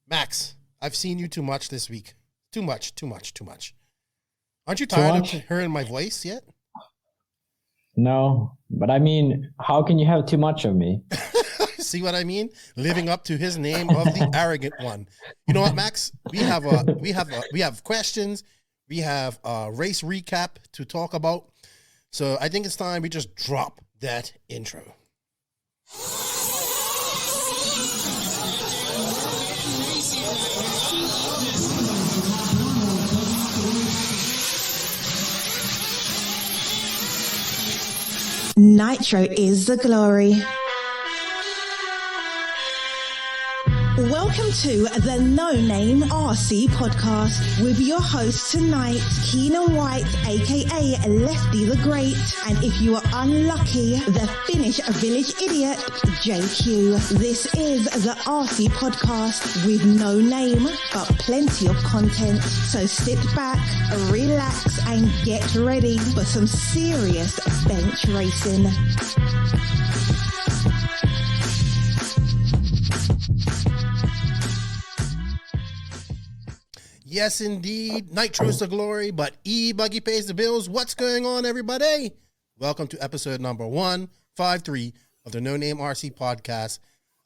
Max, I've seen you too much this week. Too much. Aren't you tired of hearing my voice yet? No, but I mean, how can you have too much of me? See what I mean? Living up to his name of the arrogant one. You know what, Max? We have questions. We have a race recap to talk about. So I think it's time we just drop that intro. Nitro is the glory. Welcome to the No Name RC podcast with your host tonight, Keenan White, aka Lefty the Great, and if you are unlucky, the Finnish village idiot, JQ. This is the RC podcast with no name, but plenty of content. So sit back, relax, and get ready for some serious bench racing. Yes, indeed. Nitro's the glory, but E-Buggy pays the bills. What's going on, everybody? Welcome to episode number 153 of the No Name RC podcast.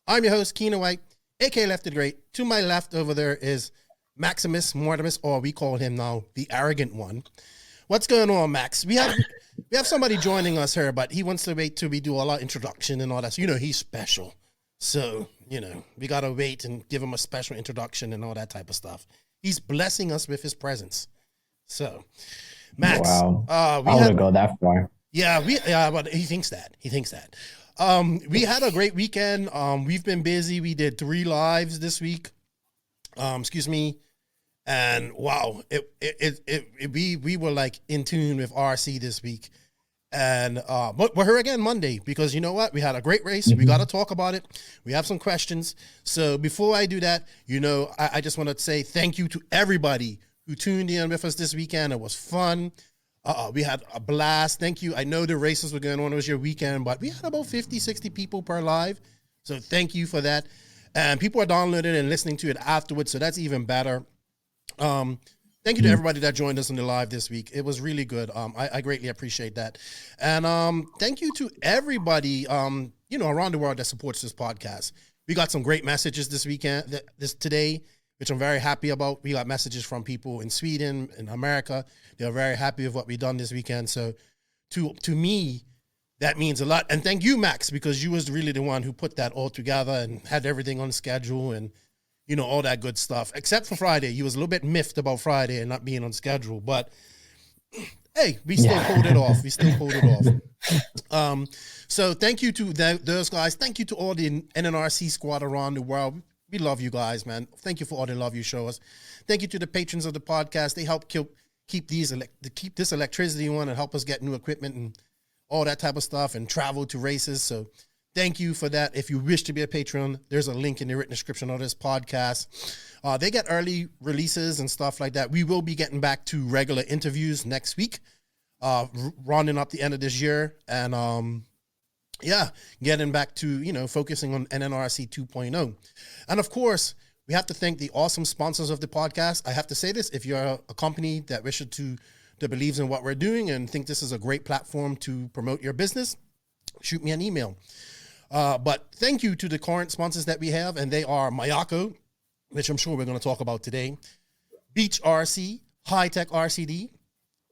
I'm your host, Keenan White, a.k.a. Lefty the Great. To my left over there is Maximus Mortimus, or we call him now the Arrogant One. What's going on, Max? We have somebody joining us here, but he wants to wait till we do all our introduction and all that. So, you know, he's special. So, you know, we got to wait and give him a special introduction and all that type of stuff. He's blessing us with his presence. So, Max. Wow. I want to go that far. Yeah, but he thinks that. We had a great weekend. We've been busy. We did 3 lives this week. And wow, we were like in tune with RC this week. And but we're here again Monday because you know what? We had a great race. We got to talk about it. We have some questions. So before I do that, you know, I just want to say thank you to everybody who tuned in with us this weekend. It was fun. We had a blast. Thank you. I know the races were going on. It was your weekend, but we had about 50, 60 people per live. So thank you for that. And people are downloading and listening to it afterwards. So that's even better. Thank you to everybody that joined us on the live this week. It was really good. I greatly appreciate that. And thank you to everybody, you know, around the world that supports this podcast. We got some great messages this weekend, today, which I'm very happy about. We got messages from people in Sweden and America. They're very happy with what we done this weekend. So to me, that means a lot. And thank you, Max, because you was really the one who put that all together and had everything on schedule and you know, all that good stuff, except for Friday. He was a little bit miffed about Friday and not being on schedule, but hey, we still pulled it off. So thank you to those guys. Thank you to all the NNRC squad around the world. We love you guys, man. Thank you for all the love you show us. Thank you to the patrons of the podcast. They help keep this electricity on and help us get new equipment and all that type of stuff and travel to races. So thank you for that. If you wish to be a patron, there's a link in the written description of this podcast. They get early releases and stuff like that. We will be getting back to regular interviews next week, rounding up the end of this year. And, getting back to, you know, focusing on NNRC 2.0. And, of course, we have to thank the awesome sponsors of the podcast. I have to say this. If you're a company that wishes that believes in what we're doing and think this is a great platform to promote your business, shoot me an email. But thank you to the current sponsors that we have, and they are Mayako, which I'm sure we're going to talk about today, Beach RC, High Tech RCD,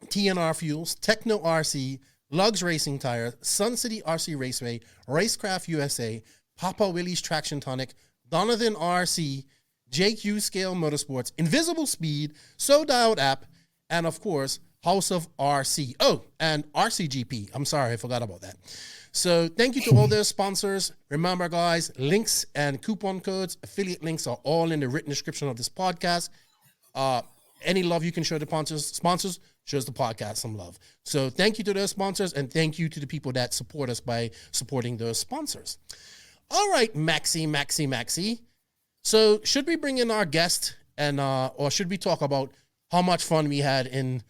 TNR Fuels, Techno RC, Lugs Racing Tires, Sun City RC Raceway, Racecraft USA, Papa Willie's Traction Tonic, Donovan RC, JQ Scale Motorsports, Invisible Speed, So Dialed App, and of course, House of RC. Oh, and RCGP. I'm sorry, I forgot about that. So thank you to all those sponsors. Remember, guys, links and coupon codes, affiliate links are all in the written description of this podcast. Any love you can show the sponsors shows the podcast some love. So thank you to those sponsors, and thank you to the people that support us by supporting those sponsors. All right, Maxi. So should we bring in our guest and or should we talk about how much fun we had in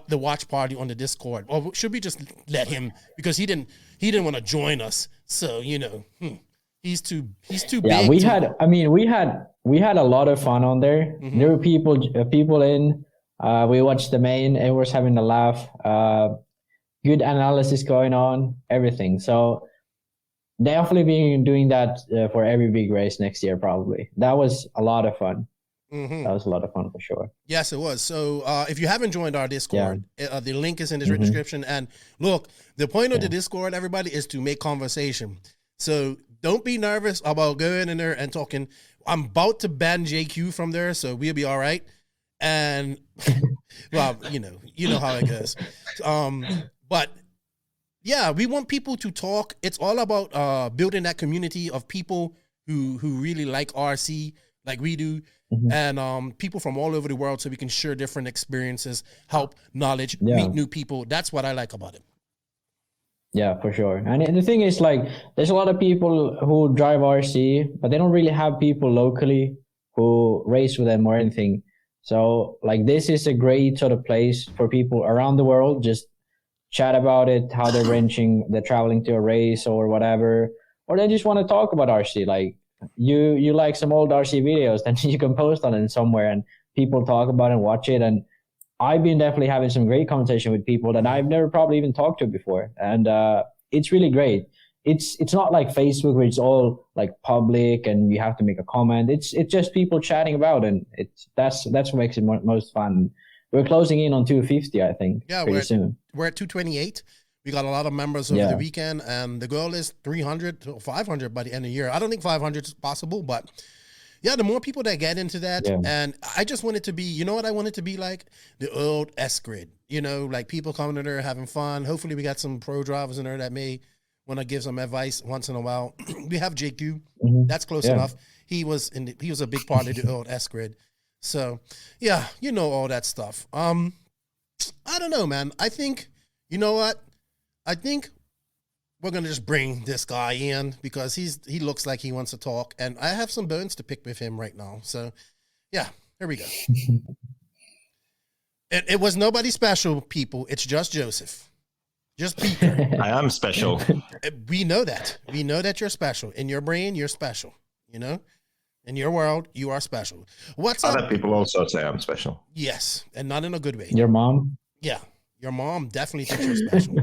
the watch party on the Discord? Or should we just let him, because he didn't want to join us. So, you know, He's too big. Yeah, we had a lot of fun on there. Mm-hmm. There were people in. We watched the main. Everyone was having a laugh. Good analysis going on. Everything. So definitely be doing that for every big race next year. Probably that was a lot of fun. Mm-hmm. That was a lot of fun for sure. Yes, it was. So if you haven't joined our Discord, the link is in the description. And look, the point of the Discord, everybody, is to make conversation. So don't be nervous about going in there and talking. I'm about to ban JQ from there, so we'll be all right. And well, you know how it goes. But yeah, we want people to talk. It's all about building that community of people who really like RC like we do. And people from all over the world, so we can share different experiences, help, knowledge, meet new people. That's what I like about it. Yeah, for sure. And the thing is, like, there's a lot of people who drive RC, but they don't really have people locally who race with them or anything. So, like, this is a great sort of place for people around the world. Just chat about it, how they're they're traveling to a race or whatever, or they just want to talk about RC. Like, you like some old RC videos, then you can post on it somewhere and people talk about it and watch it. And I've been definitely having some great conversation with people that I've never probably even talked to before. And it's really great. It's not like Facebook where it's all like public and you have to make a comment. It's just people chatting about it, and that's what makes it most fun. We're closing in on 250, I think. Yeah, soon. We're at 228. We got a lot of members over the weekend, and the goal is 300 to 500 by the end of the year. I don't think 500 is possible, but yeah, the more people that get into that, and I just want it to be, you know what I want it to be like? The old S-Grid, like people coming in there having fun. Hopefully we got some pro drivers in there that may want to give some advice once in a while. We have JQ. That's close enough. He was a big part of the old S-Grid. So yeah, all that stuff. I don't know, man. I think, you know what? I think we're going to just bring this guy in because he looks like he wants to talk, and I have some bones to pick with him right now. So, yeah, here we go. It was nobody special, people. It's just Joseph. Just Peter. I am special. We know that. We know that you're special. In your brain, you're special. In your world, you are special. What's Other up? people also say I'm special. Yes, and not in a good way. Your mom? Yeah, your mom definitely thinks you're special.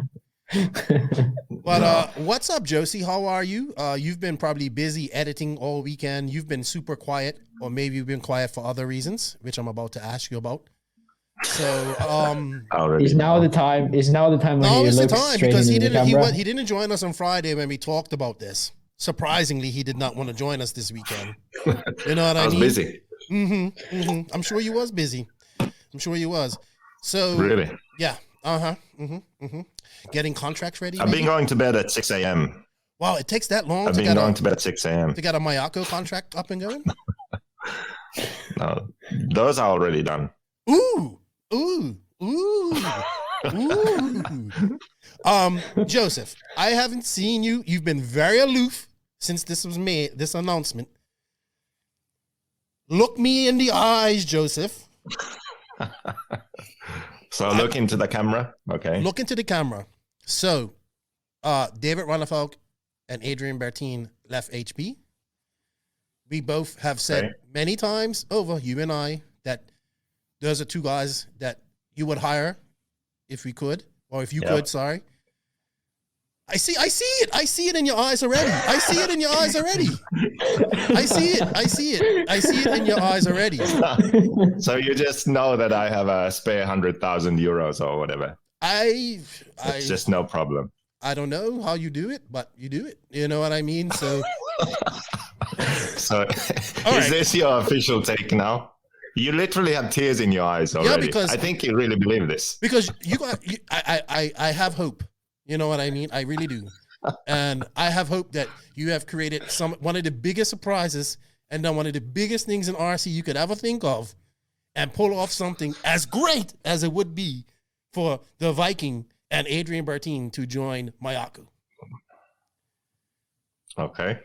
But what's up, Josie? How are you? You've been probably busy editing all weekend. You've been super quiet, or maybe you've been quiet for other reasons, which I'm about to ask you about. So, is now the time when he looks straight into the camera? He didn't join us on Friday when we talked about this. Surprisingly, he did not want to join us this weekend. You know what I mean? I was busy. I'm sure you was busy. I'm sure you was. So really, yeah. Getting contracts ready. I've been going to bed at 6 a.m. Wow, it takes that long. I've been going to bed at 6 a.m. to get a Mayako contract up and going. No, those are already done. Ooh. Joseph, I haven't seen you. You've been very aloof since this was made, this announcement. Look me in the eyes, Joseph. So look into the camera. Okay. Look into the camera. So, David Ronnefalk and Adrian Bertine left HP. We both have said many times over, you and I, that those are two guys that you would hire if we could, or if you could, sorry. I see it. I see it in your eyes already. I see it in your eyes already. I see it in your eyes already. So you just know that I have a spare 100,000 euros or whatever. It's just no problem. I don't know how you do it, but you do it. You know what I mean? So, is this your official take now? You literally have tears in your eyes already. Yeah, because I think you really believe this. Because I have hope. You know what I mean? I really do. And I have hope that you have created one of the biggest surprises and done one of the biggest things in RC you could ever think of, and pull off something as great as it would be for the Viking and Adrian Bertine to join Mayako. Okay.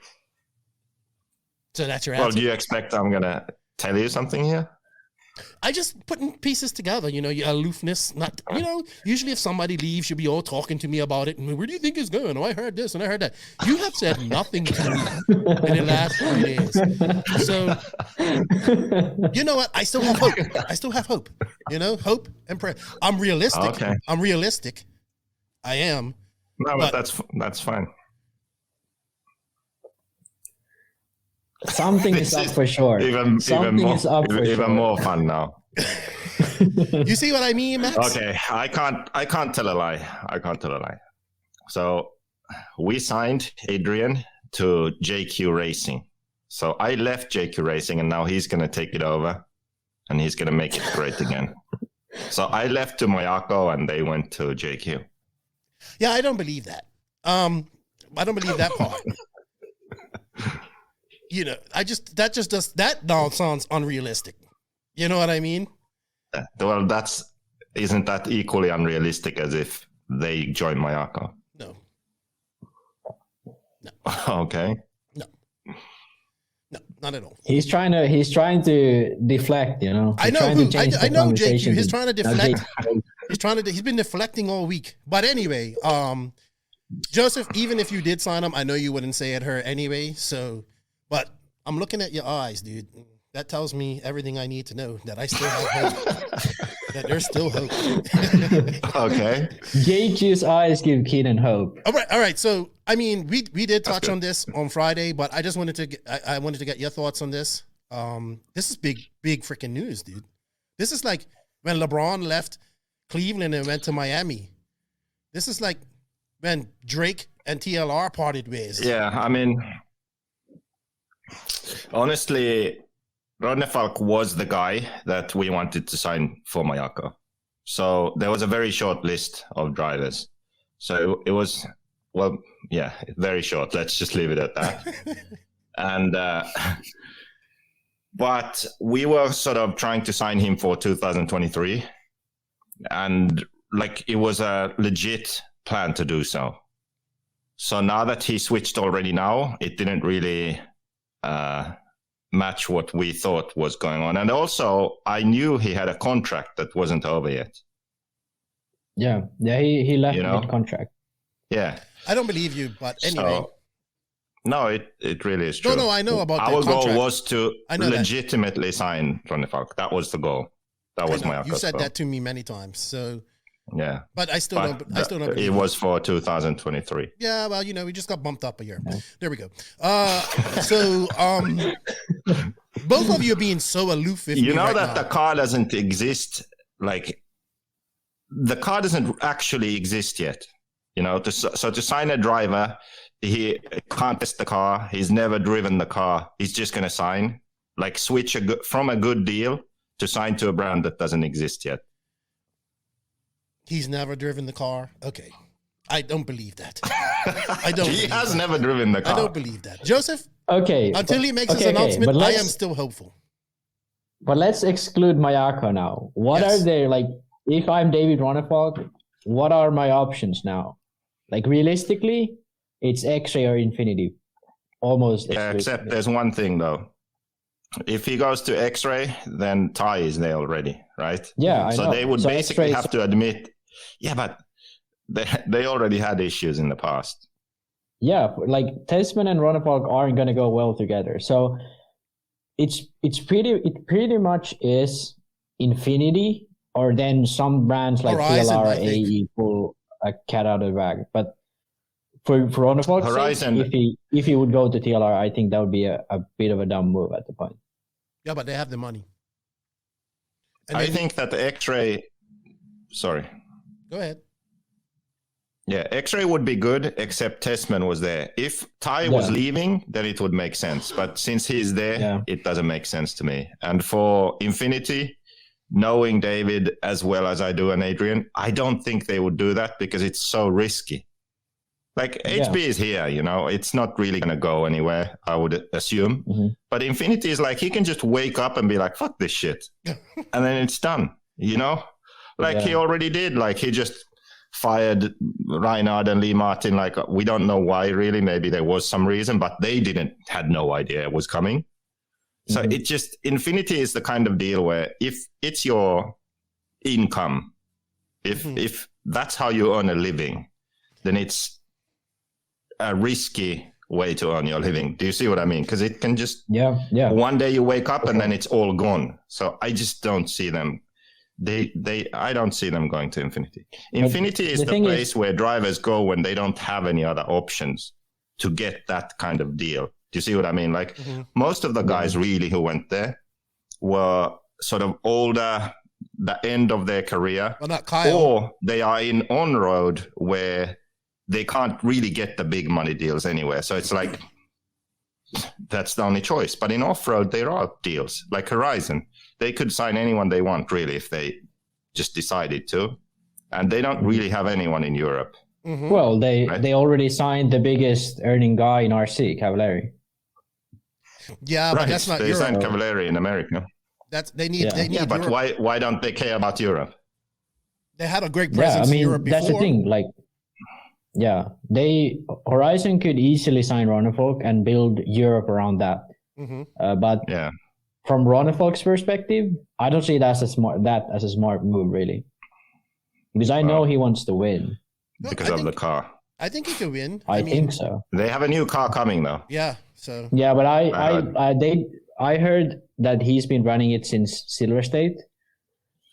So that's your answer. Well, do you expect I'm going to tell you something here? I just putting pieces together, your aloofness. Not, usually if somebody leaves, you'll be all talking to me about it. And where do you think it's going? Oh, I heard this and I heard that. You have said nothing to me in the last 3 days. So, you know what? I still have hope. Hope and prayer. I'm realistic. Okay. I'm realistic. I am. No, but that's fine. Something is up for sure. Even more fun now. You see what I mean, Max? Okay, I can't tell a lie. So we signed Adrian to JQ Racing. So I left JQ Racing, and now he's going to take it over, and he's going to make it great again. So I left to Mayako, and they went to JQ. Yeah, I don't believe that. I don't believe that part. That now sounds unrealistic. You know what I mean? Well, isn't that equally unrealistic as if they join Mayako? No. Okay. No, not at all. He's trying to deflect, I know JQ. He's trying to deflect. He's been deflecting all week. But anyway, Joseph, even if you did sign him, I know you wouldn't say it her anyway. So, but I'm looking at your eyes, dude. That tells me everything I need to know, that I still have hope. That there's still hope. Okay. JQ's eyes give Keenan hope. All right. So, I mean, we did touch on this on Friday, but I just wanted to get your thoughts on this. This is big freaking news, dude. This is like when LeBron left Cleveland and went to Miami. This is like when Drake and TLR parted ways. Yeah, I mean, honestly, Ronnefalk was the guy that we wanted to sign for Mayako. So there was a very short list of drivers. So it was, very short. Let's just leave it at that. And but we were sort of trying to sign him for 2023. And it was a legit plan to do so. So now that he switched already now, it didn't really match what we thought was going on. And also, I knew he had a contract that wasn't over yet. Yeah, he left mid-contract. Yeah. I don't believe you, but anyway. So, no, it really is true. No, I know about our the contract. goal was to legitimately sign Ronnefalk. That was the goal. That was my. You said that to me many times. So yeah, but I still don't believe it was for 2023. Yeah, well, we just got bumped up a year. Yeah. There we go. Both of you are being so aloof. You know that the car doesn't exist. The car doesn't actually exist yet. So to sign a driver, he can't test the car. He's never driven the car. He's just going to sign, switch from a good deal to sign to a brand that doesn't exist yet. He's never driven the car. Okay. I don't believe that. He has never driven the car. I don't believe that. Joseph? Okay. Until he makes his announcement, I am still hopeful. But let's exclude Mayako now. What are there, if I'm David Ronnefalk, what are my options now? Realistically, it's X-Ray or Infinity. Almost. Yeah, except there's one thing, though. If he goes to X-Ray, then Ty is there already, right? Yeah, I know. So they would basically X-Ray have to admit, but they already had issues in the past. Yeah, Tesman and Ronnefalk aren't going to go well together. So it pretty much is Infinity, or then some brands like Horizon, TLR, AE pull a cat out of the bag. But for Ronnefalk's sake, if he would go to TLR, I think that would be a bit of a dumb move at the point. Yeah, but they have the money. And I think that the X-Ray... Sorry. Go ahead. Yeah, X-Ray would be good, except Testman was there. If Ty was leaving, then it would make sense. But since he's there, it doesn't make sense to me. And for Infinity, knowing David as well as I do and Adrian, I don't think they would do that because it's so risky. HB is here, it's not really going to go anywhere, I would assume. Mm-hmm. But Infinity is he can just wake up and be like, fuck this shit. And then it's done, He already did. He just fired Reinhard and Lee Martin. We don't know why, really. Maybe there was some reason, but they had no idea it was coming. So it just, Infinity is the kind of deal where if it's your income, if that's how you earn a living, then it's a risky way to earn your living. Do you see what I mean? Because it can just, one day you wake up and then it's all gone. So I just don't see them. I don't see them going to Infinity. Infinity is the place where drivers go when they don't have any other options to get that kind of deal. Do you see what I mean? Like most of the guys really who went there were sort of older, the end of their career, well, not Kyle. Or they are in on-road where they can't really get the big money deals anywhere. So it's like, that's the only choice. But in off-road, there are deals like Horizon. They could sign anyone they want, really, if they just decided to. And they don't really have anyone in Europe. Well, they already signed the biggest earning guy in RC, Cavalieri. Yeah, but that's not Europe. They signed Cavalieri in America. They need but Europe. why don't they care about Europe? They had a great presence in Europe before. That's the thing. Like, Horizon could easily sign Ronnefalk and build Europe around that. But from Ronnefalk's perspective, I don't see that as a smart move, really, because I know he wants to win. Because of the car. I think he could win. I think so. They have a new car coming though. Yeah. So. Yeah, but I heard that he's been running it since Silver State,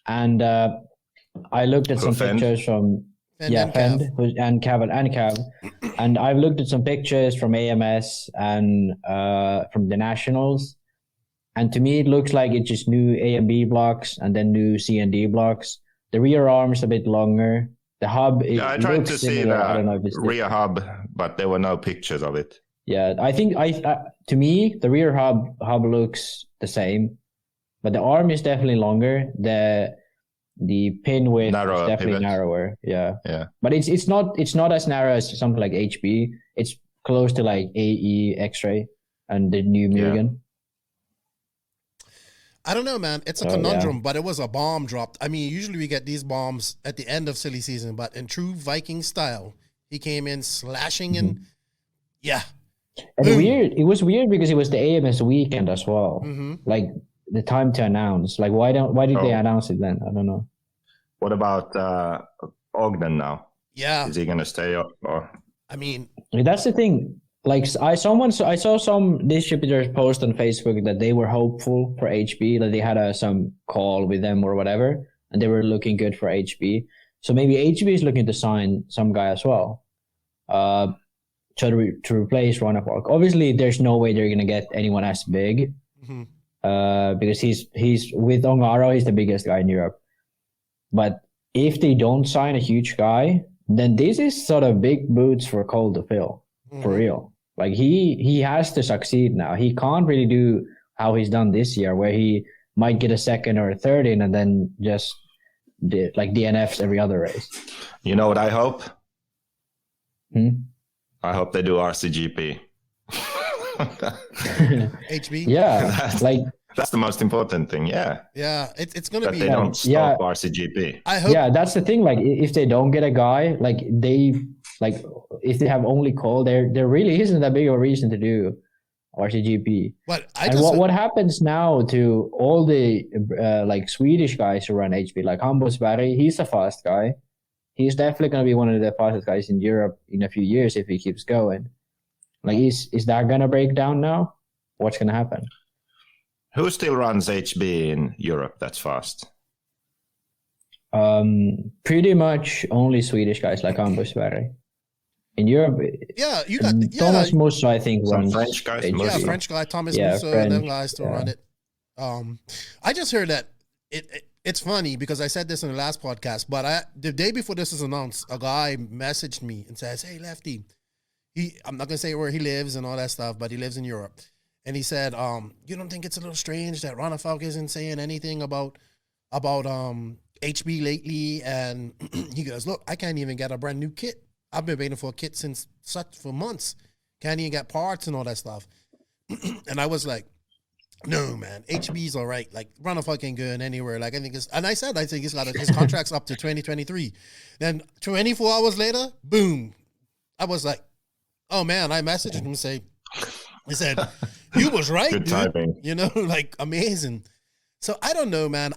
and I looked at some pictures from Phend and Cav, and I've looked at some pictures from AMS and from the Nationals, and to me it looks like it's just new A and B blocks and then new C and D blocks. The rear arm's a bit longer. The hub, I tried to see the rear hub, but there were no pictures of it. Yeah, I think to me the rear hub looks the same, but the arm is definitely longer. The pin width is definitely narrower. Yeah. But it's not as narrow as something like HB. It's close to like AE X-Ray and the new Mugen. I don't know, man. It's a conundrum, but it was a bomb dropped. I mean, usually we get these bombs at the end of silly season, but in true Viking style, he came in slashing and And it was weird because it was the AMS weekend as well. Like the time to announce. Like why did they announce it then? I don't know. What about Ogden now? Yeah. Is he gonna stay up or? I mean, that's the thing. Like I saw some distributors post on Facebook that they were hopeful for HB, that they had some call with them or whatever, and they were looking good for HB. So maybe HB is looking to sign some guy as well, to replace Ronnefalk. Obviously, there's no way they're gonna get anyone as big, because he's with Ongaro, he's the biggest guy in Europe. But if they don't sign a huge guy, then this is sort of big boots for Cole to fill, for real. Like he has to succeed now. He can't really do how he's done this year, where he might get a second or a third in and then just like DNFs every other race. You know what I hope? I hope they do RCGP. HB? Yeah. That's the most important thing, yeah. Yeah, it's going to be... That they don't stop RCGP. I hope... Yeah, that's the thing. Like, if they don't get a guy, if they have only Cole, there really isn't that big of a reason to do RCGP. But what happens now to all the Swedish guys who run HB, like Hampus Berg, he's a fast guy. He's definitely going to be one of the fastest guys in Europe in a few years if he keeps going. Like, is that going to break down now? What's going to happen? Who still runs HB in Europe that's fast? Pretty much only Swedish guys like Hampus Berg. In Europe, you got Thomas Musso, I think, some runs French guys. Yeah, French guy, Thomas Musso, and them guys still run it. I just heard that it's funny because I said this in the last podcast, but the day before this was announced, a guy messaged me and says, "Hey, Lefty, I'm not gonna say where he lives and all that stuff, but he lives in Europe." And he said, you don't think it's a little strange that Ronnefalk isn't saying anything about HB lately? And he goes, look, I can't even get a brand new kit. I've been waiting for a kit for months. Can't even get parts and all that stuff. And I was like, no, man, HB's all right. Like, Ronnefalk ain't going anywhere. Like, I think he's got his contract's up to 2023. Then 24 hours later, boom. I was like, oh man, I messaged him and he said, You was right, Good dude. typing. You know, like amazing. So I don't know, man.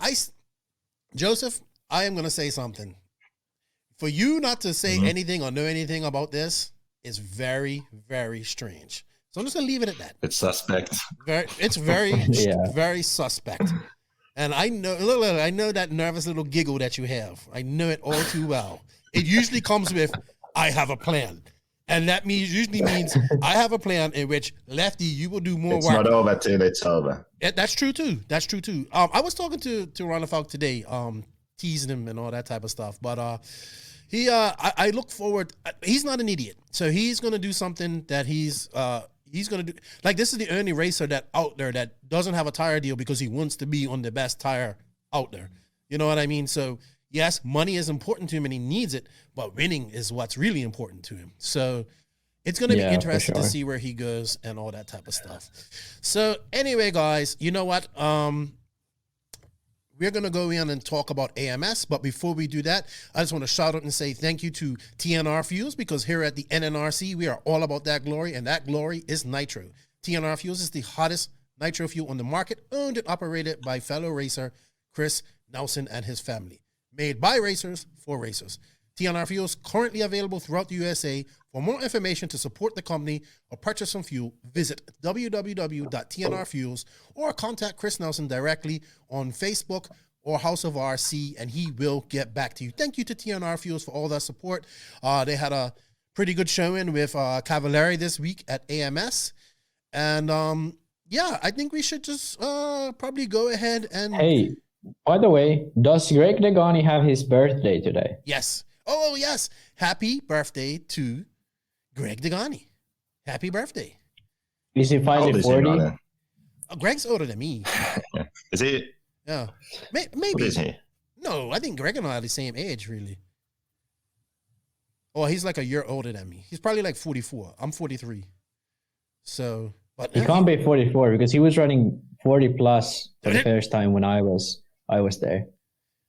Joseph, I am gonna say something. For you not to say anything or know anything about this is very, very strange. So I'm just gonna leave it at that. It's suspect. It's very, very suspect. And I know, look, I know that nervous little giggle that you have. I know it all too well. It usually comes with, I have a plan. And that usually means I have a plan in which, Lefty, you will do more work. It's not over till it's over. That's true too. I was talking to Ronnefalk today, teasing him and all that type of stuff. But I look forward. He's not an idiot, so he's gonna do something that he's gonna do. Like, this is the only racer that out there that doesn't have a tire deal because he wants to be on the best tire out there. You know what I mean? So yes, money is important to him and he needs it, but winning is what's really important to him. So it's going to be interesting to see where he goes and all that type of stuff. So anyway, guys, you know what? We're going to go in and talk about AMS, but before we do that, I just want to shout out and say thank you to TNR Fuels, because here at the NNRC, we are all about that glory, and that glory is nitro. TNR Fuels is the hottest nitro fuel on the market, owned and operated by fellow racer Chris Nelson and his family. Made by racers for racers. TNR Fuels currently available throughout the USA. For more information to support the company or purchase some fuel, visit www.tnrfuels or contact Chris Nelson directly on Facebook or House of RC, and he will get back to you. Thank you to TNR Fuels for all that support. They had a pretty good showing with Cavallari this week at AMS. And I think we should just probably go ahead and... Hey, by the way, does Greg Degani have his birthday today? Yes. Oh, yes. Happy birthday to Greg Degani. Happy birthday. Is he finally 40? Greg's older than me. Is he? Yeah. Maybe. What is he? No, I think Greg and I are the same age, really. Oh, he's like a year older than me. He's probably like 44. I'm 43. So, but he can't be 44 because he was running 40 plus for the first time when I was there.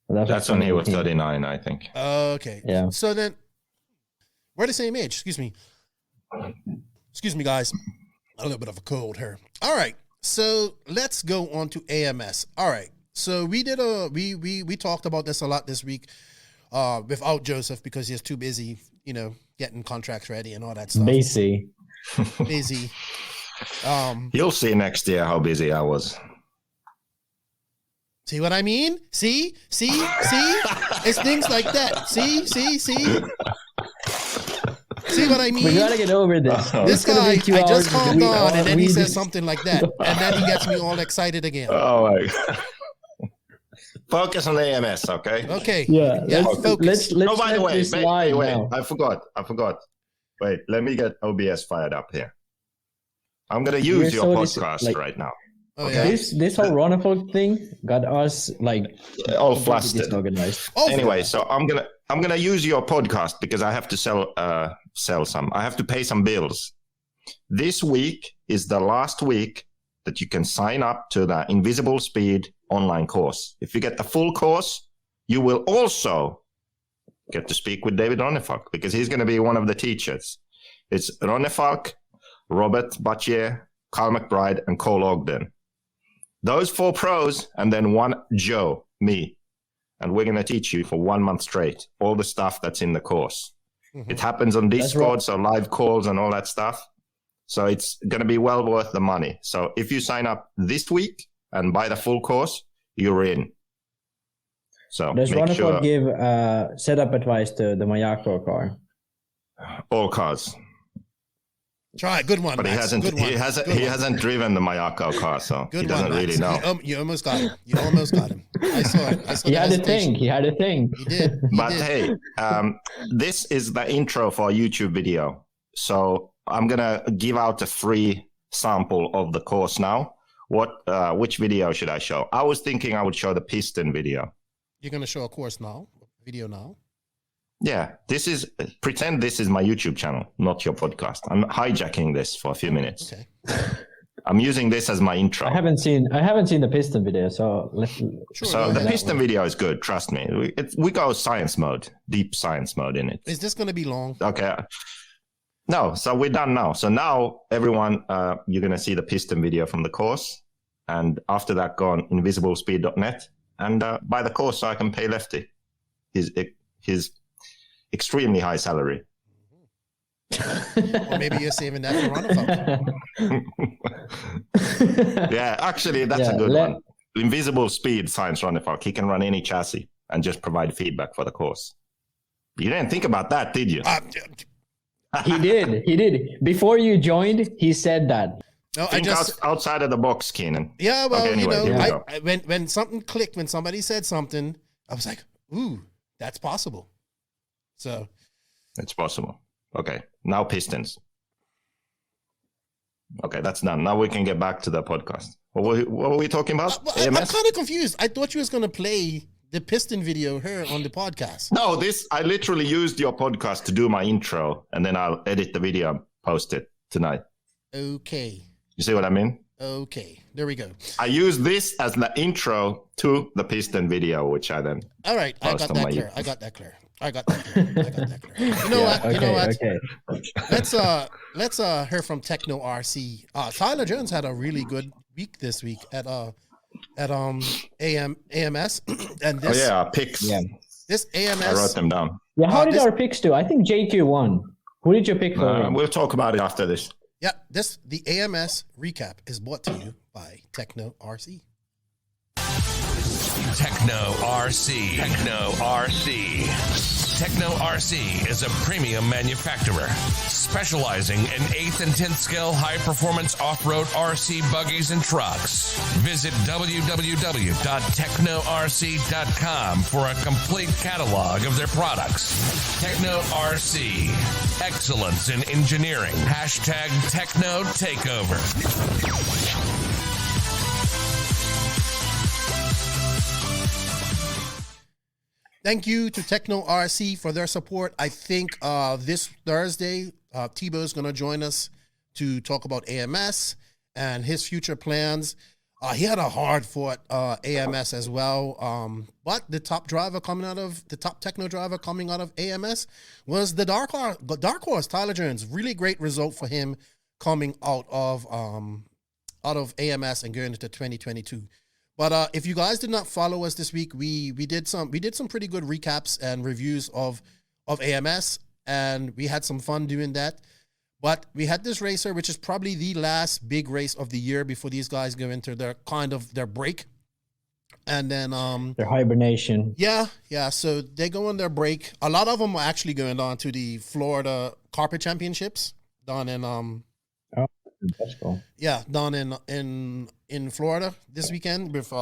That's when he was 39, I think. Okay. Yeah. So then, we're the same age. Excuse me, guys. A little bit of a cold here. All right. So let's go on to AMS. All right. So we did we talked about this a lot this week without Joseph because he's too busy, getting contracts ready and all that stuff. Busy. You'll see next year how busy I was. See what I mean? See? It's things like that. See? See what I mean? We gotta get over this. This guy, I just calmed on, and then he says something like that, and then he gets me all excited again. Oh my God. Focus on AMS, okay? Okay. Yeah. Focus. Let's by the way, wait. I forgot. Wait, let me get OBS fired up here. I'm gonna use your podcast right now. Oh, okay. yeah. This whole Ronnefalk thing got us all flustered. Disorganized. Anyway, so I'm gonna use your podcast because I have to sell some. I have to pay some bills. This week is the last week that you can sign up to the Invisible Speed online course. If you get the full course, you will also get to speak with David Ronnefalk because he's going to be one of the teachers. It's Ronnefalk, Robert Battier, Carl McBride, and Cole Ogden. Those 4 pros, and then one Joe, me. And we're going to teach you for 1 month straight all the stuff that's in the course. Mm-hmm. It happens on Discord, so live calls and all that stuff. So it's going to be well worth the money. So if you sign up this week and buy the full course, you're in. So does Ronnefalk give setup advice to the Mayako car? All cars. Try good one, but Max. he hasn't driven the Mayako car, so he doesn't really know. You almost got him. I saw it. He had a thing. He did. But hey, this is the intro for a YouTube video. So I'm gonna give out a free sample of the course now. Which video should I show? I was thinking I would show the piston video. You're gonna show a course now, video now. Yeah, pretend this is my YouTube channel, not your podcast. I'm hijacking this for a few minutes. Okay. I'm using this as my intro. I haven't seen the piston video, so the piston video is good. Trust me. We go science mode, deep science mode in it. Is this going to be long? Okay. No, so we're done now. So now everyone, you're going to see the piston video from the course. And after that, go on invisiblespeed.net and buy the course so I can pay Lefty his extremely high salary. Or maybe you're saving that for Ronnefalk. Yeah, actually, that's a good one. Invisible Speed Science Ronnefalk. He can run any chassis and just provide feedback for the course. You didn't think about that, did you? He did. Before you joined, he said that. No, Think outside of the box, Keenan. Yeah, well, okay, anyway, when something clicked, when somebody said something, I was like, ooh, that's possible. So. It's possible. Okay, now pistons. Okay, that's done. Now we can get back to the podcast. What were we talking about? I'm kind of confused. I thought you was going to play the piston video here on the podcast. No, I literally used your podcast to do my intro, and then I'll edit the video and post it tonight. Okay. You see what I mean? Okay, there we go. I use this as the intro to the piston video, which I then all right, I got that clear. You know what? Okay. Let's hear from Techno RC. Tyler Jones had a really good week this week at AMS, and this picks. Yeah. This AMS. I wrote them down. Yeah, how did our picks do? I think JQ won. Who did you pick for? We'll talk about it after this. Yeah, the AMS recap is brought to you by Techno RC. Techno RC. Techno RC is a premium manufacturer specializing in 8th and 10th scale high-performance off-road RC buggies and trucks. Visit www.technorc.com for a complete catalog of their products. Techno RC. Excellence in engineering. #Techno Takeover. Thank you to Techno RC for their support. I think this Thursday, Tebow is going to join us to talk about AMS and his future plans. He had a hard-fought AMS as well, but the top techno driver coming out of AMS was the dark horse, Tyler Jones. Really great result for him coming out of AMS and going into 2022. But if you guys did not follow us this week, we did some pretty good recaps and reviews of AMS, and we had some fun doing that. But we had this racer, which is probably the last big race of the year before these guys go into their break, and then their hibernation. Yeah. So they go on their break. A lot of them are actually going on to the Florida Carpet Championships down in That's cool. Yeah, down in Florida this weekend with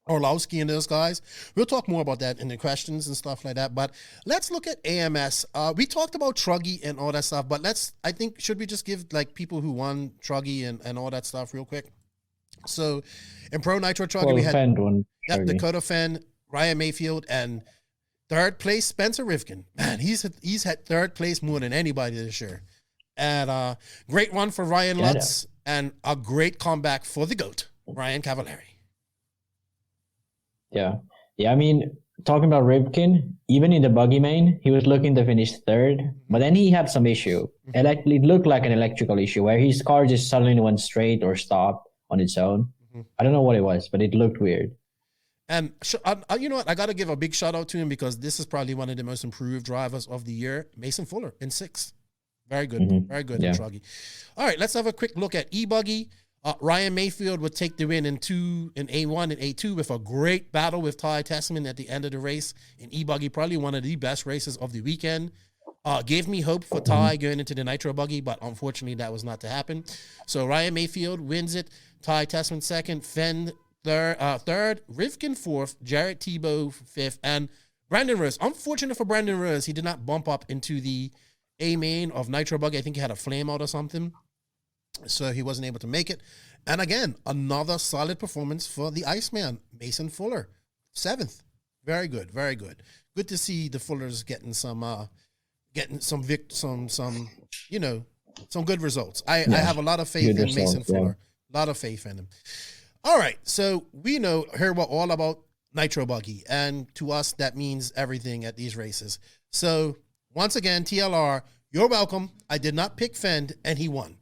Orlowski and those guys. We'll talk more about that in the questions and stuff like that. But let's look at AMS. We talked about Truggy and all that stuff, but should we just give like people who won Truggy and all that stuff real quick? So in Pro Nitro Truggy, we had Dakota Phend, Ryan Mayfield, and third place Spencer Rivkin. Man, he's had third place more than anybody this year. And great one for Ryan Lutz, and a great comeback for the GOAT, Ryan Cavallari. Yeah. I mean, talking about Rivkin, even in the buggy main, he was looking to finish third, but then he had some issue. And it looked like an electrical issue where his car just suddenly went straight or stopped on its own. I don't know what it was, but it looked weird. And you know what? I got to give a big shout out to him because this is probably one of the most improved drivers of the year, Mason Fuller in 6th. Very good. Very good, Truggy. All right, let's have a quick look at E-Buggy. Ryan Mayfield would take the win in A1 and A2 with a great battle with Ty Tessman at the end of the race. In E-Buggy, probably one of the best races of the weekend. Gave me hope for Ty going into the Nitro Buggy, but unfortunately that was not to happen. So Ryan Mayfield wins it. Ty Tessman second. Phend third. Rivkin fourth. Jarrett Tebow fifth. And Brandon Rose. Unfortunate for Brandon Rose, he did not bump up into the A main of Nitro Buggy. I think he had a flame out or something, so he wasn't able to make it. And again, another solid performance for the Iceman, Mason Fuller, 7th. Very good. Good to see the Fullers getting some good results. I have a lot of faith in Mason Fuller. A lot of faith in him. All right, so we hear all about Nitro Buggy, and to us that means everything at these races. So once again, TLR, you're welcome. I did not pick Phend, and he won.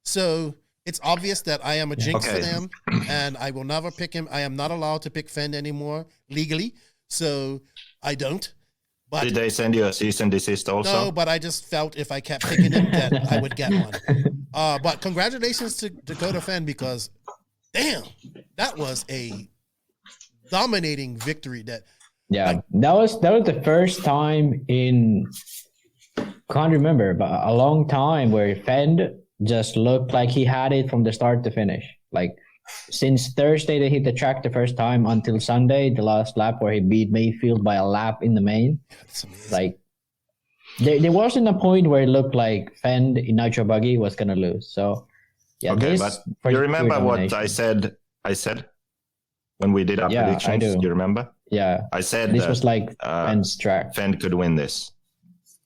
So it's obvious that I am a jinx for them, and I will never pick him. I am not allowed to pick Phend anymore legally, so I don't. But did they send you a cease and desist also? No, but I just felt if I kept picking him that I would get one. But congratulations to Dakota Phend, because damn, that was a dominating victory. That was the first time in, can't remember, but a long time where Phend just looked like he had it from the start to finish. Like since Thursday they hit the track the first time until Sunday, the last lap where he beat Mayfield by a lap in the main. Like there wasn't a point where it looked like Phend in Nitro Buggy was gonna lose. So but you remember what I said when we did our predictions? I do. You remember? Yeah. I said this was like Phend's track. Phend could win this.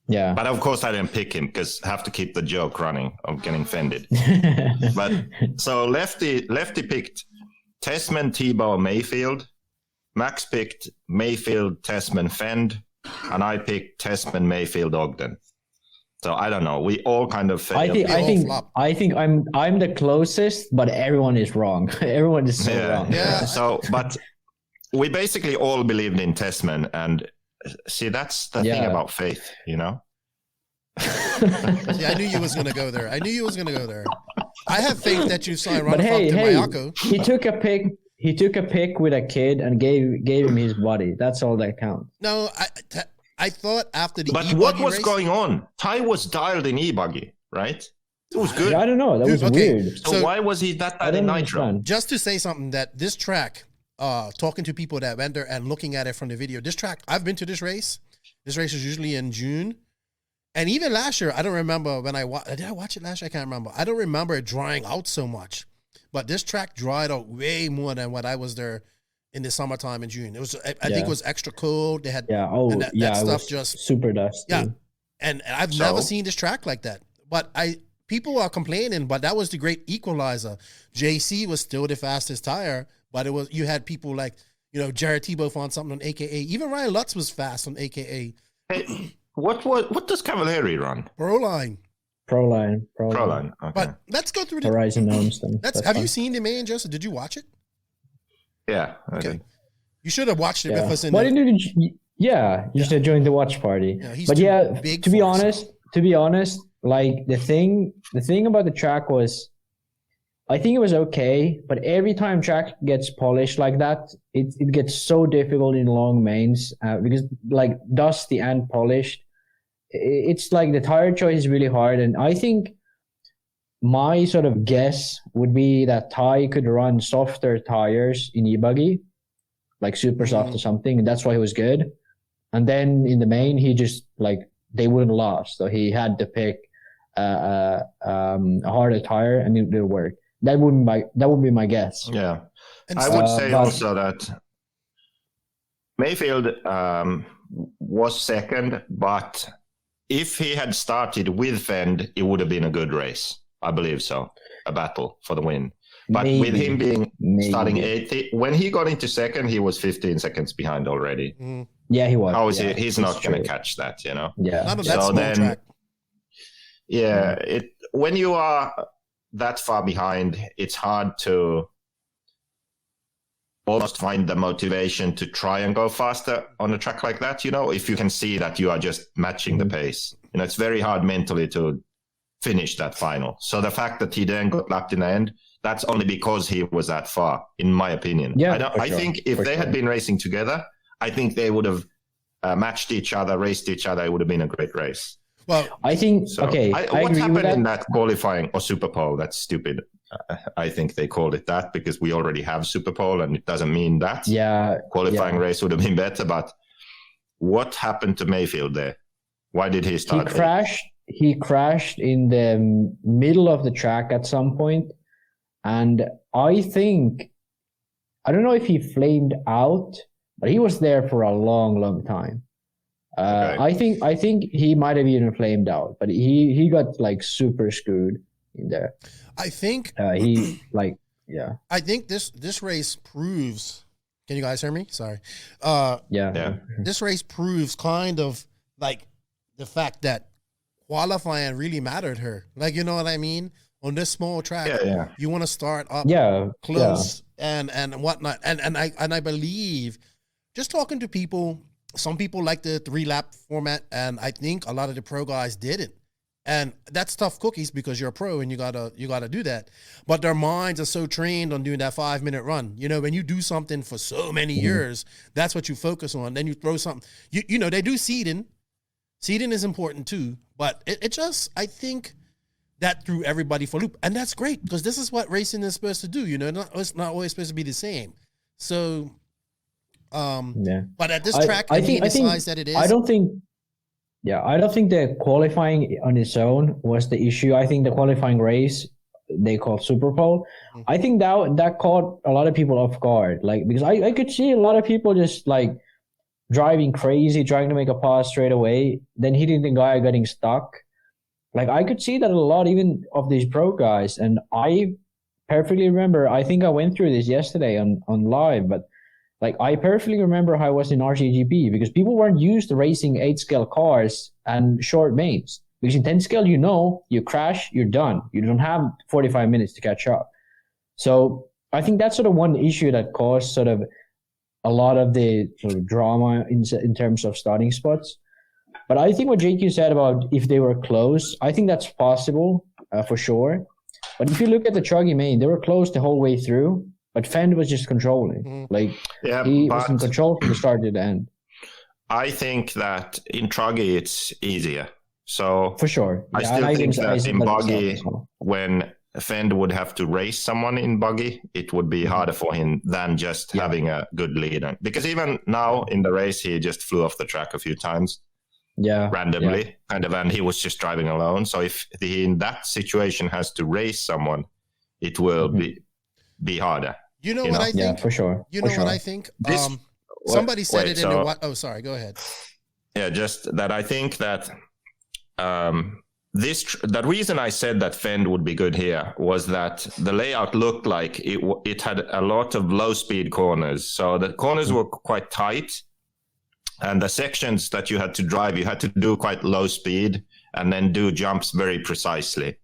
Yeah. But of course I didn't pick him because I have to keep the joke running of getting Phended. But so Lefty picked Tessman, Tebow, Mayfield. Max picked Mayfield, Tessman, Phend. And I picked Tessman, Mayfield, Ogden. So I don't know. We all kind of failed. I think I'm the closest, but everyone is wrong. Everyone is so wrong. Yeah. So, but we basically all believed in Tessman, and see, that's the thing about faith, you know. See, I knew you was gonna go there. I have faith that you signed Ronnefalk to Mayako. He took a pick. He took a pick with a kid and gave him his body. That's all that counts. No, I thought after the but what was going on? Ty was dialed in e-buggy, right? It was good. Yeah, I don't know. That was weird. So why was he that bad in Nitro? Just to say something, that this track, talking to people that went there and looking at it from the video, this track, I've been to this race. This race is usually in June. And even last year, I don't remember when did I watch it last year? I can't remember. I don't remember it drying out so much. But this track dried out way more than what I was there in the summertime in June. It was, I think it was extra cold. They had that stuff just super dusty. Yeah, and I've never seen this track like that. But people are complaining, but that was the great equalizer. JC was still the fastest tire, but you had people like Jared Tebow found something on AKA. Even Ryan Lutz was fast on AKA. Hey, what does Cavalieri run? Proline. Okay. But let's go through the Horizon owns them. Have you seen the main, Joseph? Did you watch it? Yeah. Okay. You should have watched it with us in. Why didn't you? Yeah, you should have joined the watch party. Yeah, to be honest, like the thing about the track was, I think it was okay, but every time track gets polished like that, it gets so difficult in long mains because like dusty and polished. It's like the tire choice is really hard, and I think my sort of guess would be that Ty could run softer tires in e-buggy, like super soft or something, and that's why he was good. And then in the main, he just they wouldn't last, so he had to pick a harder tire, and it didn't work. That would be my guess. Yeah, I would say also that Mayfield was second, but if he had started with Phend, it would have been a good race. I believe so. A battle for the win. But with him starting 80, when he got into second, he was 15 seconds behind already. Mm. Yeah, he was. How is he? He's not going to catch that, Yeah. Not on that small track. Yeah, when you are that far behind, it's hard to almost find the motivation to try and go faster on a track like that, if you can see that you are just matching the pace. It's very hard mentally to finish that final. So the fact that he then got lapped in the end, that's only because he was that far, in my opinion. Yeah, I think if they had been racing together, I think they would have matched each other, raced each other. It would have been a great race. Well, I think, what happened in that qualifying or Super Pole? That's stupid. I think they called it that because we already have Super Pole, and it doesn't mean that. Yeah. Qualifying race would have been better, but what happened to Mayfield there? Why did he start? He crashed in the middle of the track at some point, and I don't know if he flamed out, but he was there for a long time. Okay. I think he might have even flamed out, but he got super screwed in there. I think I think this race proves. Can you guys hear me? Sorry. Yeah. This race proves kind of the fact that qualifying really mattered her. Like, you know what I mean? On this small track, you want to start up close and whatnot. And I believe, just talking to people, some people like the 3-lap format, and I think a lot of the pro guys didn't. And that's tough cookies because you're a pro and you gotta do that. But their minds are so trained on doing that 5-minute run. You know, when you do something for so many years, that's what you focus on. Then you throw something. You know, they do seeding. Seeding is important too. But it just, I think that threw everybody for a loop. And that's great because this is what racing is supposed to do. You know, it's not always supposed to be the same. So, but at this track, I think that it is. I don't think the qualifying on its own was the issue. I think the qualifying race they call Super Bowl. I think that caught a lot of people off guard. Like, because I could see a lot of people just like driving crazy, trying to make a pass straight away, then hitting the guy, getting stuck. Like, I could see that a lot, even of these pro guys. And I perfectly remember, I think I went through this yesterday on live, but like, I perfectly remember how I was in RCGP because people weren't used to racing 8-scale cars and short mains. Because in 10-scale, you crash, you're done. You don't have 45 minutes to catch up. So I think that's sort of one issue that caused sort of a lot of the sort of drama in terms of starting spots. But I think what JQ said about if they were close, I think that's possible for sure. But if you look at the Truggy main, they were close the whole way through. But Phend was just controlling. He was in control from the start to the end. I think that in Truggy it's easier. So for sure, I still think that in Buggy, when Phend would have to race someone in Buggy, it would be harder for him than just having a good leader. Because even now in the race, he just flew off the track a few times. Randomly, kind of, and he was just driving alone. So if he in that situation has to race someone, it will be harder. You know what I think? Yeah, for sure. You know what I think? Somebody said it in the what? Oh, sorry. Go ahead. Yeah, just that I think that the reason I said that Phend would be good here was that the layout looked like it had a lot of low-speed corners. So the corners were quite tight, and the sections that you had to drive, you had to do quite low speed and then do jumps very precisely.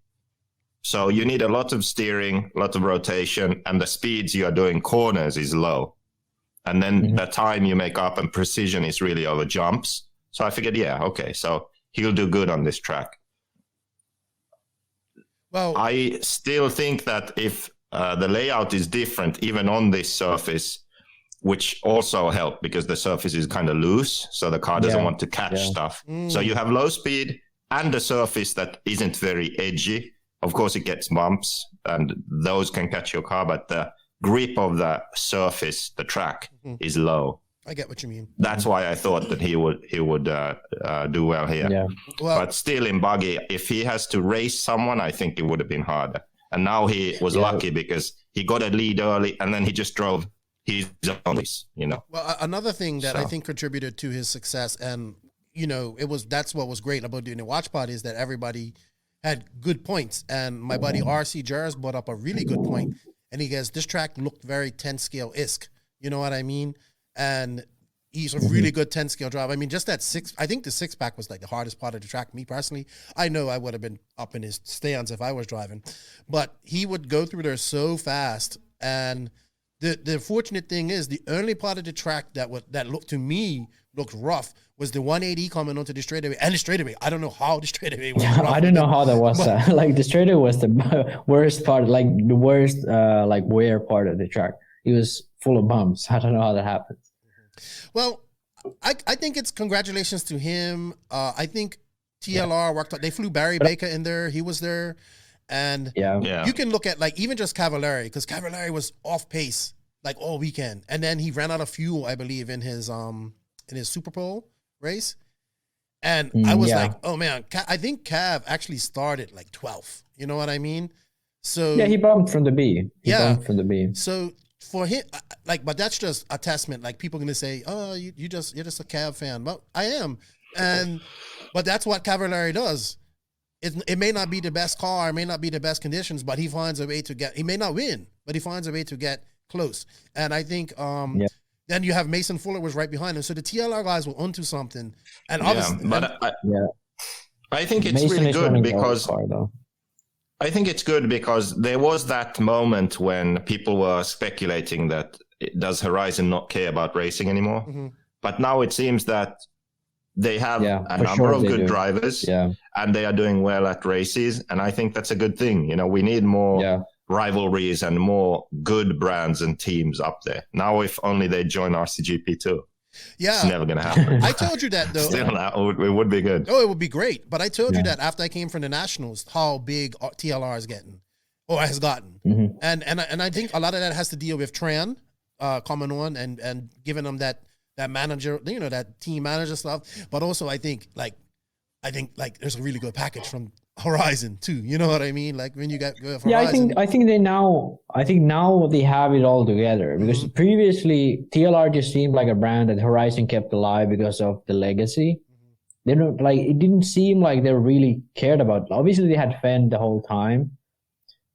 So you need a lot of steering, a lot of rotation, and the speeds you are doing corners is low. And then the time you make up and precision is really over jumps. So I figured, so he'll do good on this track. Well, I still think that if the layout is different, even on this surface, which also helped because the surface is kind of loose, so the car doesn't want to catch stuff. So you have low speed and a surface that isn't very edgy. Of course, it gets bumps, and those can catch your car, but the grip of the surface, the track, is low. I get what you mean. That's why I thought that he would do well here. Yeah. Well, but still in Buggy, if he has to race someone, I think it would have been harder. And now he was lucky because he got a lead early, and then he just drove his own race, Well, another thing that I think contributed to his success, and that's what was great about doing the watch pod, is that everybody had good points. And my buddy RC Jers brought up a really good point, and he goes, this track looked very 10-scale-esque. You know what I mean? And he's a really good 10-scale driver. I mean, just that I think the 6-pack was like the hardest part of the track. Me personally, I know I would have been up in his stands if I was driving, but he would go through there so fast. And the fortunate thing is, the only part of the track that looked rough was the 180 coming onto the straightaway. And the straightaway, I don't know how the straightaway was rough. I don't know how that was. Like, the straightaway was the worst part, like the worst wear part of the track. It was full of bumps. I don't know how that happened. Well, I think it's congratulations to him. I think TLR worked out. They flew Barry Baker in there. He was there. And you can look at, like, even just Cavallari, because Cavallari was off pace like all weekend. And then he ran out of fuel, I believe, in his Super Bowl race. And I was like, oh man, I think Cav actually started like 12th. You know what I mean? So he bumped from the B. Bumped from the B. So for him, but that's just a testament. Like, people are gonna say, oh, you're just a Cav fan. Well, I am. But that's what Cavallari does. It may not be the best car, it may not be the best conditions, but he finds a way to he may not win, but he finds a way to get close. And I think then you have Mason Fuller was right behind him. So the TLR guys were onto something. And obviously, I think it's Mason really is good running the because car, though. I think it's good because there was that moment when people were speculating that does Horizon not care about racing anymore? Mm-hmm. But now it seems that they have a number sure of good drivers, and they are doing well at races. And I think that's a good thing. You know, we need more rivalries and more good brands and teams up there. Now, if only they join RCGP too. Yeah. It's never going to happen. I told you that, though. Still, it would be good. Oh, it would be great. But I told you that after I came from the Nationals, how big TLR is getting, or has gotten. Mm-hmm. And I think a lot of that has to deal with Tran coming on and giving them that manager, you know, that team manager stuff. But also, I think there's a really good package from Horizon too. You know what I mean? Like when you got Horizon. Yeah, I think now they have it all together, because previously TLR just seemed like a brand that Horizon kept alive because of the legacy. They don't like, it didn't seem like they really cared about. Obviously they had Phend the whole time,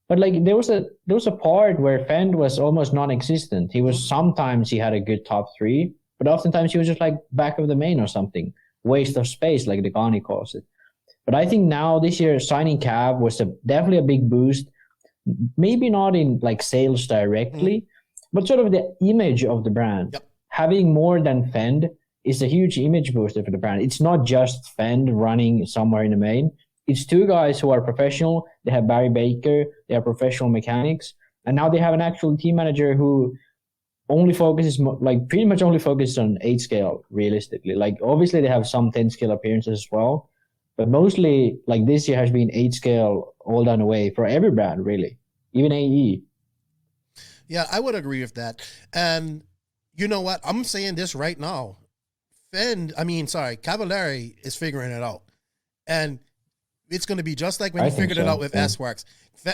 but like there was a part where Phend was almost non-existent. Sometimes he had a good top 3, but oftentimes he was just like back of the main or something. Waste of space, like Degani calls it. But I think now this year signing Cav was definitely a big boost. Maybe not in like sales directly, but sort of the image of the brand. Yep. Having more than Phend is a huge image booster for the brand. It's not just Phend running somewhere in the main. It's 2 guys who are professional. They have Barry Baker. They are professional mechanics. And now they have an actual team manager who pretty much only focuses on 8 scale realistically. Like obviously they have some 10 scale appearances as well, but mostly like this year has been 8 scale all down the way for every brand really, even AE. Yeah, I would agree with that. And you know what? I'm saying this right now. Cavalieri is figuring it out. And it's going to be just like when he figured it out with S-Works.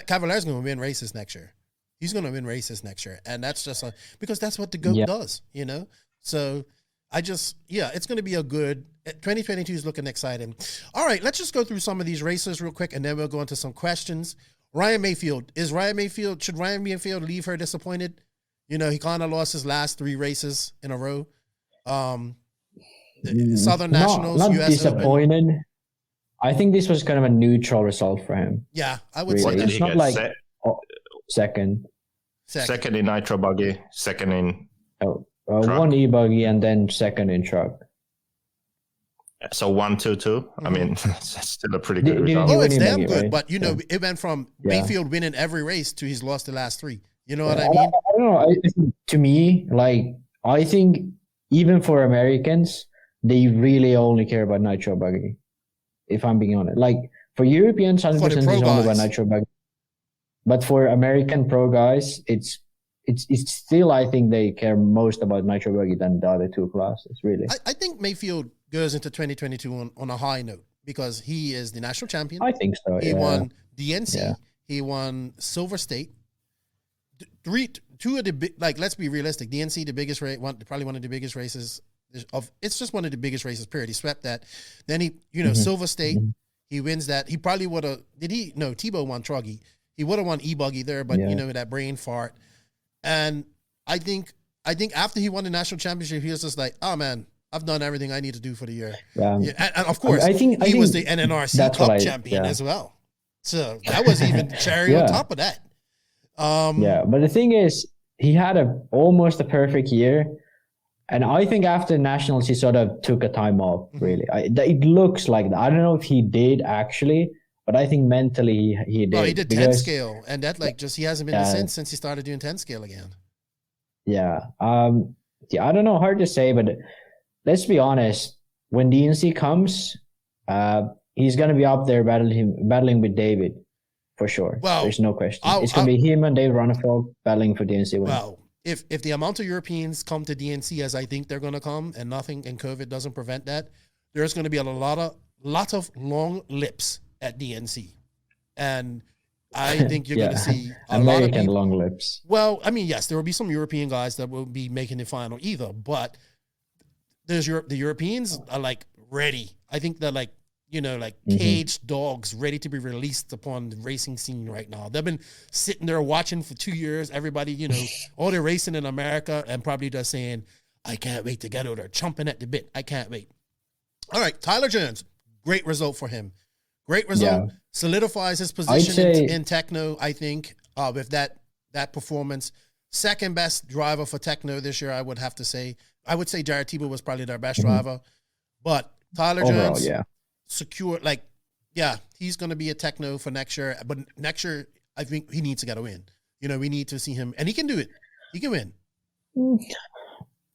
Cavalieri's going to win races next year. He's going to win races next year. And that's just because that's what the GOAT does, you know? So it's going to be a good, 2022 is looking exciting. All right, let's just go through some of these races real quick, and then we'll go into some questions. Ryan Mayfield. Should Ryan Mayfield leave her disappointed? You know, he kind of lost his last 3 races in a row. Southern Nationals, not US disappointed. Open. I think this was kind of a neutral result for him. Yeah, I would say that. that. It's not like second in Nitro Buggy, second in one e-buggy, and then second in truck. So 1, 2, 2. I mean, that's still a pretty good result. Oh, it's damn good. Right? But, you know, it went from Mayfield winning every race to he's lost the last 3. You know what I mean? I don't know. To me, like, I think even for Americans, they really only care about Nitro Buggy, if I'm being honest. Like, for Europeans, 100% is only about Nitro Buggy. But for American pro guys, it's still, I think they care most about Nitro Buggy than the other 2 classes, really. I think Mayfield goes into 2022 on a high note because he is the national champion. I think so. He won DNC. Yeah. He won Silver State. 2 of the big, like, let's be realistic. DNC, the biggest race, probably one of the biggest races it's just one of the biggest races, period. He swept that. Then he, Silver State, he wins that. He probably would have, Tebow won Truggy. He would have won e-buggy there, but that brain fart. And I think after he won the national championship, he was just like, oh man, I've done everything I need to do for the year. And of course, I think he was the NNRC Cup champion as well. So that was even cherry on top of that. But the thing is, he had almost a perfect year. And I think after nationals, he sort of took a time off, really. It looks like that. I don't know if he did actually, but I think mentally he did. No, he did 10 scale, and that he hasn't been since he started doing 10 scale again. Yeah. I don't know, hard to say, but let's be honest. When DNC comes, he's going to be up there battling with David, for sure. Well, there's no question. It's going to be him and David Ronnefalk battling for DNC win. Well, if the amount of Europeans come to DNC as I think they're going to come, and COVID doesn't prevent that, there's going to be a lot of long lips at DNC, and I think you're going to see a lot of people, long lips. Well, I mean, yes, there will be some European guys that will be making the final either, but the Europeans are like ready. I think they're like caged dogs ready to be released upon the racing scene right now. They've been sitting there watching for 2 years. Everybody, all they're racing in America and probably just saying, I can't wait to get out there, chomping at the bit. I can't wait. All right, Tyler Jones, great result for him. Great result. Yeah. Solidifies his position in Techno, I think, with that performance. Second best driver for Techno this year, I would have to say. I would say Jared Tebow was probably their best driver. But Tyler Jones, secure, he's going to be a Techno for next year. But next year, I think he needs to get a win. We need to see him. And he can do it. He can win.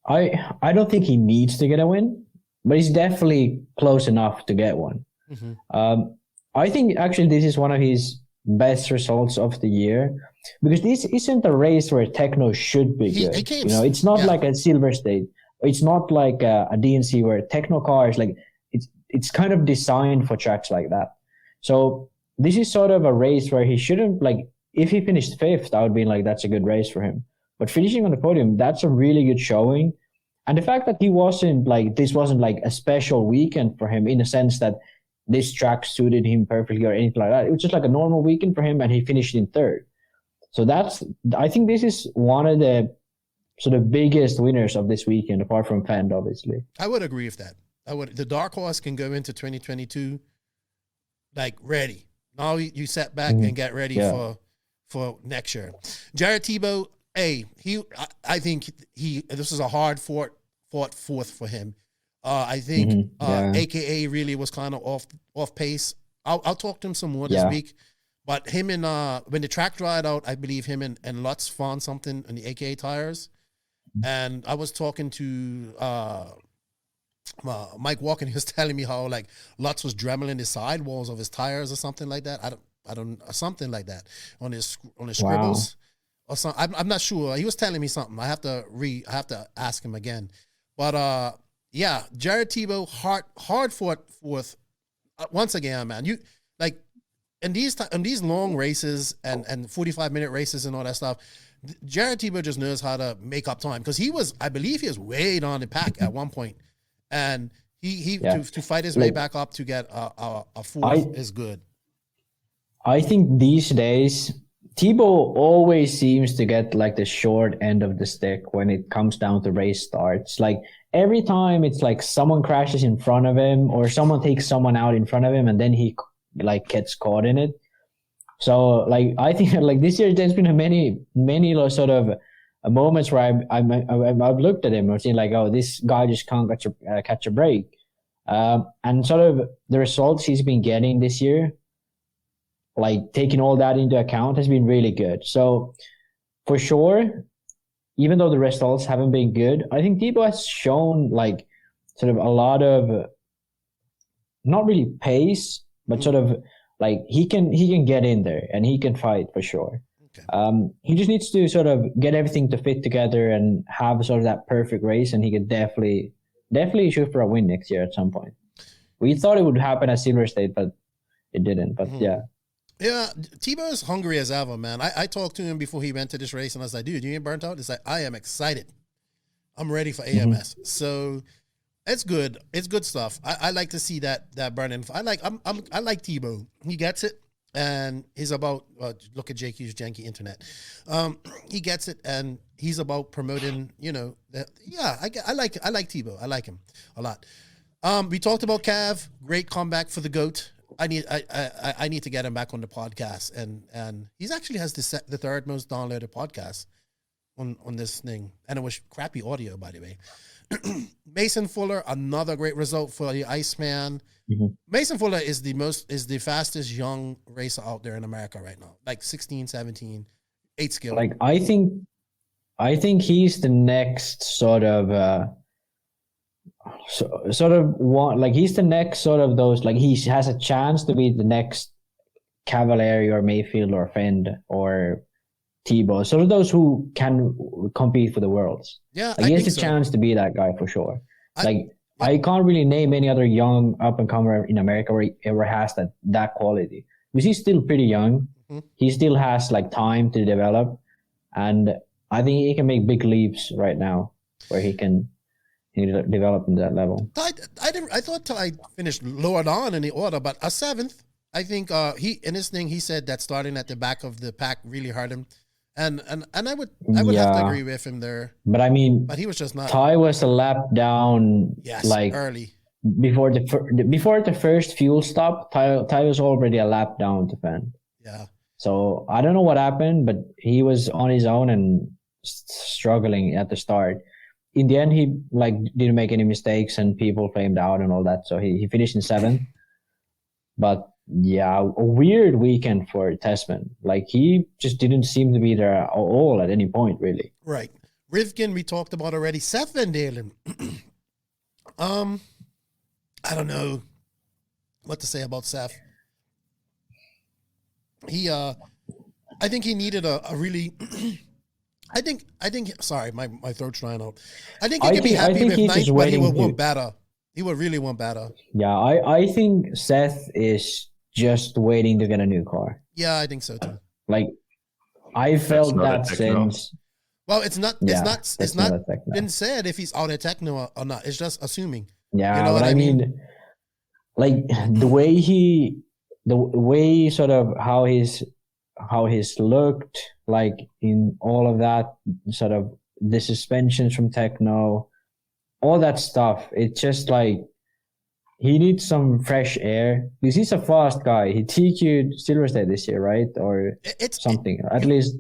I don't think he needs to get a win, but he's definitely close enough to get one. Mm-hmm. I think actually this is one of his best results of the year, because this isn't a race where Techno should be good. It's not like a Silver State. It's not like a DNC where Techno cars, like it's kind of designed for tracks like that. So this is sort of a race where he shouldn't, like, if he finished 5th, I would be like, that's a good race for him. But finishing on the podium, that's a really good showing. And the fact that this wasn't like a special weekend for him in the sense that this track suited him perfectly or anything like that. It was just like a normal weekend for him, and he finished in 3rd. So I think this is one of the sort of biggest winners of this weekend, apart from Phend, obviously. I would agree with that. The dark horse can go into 2022 like ready. Now you set back and get ready for next year. Jared Tebow, I think this is a hard fought 4th for him. I think AKA really was kind of off pace. I'll talk to him some more this week. But him and when the track dried out, I believe him and Lutz found something on the AKA tires. And I was talking to Mike Walker, and he was telling me how like Lutz was dremeling the sidewalls of his tires or something like that. I don't something like that on his scribbles or something. I'm not sure. He was telling me something. I have to ask him again. But Jared Tebow, hard fought 4th. Once again, man, you like in these long races and 45-minute races and all that stuff. Jared Tebow just knows how to make up time, because I believe he was way down the pack at one point, and to fight his way back up to get a 4th is good. I think these days Tebow always seems to get like the short end of the stick when it comes down to race starts. Like every time it's like someone crashes in front of him or someone takes someone out in front of him, and then he like gets caught in it. So like I think like this year there's been many sort of moments where I've looked at him and seen like, oh, this guy just can't catch a break, and sort of the results he's been getting this year, like taking all that into account, has been really good. So for sure, even though the results haven't been good, I think Tebow has shown like sort of a lot of not really pace, but sort of like he can get in there and he can fight for sure. Okay. He just needs to sort of get everything to fit together and have sort of that perfect race, and he could definitely shoot for a win next year at some point. We thought it would happen at Silver State, but it didn't. But yeah, Tebow is hungry as ever, man. I talked to him before he went to this race, and I was like, dude, you ain't burnt out? It's like, I am excited. I'm ready for AMS. So it's good. It's good stuff. I like to see that burning. I like Tebow. He gets it, and he's about look at JQ's janky internet. He gets it, and he's about promoting. I like Tebow. I like him a lot. We talked about Cav. Great comeback for the GOAT. I need to get him back on the podcast, and he actually has the 3rd most downloaded podcast on this thing, and it was crappy audio, by the way. Mason Fuller, another great result for the Iceman. Mm-hmm. Mason Fuller is the fastest young racer out there in America right now, like 16, 17, 8 skill. Like I think he's the next sort of one, like he's the next sort of those, like he has a chance to be the next Cavalieri or Mayfield or Phend or Tebow, sort of those who can compete for the worlds. Yeah, like he has a chance to be that guy for sure. I can't really name any other young up and comer in America where he ever has that quality. Because he's still pretty young. Mm-hmm. He still has like time to develop, and I think he can make big leaps right now where he can develop in that level. I thought I finished lower down in the order, but a 7th. I think he said that starting at the back of the pack really hurt him. And I would have to agree with him there. But I mean, he was just not. Ty was a lap down, like early. before the first fuel stop, Ty was already a lap down to Phend. Yeah. So I don't know what happened, but he was on his own and struggling at the start. In the end, he didn't make any mistakes and people flamed out and all that. So he finished in 7th. But yeah, a weird weekend for Tessman. Like he just didn't seem to be there at all at any point, really. Right. Rivkin, we talked about already. Seth Van Dalen. I don't know what to say about Seth. I think he needed a really. I think. Sorry, my throat's drying out. I think he could be happy with 9th, but he would want better. He would really want better. Yeah, I think Seth is just waiting to get a new car. Yeah, I think so too. Like, I felt that since. Well, it's not been said if he's out at Techno or not. It's just assuming. Yeah, you know but I mean, like the way sort of how he's looked, like in all of that sort of the suspensions from Techno, all that stuff. It's just like he needs some fresh air because he's a fast guy. He TQ'd Silver State this year, right? Or something. At least.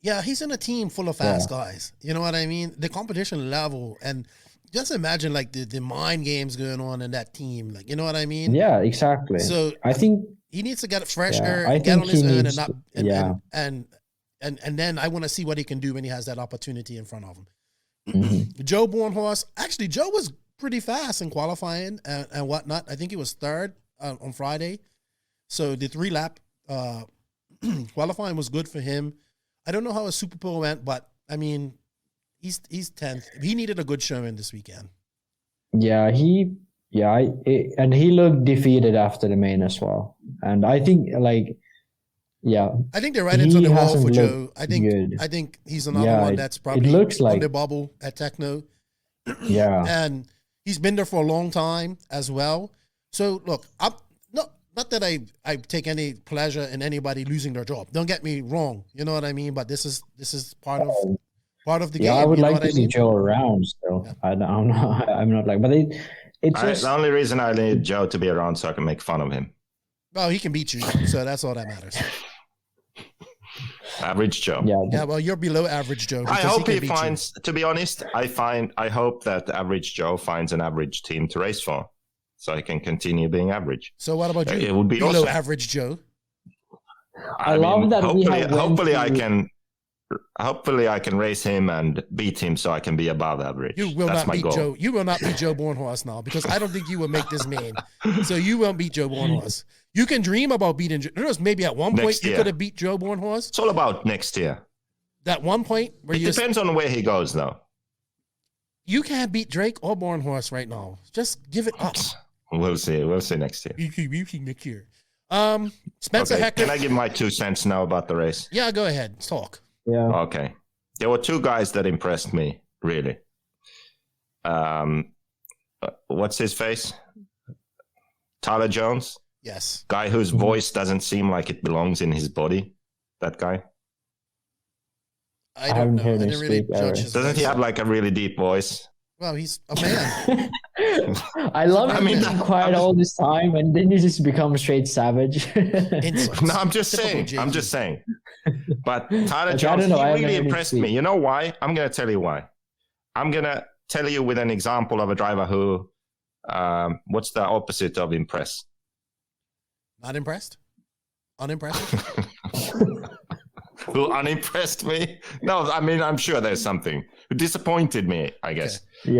Yeah, he's in a team full of fast guys. You know what I mean? The competition level, and just imagine like the mind games going on in that team. Like, you know what I mean? Yeah, exactly. So I think he needs to get fresh air, get on his own, and then I want to see what he can do when he has that opportunity in front of him. Mm-hmm. Joe Bornhorst, actually, Joe was pretty fast in qualifying and whatnot. I think he was 3rd on Friday. So the 3-lap qualifying was good for him. I don't know how a Super Bowl went, but I mean, he's 10th. He needed a good showing this weekend. Yeah, and he looked defeated after the main as well. And I think I think they're right into the wall for Joe. I think he's another one that's probably on the bubble at Techno. Yeah. And he's been there for a long time as well. So look, I'm not that I take any pleasure in anybody losing their job. Don't get me wrong. You know what I mean? But this is part of the game. Yeah, I would like to see Joe around still. Yeah. I'm not like, but it's just the only reason I need Joe to be around so I can make fun of him. Well, he can beat you, so that's all that matters. Average Joe. Yeah. Well, you're below average Joe. I hope he finds. To be honest, I hope that average Joe finds an average team to race for, so I can continue being average. So what about you? It would be below awesome. average Joe. I love that. Hopefully I can race him and beat him so I can be above average. You will That's not my beat goal. Joe. You will not beat Joe Bornhorst now because I don't think you will make this main. So you won't beat Joe Bornhorst. You can dream about beating Joe. Maybe at one point you could have beat Joe Bornhorst. It's all about next year. That one point where it depends on where he goes though. You can't beat Drake or Bornhorst right now. Just give it up. We'll see. We'll see next year. You see next year. Spencer Hecker. Can I give my 2 cents now about the race? Yeah, go ahead. Talk. Yeah. Okay. There were 2 guys that impressed me, really. What's his face? Tyler Jones? Yes. Guy whose voice doesn't seem like it belongs in his body. That guy? I don't know. I didn't really judge his Doesn't he have like a really deep voice? Well, he's a man. I love being quiet all this time, and then you just become straight savage. No, I'm just saying. But Tyler Jones, he really impressed me. You know why? I'm going to tell you why. I'm going to tell you with an example of a driver who, what's the opposite of impress? Not impressed? Unimpressed? Who unimpressed me? No, I mean, I'm sure there's something. Who disappointed me, I guess. Okay.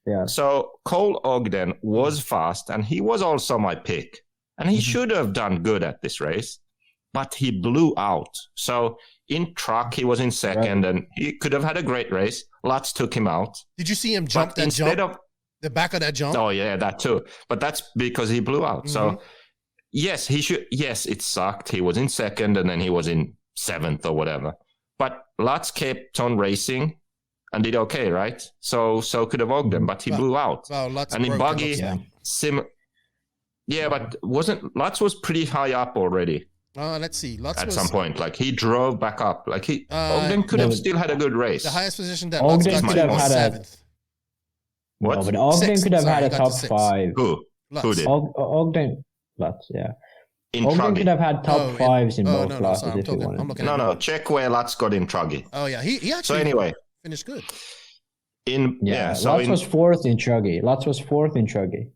Yeah. So Cole Ogden was fast, and he was also my pick. And he should have done good at this race, but he blew out. So in truck, he was in second, and he could have had a great race. Lutz took him out. Did you see him jump that jump? The back of that jump? Oh, yeah, that too. But that's because he blew out. Mm-hmm. So, yes, he should. Yes, it sucked. He was in second, and then he was in 7th or whatever. But Lutz kept on racing and did okay, right? So could have Ogden, but he blew out. Well, Lutz and in buggy, but Lutz was pretty high up already. Let's see. Lutz at some point, like he drove back up. Like Ogden could have still had a good race. The highest position that Lutz got to was 7th. What? No, but Ogden could have had a top 5. Who did? Ogden, Lutz, yeah. In Ogden Truggy. could have had top 5s in both classes if he I'm wanted. looking Check where Lutz got in Truggy. Oh yeah, he actually. So anyway, finished good. Lutz was 4th in Truggy.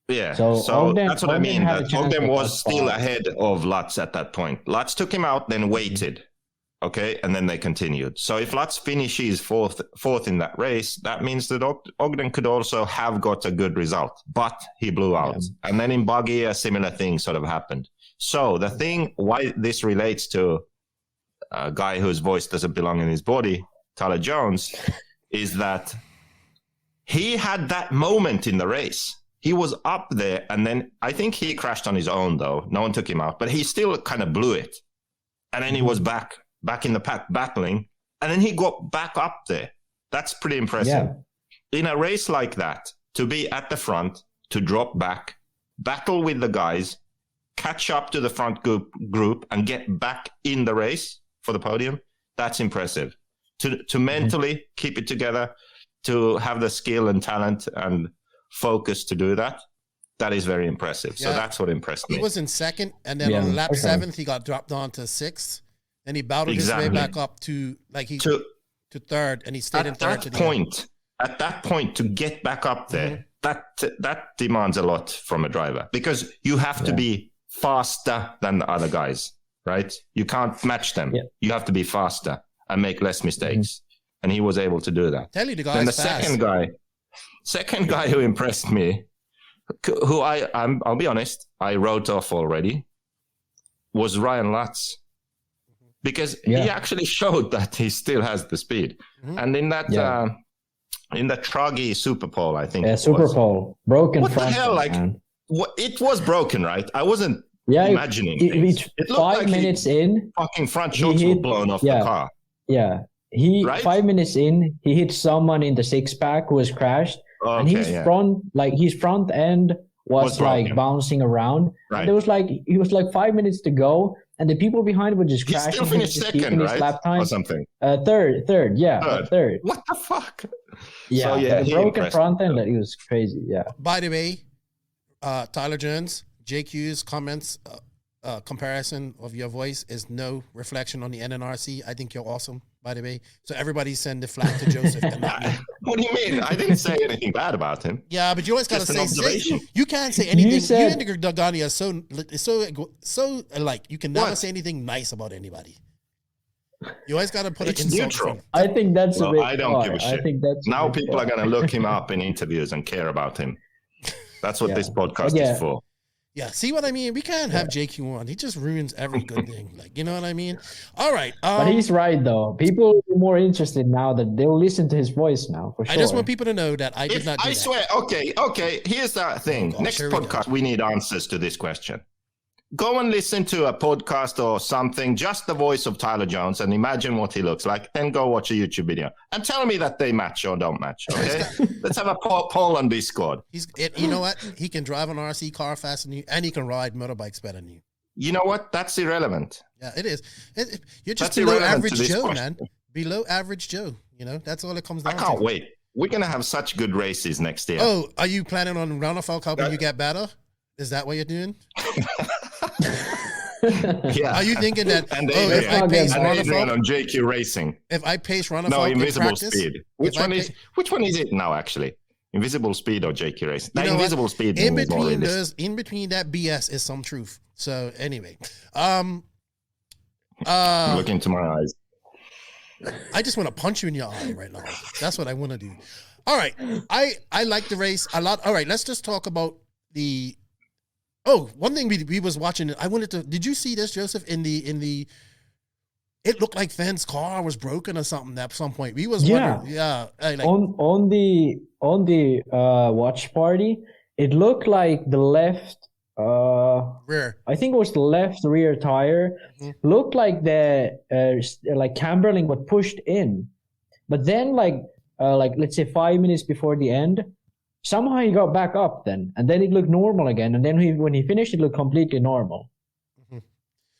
Yeah, so Ogden, that's what I mean. Ogden was still 5. ahead of Lutz at that point. Lutz took him out, then waited. Okay, and then they continued. So if Lutz finishes fourth in that race, that means that Ogden could also have got a good result, but he blew out. Yeah. And then in Buggy, a similar thing sort of happened. So the thing, why this relates to a guy whose voice doesn't belong in his body, Tyler Jones, is that he had that moment in the race. He was up there, and then I think he crashed on his own, though. No one took him out, but he still kind of blew it. And then he was back in the pack battling, and then he got back up there. That's pretty impressive. Yeah. In a race like that, to be at the front, to drop back, battle with the guys, catch up to the front group and get back in the race for the podium, that's impressive. To mentally keep it together, to have the skill and talent and focus to do that, that is very impressive. Yeah. So that's what impressed me. He was in 2nd, and then on lap 7th, he got dropped down to 6th. And he battled his way back up to 3rd, and he stayed in 3rd. At that point, to get back up there, that demands a lot from a driver, because you have to be faster than the other guys, right? You can't match them. Yeah. You have to be faster and make less mistakes. And he was able to do that. Tell you the guy's and the fast. second guy who impressed me, who I'll be honest, I wrote off already, was Ryan Lutz. Because he actually showed that he still has the speed. And in that, in the Truggy Super Pole, I think. Yeah, Super Pole. Broken what front. What the hell? Like, it was broken, right? I wasn't imagining things. It looked 5 minutes in. Fucking front shocks were blown off the car. Yeah. 5 minutes in, he hit someone in the 6-pack who was crashed. And his front end was like bouncing around. Right. And there was he was 5 minutes to go. And the people behind were just crashing. He still finished 2nd, right? Lap time. Or something. Third. What the fuck? Yeah, so, the broken front end, it was crazy, By the way, Tyler Jones, JQ's comments, comparison of your voice is no reflection on the NNRC. I think you're awesome, by the way. So everybody send the flat to Joseph. And not me. What do you mean? I didn't say anything bad about him. Yeah, but you always got to say you can't say anything. You and Dagani are so alike. You can never say anything nice about anybody. You always got to put it in neutral. I think that's a bit I don't give a shit. Now people are going to look him up in interviews and care about him. That's what this podcast is for. Yeah, see what I mean? We can't have JQ on. He just ruins every good thing. You know what I mean? All right. But he's right, though. People are more interested now that they'll listen to his voice now, for sure. I just want people to know that I did not do that. I swear, okay. Here's the thing. Next podcast, we need answers to this question. Go and listen to a podcast or something, just the voice of Tyler Jones, and imagine what he looks like. Then go watch a YouTube video and tell me that they match or don't match. Okay, let's have a poll on Discord. You know what? He can drive an RC car faster than you, and he can ride motorbikes better than you. You know what? That's irrelevant. Yeah, it is. You're just below average Joe, man. Below average Joe. You know, that's all it comes down to. I can't wait. We're gonna have such good races next year. Oh, are you planning on Ronnefalk helping you get better? Is that what you're doing? Yeah. Are you thinking that if I pace Ronnefalk on JQ Racing? If I pace Ronnefalk Invisible in practice, Speed. Which one is it now actually? Invisible Speed or JQ Racing? Invisible Speed. In between that BS is some truth. So anyway, look into my eyes. I just want to punch you in your eye right now. That's what I want to do. All right. I like the race a lot. All right, let's just talk about the one thing we was watching. I wanted to. Did you see this, Joseph? In the, it looked like Phend's car was broken or something at some point. We was wondering. Yeah. On the watch party, it looked like the left rear. I think it was the left rear tire. Looked like the camberling was pushed in, but then let's say 5 minutes before the end. Somehow he got back up then, and then it looked normal again. And then when he finished, it looked completely normal.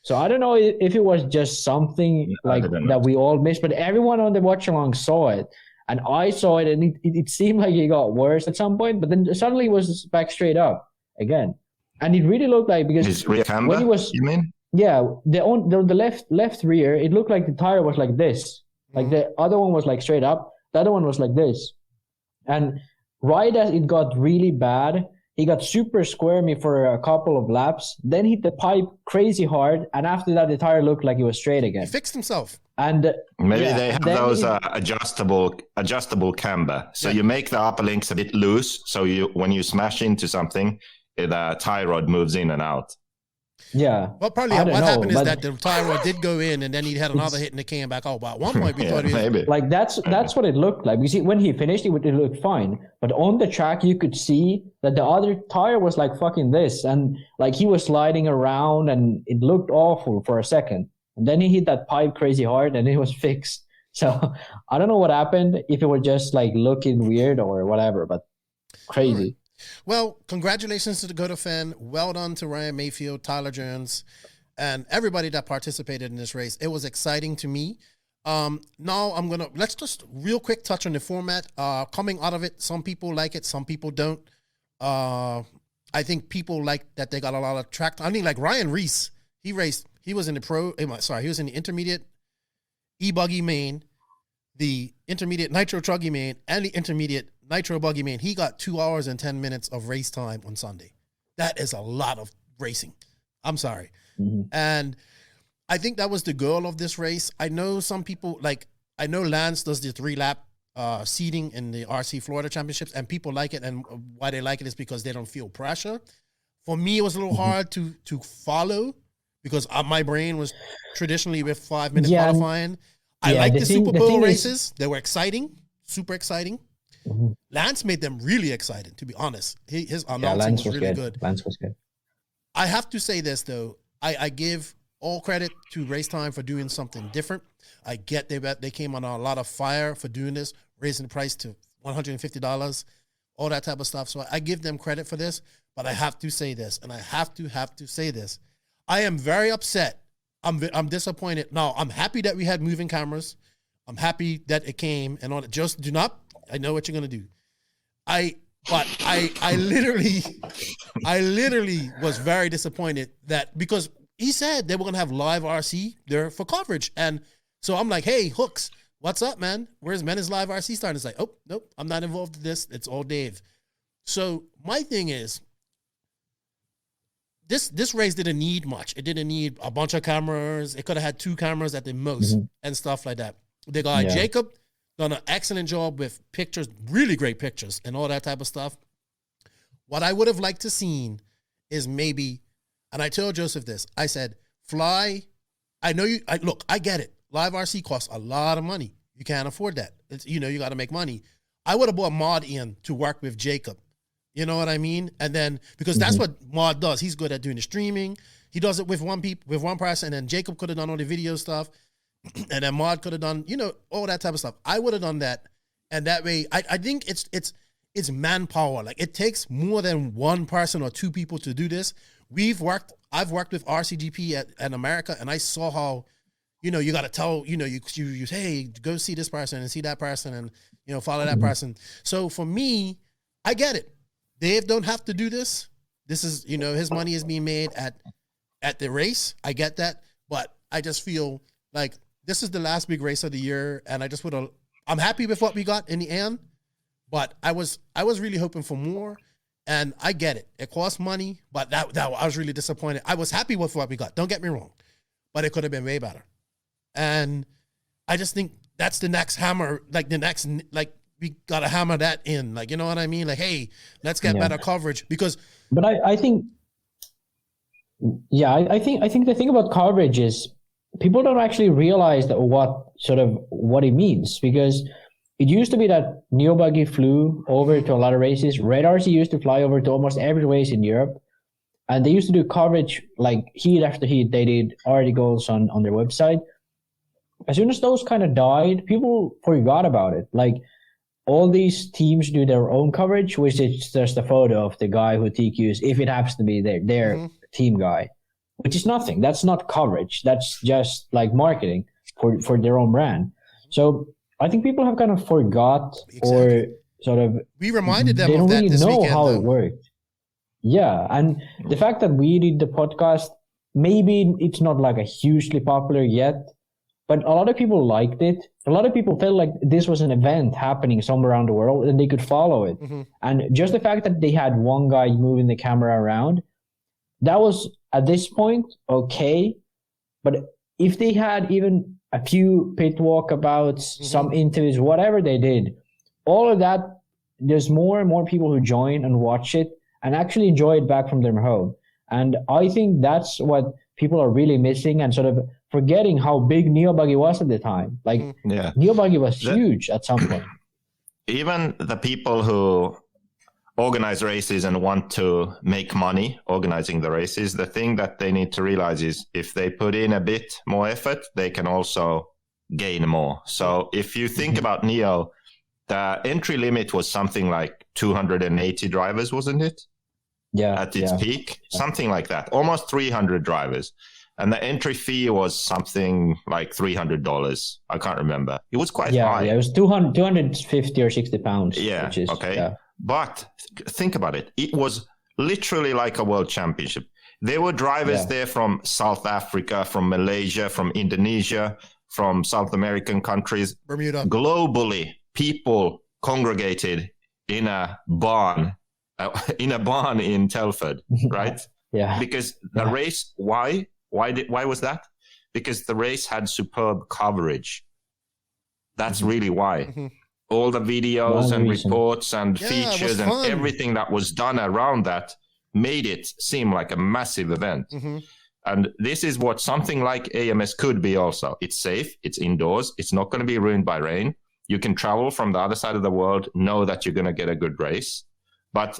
So I don't know if it was just something that we all missed, but everyone on the watch along saw it. And I saw it, and it seemed like it got worse at some point, but then suddenly it was back straight up again. And it really looked like, because his rear camber, when he was, you mean? Yeah, the left rear, it looked like the tire was like this. Like the other one was like straight up, the other one was like this. And right as it got really bad, he got super squirmy for a couple of laps, then hit the pipe crazy hard, and after that, the tire looked like it was straight again. He fixed himself. And maybe they have those adjustable camber. So you make the upper links a bit loose, so when you smash into something, the tie rod moves in and out. Yeah. Well, probably what happened is that the tie rod did go in, and then he had another hit and it came back out. But at one point, we thought he was... Maybe. Like, that's what it looked like. You see, when he finished, it looked fine. But on the track, you could see that the other tire was like fucking this. And like he was sliding around, and it looked awful for a second. And then he hit that pipe crazy hard, and it was fixed. So I don't know what happened, if it was just like looking weird or whatever, but crazy. Well, congratulations to Dakota Phend. Well done to Ryan Mayfield, Tyler Jones, and everybody that participated in this race. It was exciting to me. Now let's just real quick touch on the format. Coming out of it, some people like it, some people don't. I think people like that they got a lot of track. I mean, like Ryan Reese, he was in the intermediate e-buggy main, the intermediate nitro truggy main, and the intermediate nitro buggy main. He got 2 hours and 10 minutes of race time on Sunday. That is a lot of racing. I'm sorry. Mm-hmm. And I think that was the goal of this race. I know some people, I know Lance does the 3-lap seeding in the RC Florida Championships, and people like it. And why they like it is because they don't feel pressure. For me, it was a little hard to follow, because my brain was traditionally with 5-minute qualifying. I like the Super Bowl races. They were exciting, super exciting. Mm-hmm. Lance made them really excited, to be honest. His announcing was really good. Lance was good. I have to say this, though. I give all credit to RaceTime for doing something different. I get they came on a lot of fire for doing this, raising the price to $150, all that type of stuff. So I give them credit for this, but I have to say this, and I have to say this. I am very upset. I'm disappointed. Now, I'm happy that we had moving cameras. I'm happy that it came and all that. Just do not, I know what you're going to do. I literally was very disappointed that, because he said they were going to have live RC there for coverage. And so I'm like, hey, Hooks, what's up, man? Where's Menace Live RC starting? It's like, oh, nope, I'm not involved in this. It's all Dave. So my thing is, this race didn't need much. It didn't need a bunch of cameras. It could have had 2 cameras at the most and stuff like that. The guy, Jacob, done an excellent job with pictures, really great pictures and all that type of stuff. What I would have liked to seen is maybe, and I told Joseph this, I said, Fly, I know you, I get it. Live RC costs a lot of money. You can't afford that. It's, you got to make money. I would have brought Mod in to work with Jacob. You know what I mean? And then, because that's what Mod does. He's good at doing the streaming. He does it with one person, and then Jacob could have done all the video stuff. And then Mod could have done, all that type of stuff. I would have done that. And that way, I think it's manpower. Like, it takes more than one person or 2 people to do this. I've worked with RCGP at America, and I saw how, you got to tell, you hey, go see this person and see that person and, follow that person. So for me, I get it. Dave don't have to do this. This is, his money is being made at the race. I get that. But I just feel like this is the last big race of the year. And I just I'm happy with what we got in the end. But I was really hoping for more. And I get it. It costs money. But that I was really disappointed. I was happy with what we got. Don't get me wrong. But it could have been way better. And I just think that's the next hammer, we got to hammer that in. Like, you know what I mean? Like, hey, let's get better coverage because. But I think the thing about coverage is people don't actually realize that what it means, because it used to be that Neo Buggy flew over to a lot of races. Red RC used to fly over to almost every race in Europe. And they used to do coverage like heat after heat. They did articles on their website. As soon as those kind of died, people forgot about it. Like, all these teams do their own coverage, which is just a photo of the guy who TQs, if it happens to be their team guy, which is nothing. That's not coverage. That's just like marketing for their own brand. So I think people have kind of forgot or sort of we reminded them they of don't that really this know weekend, how though. it worked. Yeah, and the fact that we did the podcast, maybe it's not like a hugely popular yet, but a lot of people liked it. A lot of people felt like this was an event happening somewhere around the world and they could follow it. Mm-hmm. And just the fact that they had one guy moving the camera around, that was at this point okay. But if they had even a few pit walkabouts, some interviews, whatever they did, all of that, there's more and more people who join and watch it and actually enjoy it back from their home. And I think that's what people are really missing and sort of forgetting how big Neo Buggy was at the time. Like, Neo Buggy was huge at some point. Even the people who organize races and want to make money organizing the races, the thing that they need to realize is if they put in a bit more effort, they can also gain more. So if you think about Neo, the entry limit was something like 280 drivers, wasn't it? Yeah. At its peak, something like that, almost 300 drivers. And the entry fee was something like $300. I can't remember. It was quite high. Yeah, it was 250 or 60 pounds. Yeah, which is, But think about it. It was literally like a world championship. There were drivers there from South Africa, from Malaysia, from Indonesia, from South American countries. Bermuda. Globally, people congregated in a barn in Telford, right? Because the race, why was that? Because the race had superb coverage. That's really why. All the videos and reports and features and everything that was done around that made it seem like a massive event. And this is what something like AMS could be also. It's safe, it's indoors, it's not going to be ruined by rain. You can travel from the other side of the world, know that you're going to get a good race. But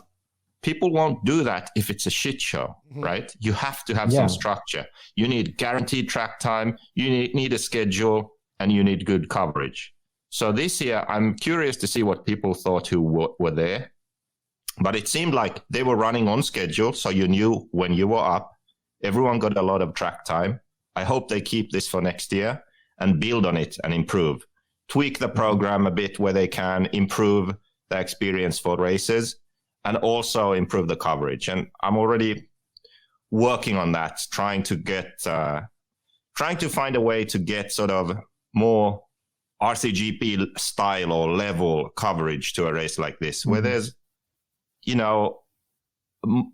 people won't do that if it's a shit show, right? You have to have some structure. You need guaranteed track time, you need a schedule, and you need good coverage. So this year, I'm curious to see what people thought who were there. But it seemed like they were running on schedule, so you knew when you were up. Everyone got a lot of track time. I hope they keep this for next year and build on it and improve. Tweak the program a bit where they can, improve the experience for races, and also improve the coverage. And I'm already working on that, trying to find a way to get sort of more RCGP style or level coverage to a race like this, where there's,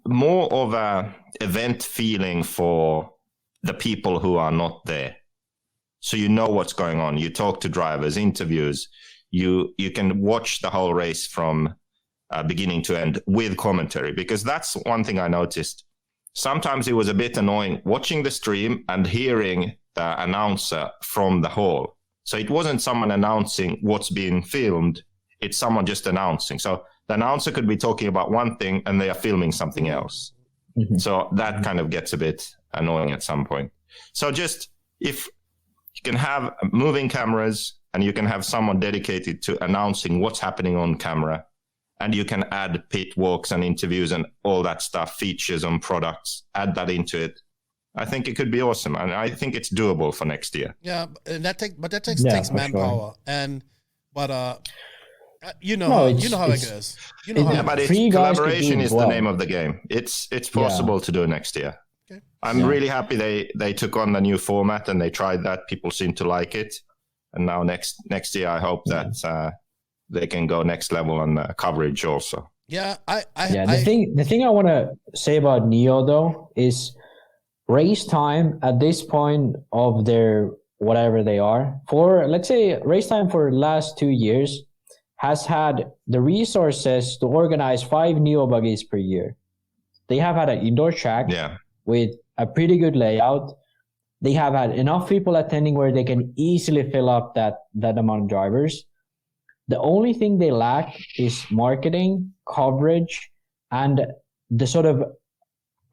more of a event feeling for the people who are not there. So you know what's going on. You talk to drivers, interviews. You can watch the whole race from beginning to end with commentary, because that's one thing I noticed. Sometimes it was a bit annoying watching the stream and hearing the announcer from the hall. So it wasn't someone announcing what's being filmed. It's someone just announcing. So the announcer could be talking about one thing and they are filming something else. So that kind of gets a bit annoying at some point. So just if you can have moving cameras and you can have someone dedicated to announcing what's happening on camera, and you can add pit walks and interviews and all that stuff, features on products, add that into it. I think it could be awesome, and I think it's doable for next year. Yeah, and that takes manpower, sure. You know how it goes. Collaboration is the name of the game. It's possible to do next year. Okay. I'm really happy they took on the new format and they tried that. People seem to like it, and now next year I hope that they can go next level on the coverage also. Yeah, the thing I want to say about Neo though is RaceTime at this point of their whatever they are, for let's say RaceTime for the last 2 years has had the resources to organize 5 Neo Buggies per year. They have had an indoor track with a pretty good layout. They have had enough people attending where they can easily fill up that amount of drivers. The only thing they lack is marketing, coverage, and the sort of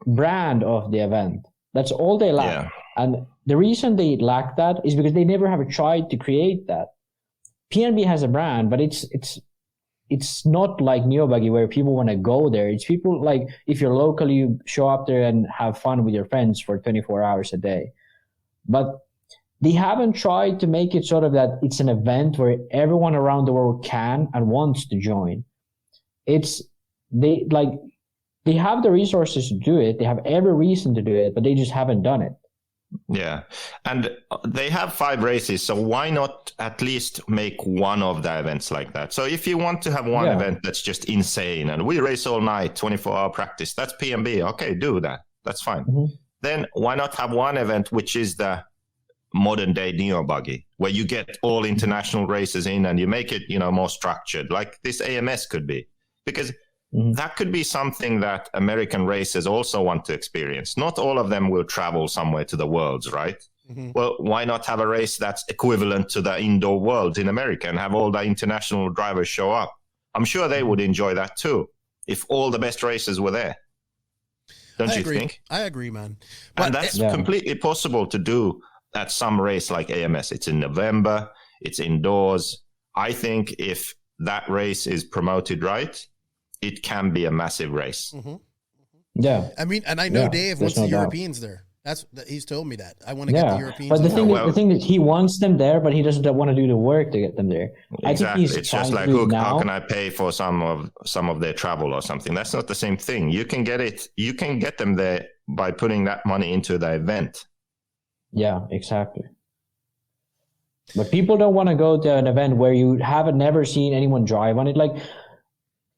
brand of the event. That's all they lack. Yeah. And the reason they lack that is because they never have tried to create that. PNB has a brand, but it's not like Neo Buggy where people want to go there. It's people like, if you're local, you show up there and have fun with your friends for 24 hours a day. But they haven't tried to make it sort of that it's an event where everyone around the world can and wants to join. They have the resources to do it. They have every reason to do it, but they just haven't done it. Yeah. And they have 5 races. So why not at least make one of the events like that? So if you want to have one event that's just insane and we race all night, 24-hour practice, that's PMB. Okay, do that. That's fine. Mm-hmm. Then why not have one event, which is the modern day Neo Buggy, where you get all international races in and you make it, more structured, like this AMS could be, because that could be something that American racers also want to experience. Not all of them will travel somewhere to the worlds, right? Mm-hmm. Well, why not have a race that's equivalent to the indoor worlds in America and have all the international drivers show up? I'm sure they would enjoy that too, if all the best racers were there. Don't you think? I agree, man. But and that's completely possible to do at some race like AMS. It's in November. It's indoors. I think if that race is promoted right, it can be a massive race. Mm-hmm. Yeah. I mean, and I know Dave wants the Europeans there. He's told me that. I want to get the Europeans. But the thing is, he wants them there, but he doesn't want to do the work to get them there. Exactly. It's just like, how can I pay for some of their travel or something? That's not the same thing. You can get them there by putting that money into the event. Yeah, exactly. But people don't want to go to an event where you haven't never seen anyone drive on it. Like,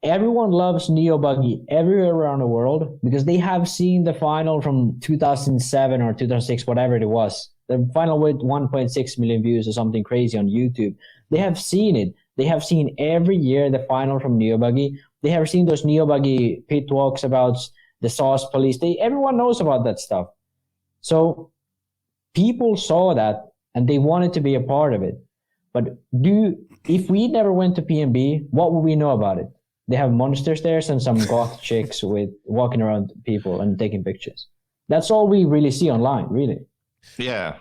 everyone loves Neo Buggy everywhere around the world because they have seen the final from 2007 or 2006, whatever it was. The final with 1.6 million views or something crazy on YouTube. They have seen it. They have seen every year the final from Neo Buggy. They have seen those Neo Buggy pit walks about the sauce police. Everyone knows about that stuff. So people saw that and they wanted to be a part of it. But if we never went to PMB, what would we know about it? They have monsters there and some goth chicks with walking around people and taking pictures. That's all we really see online, really. Yeah.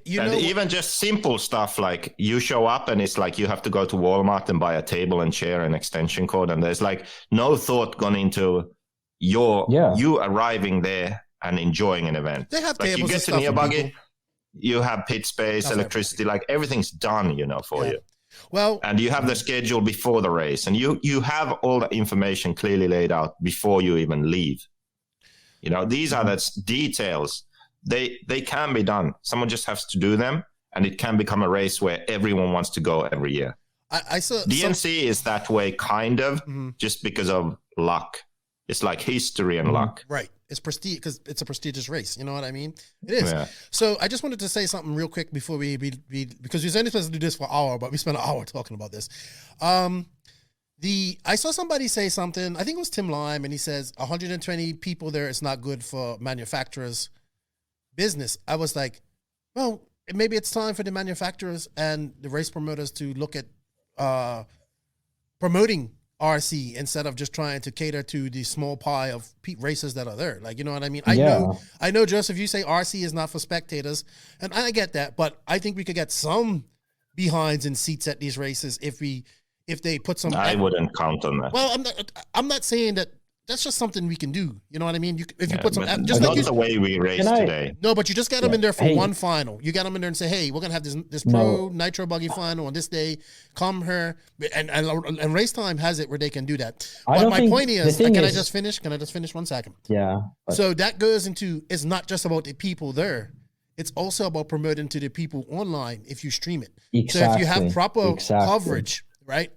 Even just simple stuff like you show up and it's like you have to go to Walmart and buy a table and chair and extension cord. And there's like no thought gone into you arriving there and enjoying an event. They have like tables you get to Neo Buggy, you have pit space, electricity, like everything's done, for you. Well, and you have the schedule before the race, and you have all the information clearly laid out before you even leave. These are the details. They can be done. Someone just has to do them, and it can become a race where everyone wants to go every year. I saw DNC is that way, kind of, just because of luck. It's like history and luck. Right. It's prestige because it's a prestigious race. You know what I mean? It is. Yeah. So I just wanted to say something real quick before we because we said supposed to do this for an hour, but we spent an hour talking about this. I saw somebody say something. I think it was Tim Lime, and he says 120 people there is not good for manufacturers' business. I was like, well, maybe it's time for the manufacturers and the race promoters to look at promoting RC instead of just trying to cater to the small pie of racers that are there. Like, you know what I mean? I know, Joseph, you say RC is not for spectators, and I get that, but I think we could get some behinds and seats at these races if they put some. I wouldn't count on that. Well, I'm not saying that. That's just something we can do. You know what I mean? If you put some, just not the way we race today. No, but you just got them in there for one final. You got them in there and say, "Hey, we're gonna have this pro Nitro Buggy final on this day. Come here." And RaceTime has it where they can do that. But my point is, can I just finish? Can I just finish 1 second? Yeah. So that goes into, it's not just about the people there. It's also about promoting to the people online if you stream it. Exactly. So if you have proper coverage, right?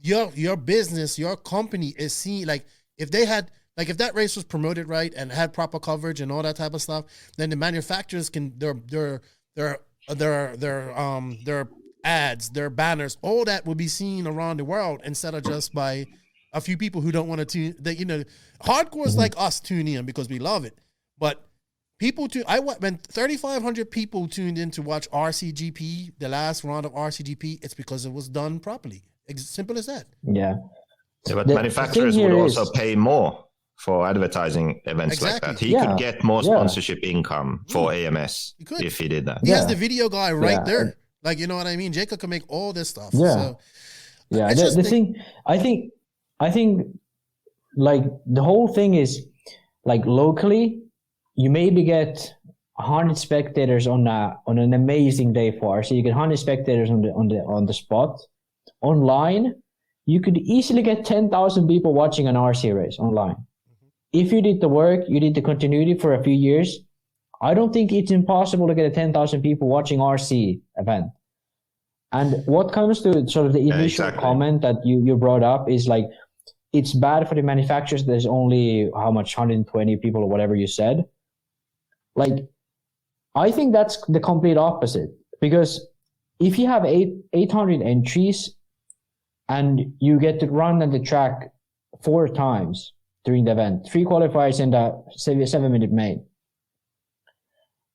Your business, your company is seen like. If if that race was promoted right and had proper coverage and all that type of stuff, then the manufacturers can their ads, their banners, all that will be seen around the world instead of just by a few people who don't want to tune. Hardcores like us tune in because we love it, but people when 3,500 people tuned in to watch RCGP, the last round of RCGP, it's because it was done properly. Simple as that. Yeah. Yeah, but manufacturers would also pay more for advertising events like that. He could get more sponsorship income for AMS if he did that. He has the video guy right there. Like, you know what I mean? Jacob can make all this stuff. Yeah. So, I think like the whole thing is like locally, you maybe get 100 spectators on an amazing day for RC. You get 100 spectators on the spot. Online, you could easily get 10,000 people watching an RC race online. If you did the work, you did the continuity for a few years, I don't think it's impossible to get 10,000 people watching RC event. And what comes to sort of the initial comment that you brought up is like, it's bad for the manufacturers. There's only 120 people or whatever you said. Like, I think that's the complete opposite, because if you have 800 entries and you get to run on the track 4 times during the event, 3 qualifiers and a 7-minute main,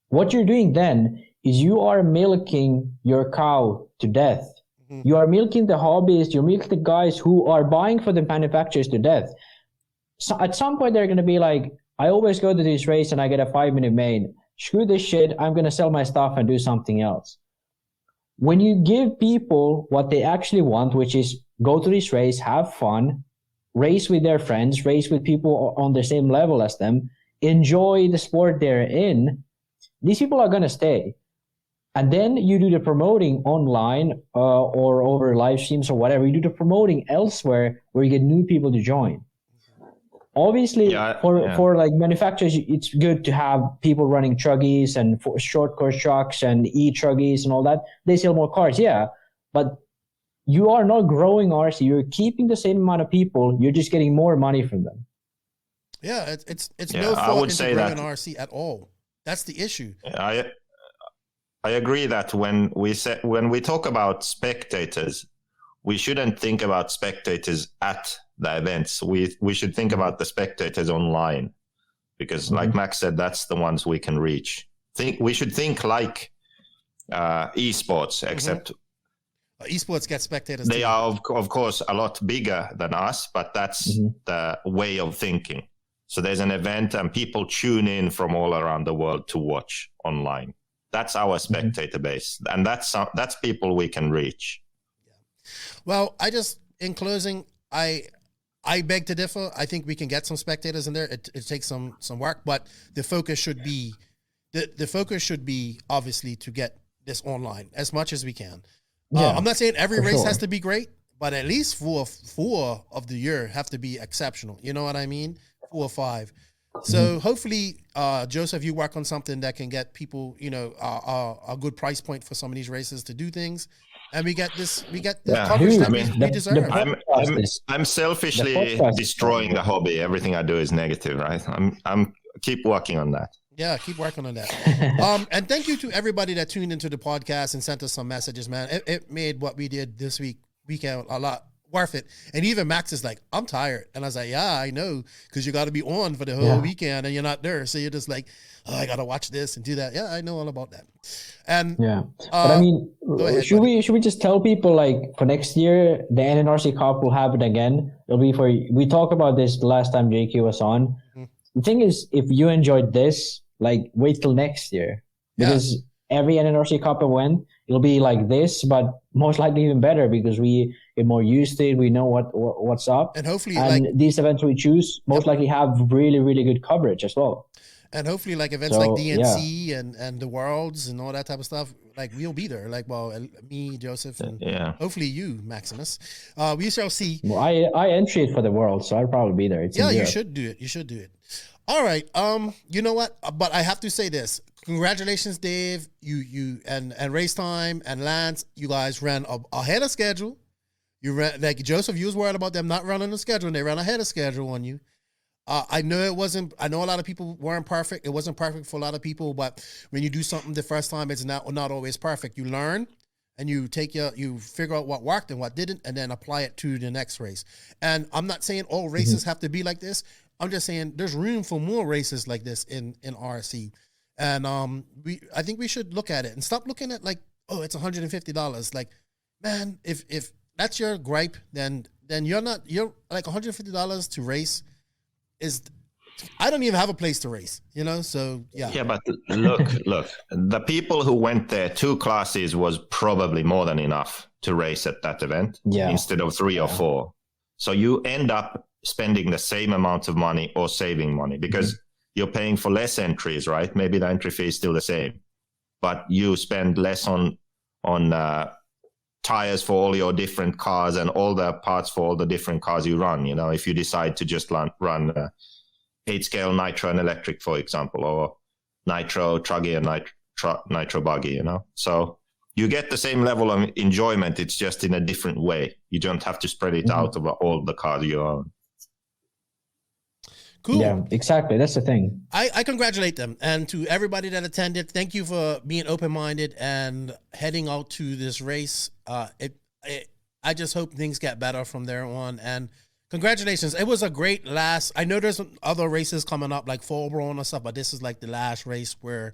what you're doing then is you are milking your cow to death. Mm-hmm. You are milking the hobbyists, you're milking the guys who are buying for the manufacturers to death. So at some point they're going to be like, I always go to this race and I get a 5-minute main. Screw this shit, I'm going to sell my stuff and do something else. When you give people what they actually want, which is go to this race, have fun, race with their friends, race with people on the same level as them, enjoy the sport they're in, these people are going to stay. And then you do the promoting online or over live streams or whatever. You do the promoting elsewhere where you get new people to join. Obviously, for like manufacturers, it's good to have people running truggies and for short course trucks and e-truggies and all that. They sell more cars, yeah. But you are not growing RC. You're keeping the same amount of people. You're just getting more money from them. Yeah, it's no fault into growing RC at all. That's the issue. I agree that when we talk about spectators, we shouldn't think about spectators at the events. We should think about the spectators online, because like Max said, that's the ones we can reach. We should think like esports, except esports get spectators. They are of course a lot bigger than us, but that's the way of thinking. So there's an event and people tune in from all around the world to watch online. That's our spectator base, and that's people we can reach. Well, in closing, I beg to differ. I think we can get some spectators in there. It takes some work, but the focus should be obviously to get this online as much as we can. I'm not saying every race has to be great, but at least 4 of the year have to be exceptional. You know what I mean? 4 or 5. So hopefully, Joseph, you work on something that can get people, a good price point for some of these races to do things. And we get the coverage that we deserve. I'm selfishly destroying the hobby. Everything I do is negative, right? I'm keep working on that. Yeah, keep working on that. And thank you to everybody that tuned into the podcast and sent us some messages, man. It made what we did this weekend a lot worth it. And even Max is like, I'm tired. And I was like, yeah, I know, because you got to be on for the whole weekend and you're not there. So you're just like, oh, I got to watch this and do that. Yeah, I know all about that. And but I mean, should we just tell people, like, for next year, the NNRC Cup will happen again. It'll be we talked about this the last time JQ was on. The thing is, if you enjoyed this, like, wait till next year, because every NNRC Cup event, it'll be like this, but most likely even better, because we get more used to it. We know what's up. And hopefully, these events we choose most likely have really, really good coverage as well. And hopefully, like, events like DNC and the Worlds and all that type of stuff, like, we'll be there. Like, well, me, Joseph, and hopefully you, Maximus. We shall see. Well, I entered for the World, so I'll probably be there. You should do it. You should do it. All right. You know what? But I have to say this. Congratulations, Dave. You and RaceTime and Lance, you guys ran ahead of schedule. You ran, like, Joseph, you was worried about them not running the schedule, and they ran ahead of schedule on you. I know a lot of people weren't perfect. It wasn't perfect for a lot of people, but when you do something the first time, it's not always perfect. You learn and you figure out what worked and what didn't, and then apply it to the next race. And I'm not saying all races have to be like this. I'm just saying there's room for more races like this in RC. And I think we should look at it and stop looking at, like, oh, it's $150. Like, man, if that's your gripe, then you're like, $150 to race is, I don't even have a place to race, so yeah. Yeah, but look, the people who went there, 2 classes was probably more than enough to race at that event instead of 3 or 4. So you end up spending the same amount of money or saving money, because you're paying for less entries, right? Maybe the entry fee is still the same, but you spend less on tires for all your different cars and all the parts for all the different cars you run. You know, if you decide to just run 8-scale nitro and electric, for example, or nitro truggy and nitro buggy, you know. So you get the same level of enjoyment. It's just in a different way. You don't have to spread it out over all the cars you own. Cool. Yeah, exactly. That's the thing. I congratulate them. And to everybody that attended, thank you for being open-minded and heading out to this race. I just hope things get better from there on. And congratulations. It was a great last. I know there's other races coming up like Fall Brawl and stuff, but this is like the last race where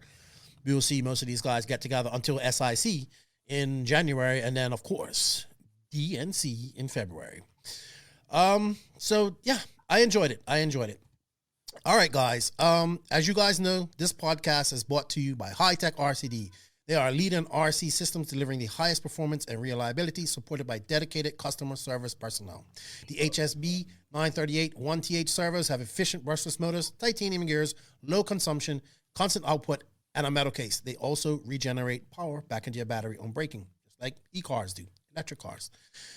we will see most of these guys get together until SIC in January. And then, of course, DNC in February. So, yeah, I enjoyed it. All right, guys. As you guys know, this podcast is brought to you by Hi-Tech RCD. They are a leader in RC systems delivering the highest performance and reliability, supported by dedicated customer service personnel. The HSB 938 1TH servos have efficient brushless motors, titanium gears, low consumption, constant output, and a metal case. They also regenerate power back into your battery on braking, just like e-cars do. Electric cars.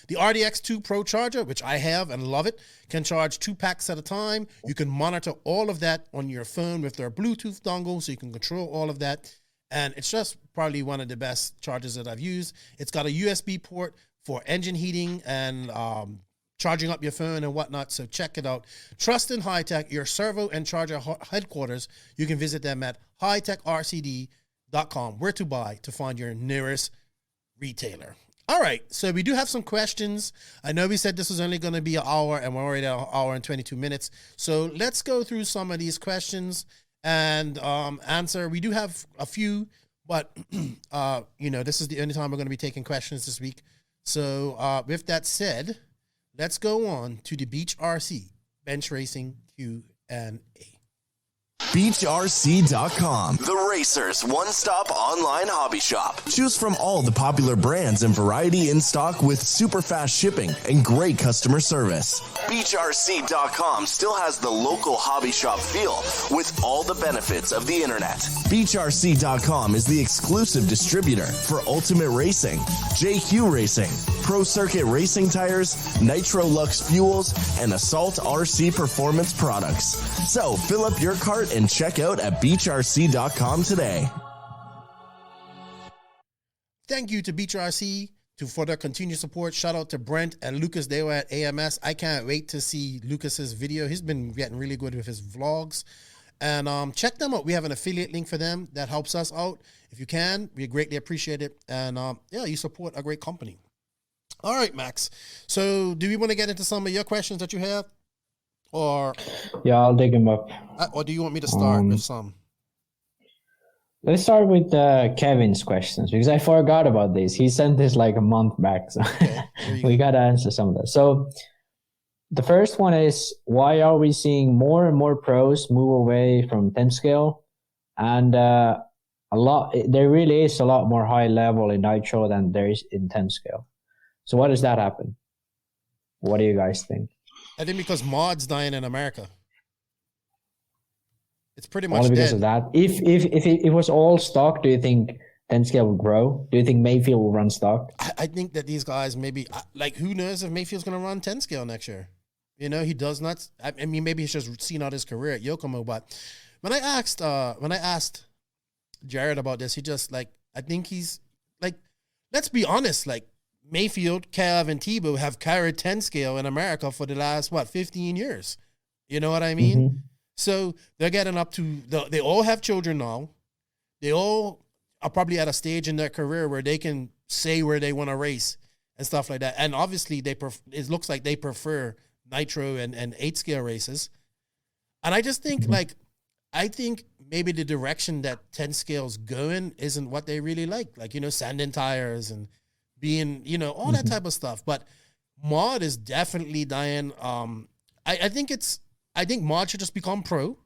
The RDX2 Pro charger, which I have and love it, can charge 2 packs at a time. You can monitor all of that on your phone with their Bluetooth dongle, so you can control all of that. And it's just probably one of the best chargers that I've used. It's got a USB port for engine heating and charging up your phone and whatnot, so check it out. Trust in Hi-Tech, your servo and charger headquarters. You can visit them at hightechrcd.com, where to buy to find your nearest retailer. All right, so we do have some questions. I know we said this was only going to be an hour, and we're already at an hour and 22 minutes. So let's go through some of these questions and answer. We do have a few, but, this is the only time we're going to be taking questions this week. So with that said, let's go on to the Beach RC Bench Racing Q&A. BeachRC.com, the racer's one-stop online hobby shop. Choose from all the popular brands and variety in stock with super fast shipping and great customer service. BeachRC.com still has the local hobby shop feel with all the benefits of the internet. BeachRC.com is the exclusive distributor for Ultimate Racing, JQ Racing, Pro Circuit Racing Tires, Nitro Lux Fuels, and Assault RC Performance products. So fill up your cart and check out at BeachRC.com today. Thank you to Beach RC for their continued support. Shout out to Brent and Lucas. They were at AMS. I can't wait to see Lucas's video. He's been getting really good with his vlogs. And check them out. We have an affiliate link for them that helps us out. If you can, we greatly appreciate it. And you support a great company. All right, Max. So do we want to get into some of your questions that you have? Or yeah, I'll dig them up. Or do you want me to start with some? Let's start with Kevin's questions, because I forgot about this. He sent this like a month back, so okay, we got to answer some of that. So the first one is, why are we seeing more and more pros move away from 10 scale? And there really is a lot more high level in Nitro than there is in 10 scale. So why does that happen? What do you guys think? I think because mod's dying in America. It's pretty much only because dead. of that. If it was all stock, do you think 10 scale will grow? Do you think Mayfield will run stock? I think that these guys maybe, like, who knows if Mayfield's going to run 10 scale next year? You know, he does not. I mean, maybe he's just seen out his career at Yokomo. But when I asked Jared about this, he just I think he's like, let's be honest, like, Mayfield, Kev, and Tebow have carried 10 scale in America for the last, 15 years. You know what I mean? Mm-hmm. So they're getting up to, they all have children now. They all are probably at a stage in their career where they can say where they want to race and stuff like that. And obviously, it looks like they prefer Nitro and 8 scale races. And I just think, I think maybe the direction that 10 scale's going isn't what they really like. Like, sanding tires and being, all that type of stuff. But mod is definitely dying. I think mod should just become pro.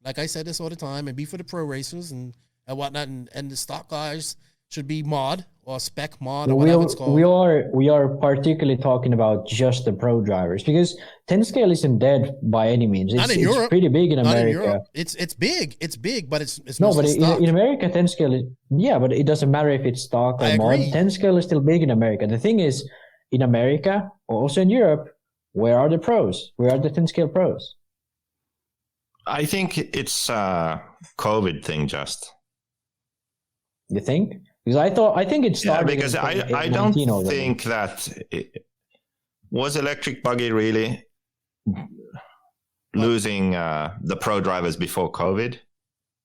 Like I said this all the time, and be for the pro racers and whatnot. And the stock guys should be mod or spec mod or whatever it's called. We are particularly talking about just the pro drivers, because 10 scale isn't dead by any means. Not in Europe. It's pretty big in America. It's big. It's big, but it's no, but stock. in America, 10 scale is, yeah, but it doesn't matter if it's stock or mod. 10 scale is still big in America. The thing is, in America, also in Europe, where are the pros? Where are the 10 scale pros? I think it's a COVID thing, just. You think? Because I think it started. Yeah, because I don't think that was electric buggy really losing the pro drivers before COVID.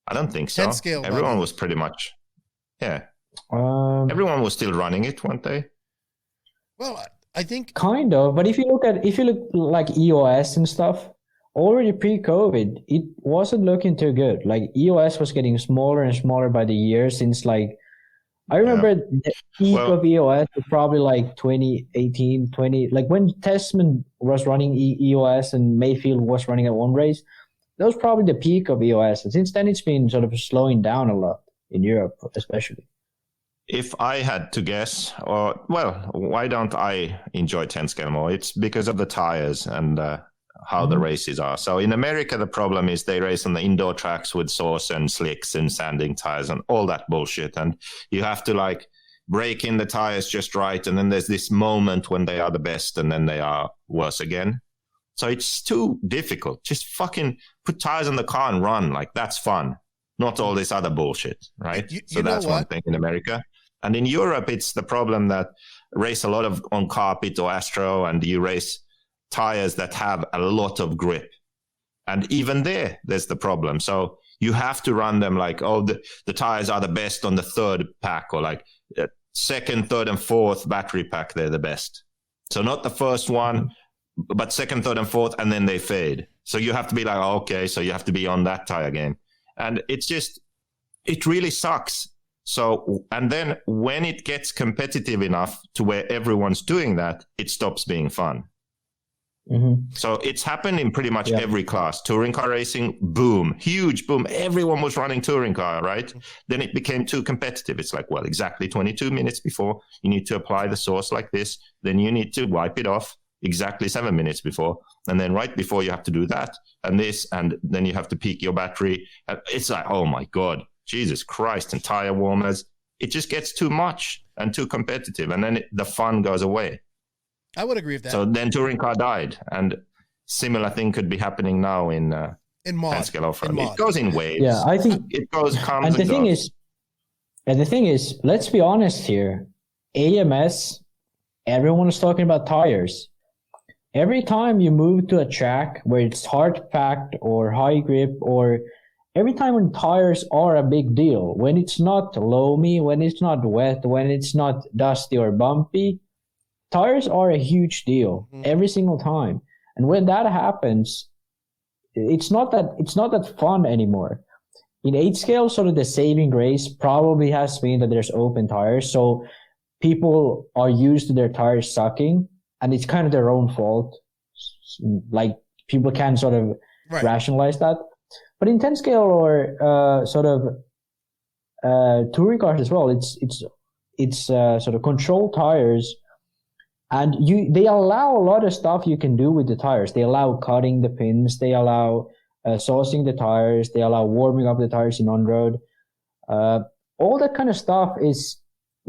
I don't think so. 10 scale. Everyone was pretty much, everyone was still running it, weren't they? Well, I think kind of. But if you look like EOS and stuff, already pre-COVID, it wasn't looking too good. Like EOS was getting smaller and smaller by the year since like, I remember the peak of EOS was probably like 2018, like when Testament was running EOS and Mayfield was running at one race, that was probably the peak of EOS. And since then, it's been sort of slowing down a lot in Europe, especially. If I had to guess, why don't I enjoy 10 scale more? It's because of the tires and how the races are. So in America, the problem is they race on the indoor tracks with sauce and slicks and sanding tires and all that bullshit. And you have to like break in the tires just right. And then there's this moment when they are the best and then they are worse again. So it's too difficult. Just fucking put tires on the car and run. Like that's fun. Not all this other bullshit, right? So that's one thing in America. And in Europe, it's the problem that race a lot on carpet or Astro, and you race tires that have a lot of grip. And even there's the problem. So you have to run them like, the tires are the best on the third pack, or like second, third, and fourth battery pack, they're the best. So not the first one, but second, third, and fourth, and then they fade. So you have to be like, okay, so you have to be on that tire game. And it really sucks. So, and then when it gets competitive enough to where everyone's doing that, it stops being fun. Mm-hmm. So it's happened in pretty much every class. Touring car racing, boom, huge boom. Everyone was running touring car, right? Then it became too competitive. It's like, well, exactly 22 minutes before you need to apply the sauce like this. Then you need to wipe it off exactly 7 minutes before. And then right before you have to do that and this, and then you have to peak your battery. It's like, oh my God, Jesus Christ, and tire warmers. It just gets too much and too competitive. And then the fun goes away. I would agree with that. So then touring car died, and similar thing could be happening now in mod. 10 scale off-road. It goes in waves. Yeah, I think it goes. And the thing is, let's be honest here. AMS, everyone is talking about tires. Every time you move to a track where it's hard packed or high grip, or every time when tires are a big deal, when it's not loamy, when it's not wet, when it's not dusty or bumpy, tires are a huge deal every single time. And when that happens, it's not that fun anymore. In 8 scale, sort of the saving grace probably has been that there's open tires. So people are used to their tires sucking, and it's kind of their own fault. Like people can sort of rationalize that. But in 10 scale or touring cars as well, it's sort of controlled tires. And they allow a lot of stuff you can do with the tires. They allow cutting the pins. They allow saucing the tires. They allow warming up the tires in on-road. All that kind of stuff it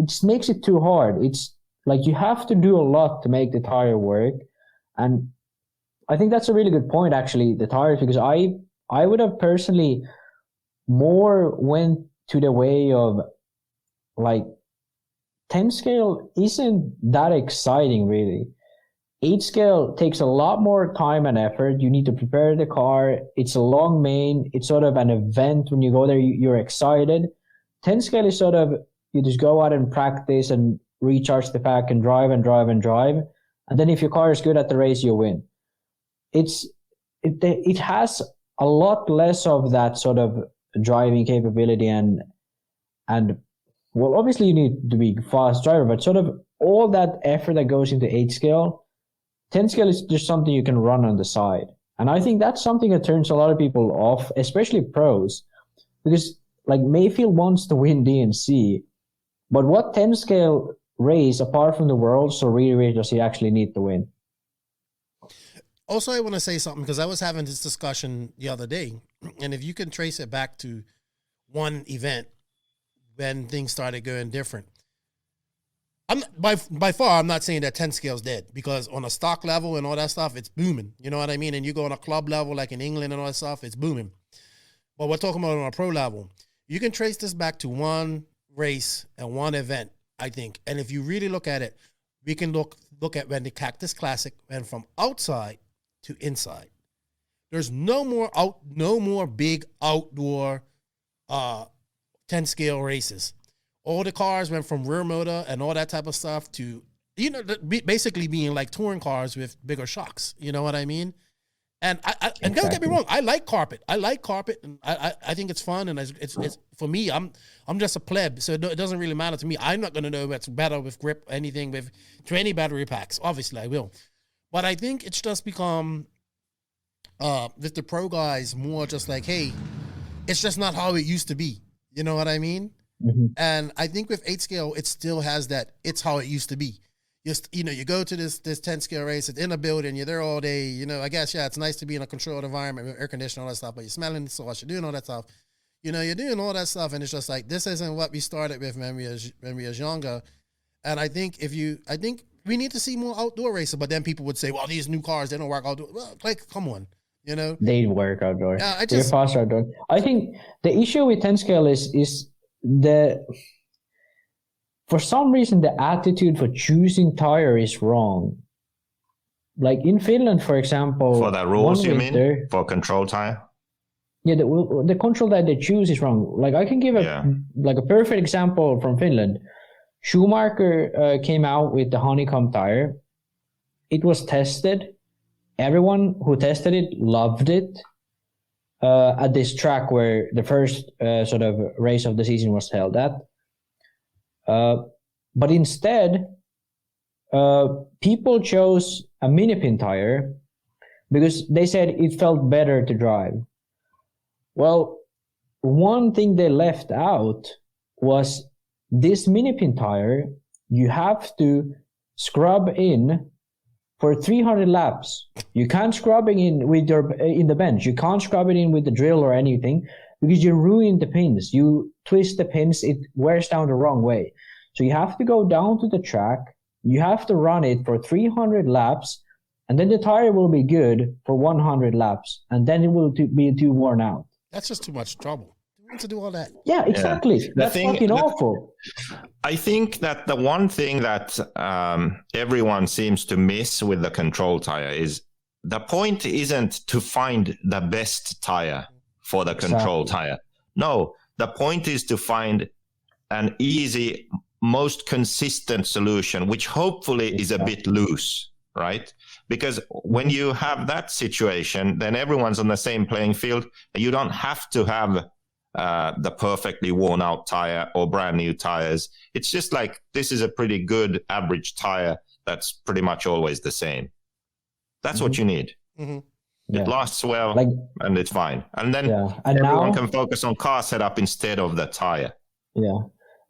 just makes it too hard. It's like you have to do a lot to make the tire work. And I think that's a really good point, actually, the tires, because I would have personally more went to the way of like 10 scale isn't that exciting, really. 8 scale takes a lot more time and effort. You need to prepare the car. It's a long main. It's sort of an event. When you go there, you're excited. 10 scale is sort of, you just go out and practice and recharge the pack and drive and drive and drive. And then if your car is good at the race, you win. It has a lot less of that sort of driving capability and well, obviously you need to be fast driver, but sort of all that effort that goes into 8 scale, 10 scale is just something you can run on the side. And I think that's something that turns a lot of people off, especially pros, because like Mayfield wants to win DNC, But what 10 scale race, apart from the Worlds or really does he actually need to win? Also, I want to say something because I was having this discussion the other day, and if you can trace it back to one event when things started going different, I'm by far I'm not saying that 10 scale's dead, because on a stock level and all that stuff, it's booming. You know what I mean? And you go on a club level like in England and all that stuff, it's booming. But we're talking about on a pro level. You can trace this back to one race and one event, I think. And if you really look at it, we can look at when the Cactus Classic went from outside to inside. There's no more big outdoor 10 scale races. All the cars went from rear motor and all that type of stuff to, basically being like touring cars with bigger shocks. You know what I mean? And and don't get me wrong, I like carpet, and I think it's fun, and it's for me. I'm just a pleb, so it doesn't really matter to me. I'm not gonna know what's better with grip, anything with 20 battery packs. Obviously, I will, but I think it's just become with the pro guys more just like, hey, it's just not how it used to be. You know what I mean? Mm-hmm. And I think with 8 scale, it still has that. It's how it used to be. Just, you go to this 10 scale race, it's in a building, you're there all day, I guess, yeah, it's nice to be in a controlled environment with air conditioning, all that stuff, but you're smelling the sauce, you're doing all that stuff. You're doing all that stuff, and it's just like, this isn't what we started with when we was younger. And I think we need to see more outdoor racing, but then people would say, well, these new cars, they don't work outdoor. Well, like, come on, They work outdoor. Yeah, they're faster outdoor. I think the issue with 10 scale is for some reason, the attitude for choosing tire is wrong. Like in Finland, for example. For the rules, you mean? For control tire? Yeah, the control that they choose is wrong. Like I can give a perfect example from Finland. Schumacher came out with the honeycomb tire. It was tested. Everyone who tested it loved it at this track where the first sort of race of the season was held at. But instead, people chose a mini pin tire because they said it felt better to drive. Well, one thing they left out was this mini pin tire, you have to scrub in for 300 laps. You can't scrub it in with in the bench. You can't scrub it in with the drill or anything, because you ruin the pins. You twist the pins, it wears down the wrong way. So you have to go down to the track, you have to run it for 300 laps, and then the tire will be good for 100 laps, and then it will be too worn out. That's just too much trouble. Who wants to do all that? Yeah, exactly. Yeah. That's fucking awful. I think that the one thing that everyone seems to miss with the control tire is the point isn't to find the best tire for the control tire. No, the point is to find an easy, most consistent solution, which hopefully is a bit loose, right? Because when you have that situation, then everyone's on the same playing field. You don't have to have the perfectly worn out tire or brand new tires. It's just like, this is a pretty good average tire that's pretty much always the same. That's what you need. Mm-hmm. It lasts well, and it's fine. And then everyone can focus on car setup instead of the tire. Yeah.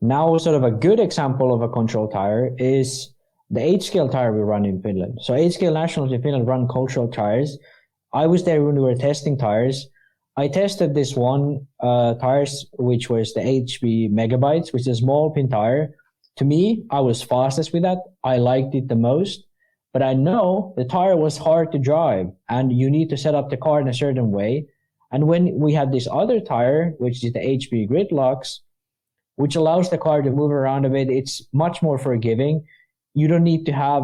Now, sort of a good example of a control tire is the 8-scale tire we run in Finland. So 8-scale nationals in Finland run control tires. I was there when we were testing tires. I tested this one tires, which was the HB Megabytes, which is a small pin tire. To me, I was fastest with that. I liked it the most. But I know the tire was hard to drive, and you need to set up the car in a certain way. And when we had this other tire, which is the HB Gridlocks, which allows the car to move around a bit, it's much more forgiving. You don't need to have,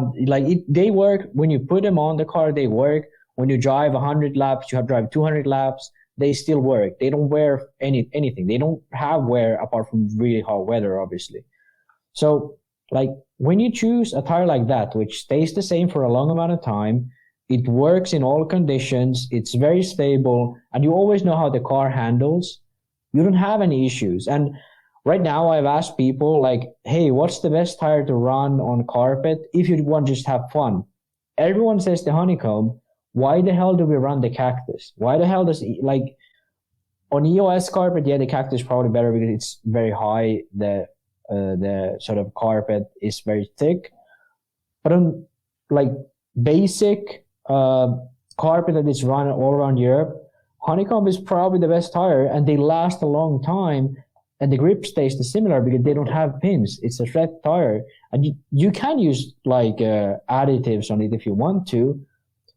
they work. When you put them on the car, they work. When you drive 100 laps, you have to drive 200 laps, they still work. They don't wear anything. They don't have wear apart from really hot weather, obviously. So, when you choose a tire like that, which stays the same for a long amount of time, it works in all conditions, it's very stable, and you always know how the car handles, you don't have any issues. And right now, I've asked people, hey, what's the best tire to run on carpet if you want to just have fun? Everyone says the honeycomb. Why the hell do we run the Cactus? Why the hell does, on EOS carpet, the Cactus is probably better because it's very high. The the sort of carpet is very thick. But on like basic carpet that is run all around Europe, honeycomb is probably the best tire, and they last a long time, and the grip stays similar because they don't have pins. It's a thread tire, and you can use like additives on it if you want to,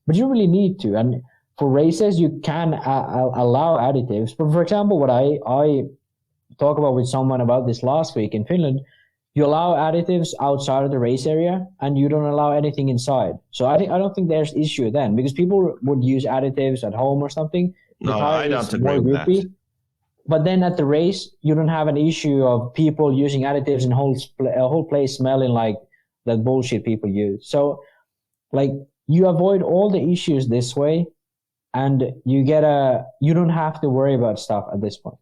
but you really need to. And for races, you can allow additives. But for example, what I talked about with someone about this last week in Finland, you allow additives outside of the race area, and you don't allow anything inside. So I don't think there's issue then, because people would use additives at home or something. No, I don't agree with that. But then at the race, you don't have an issue of people using additives and a whole place smelling like that bullshit people use. So, like, you avoid all the issues this way, and you don't have to worry about stuff at this point.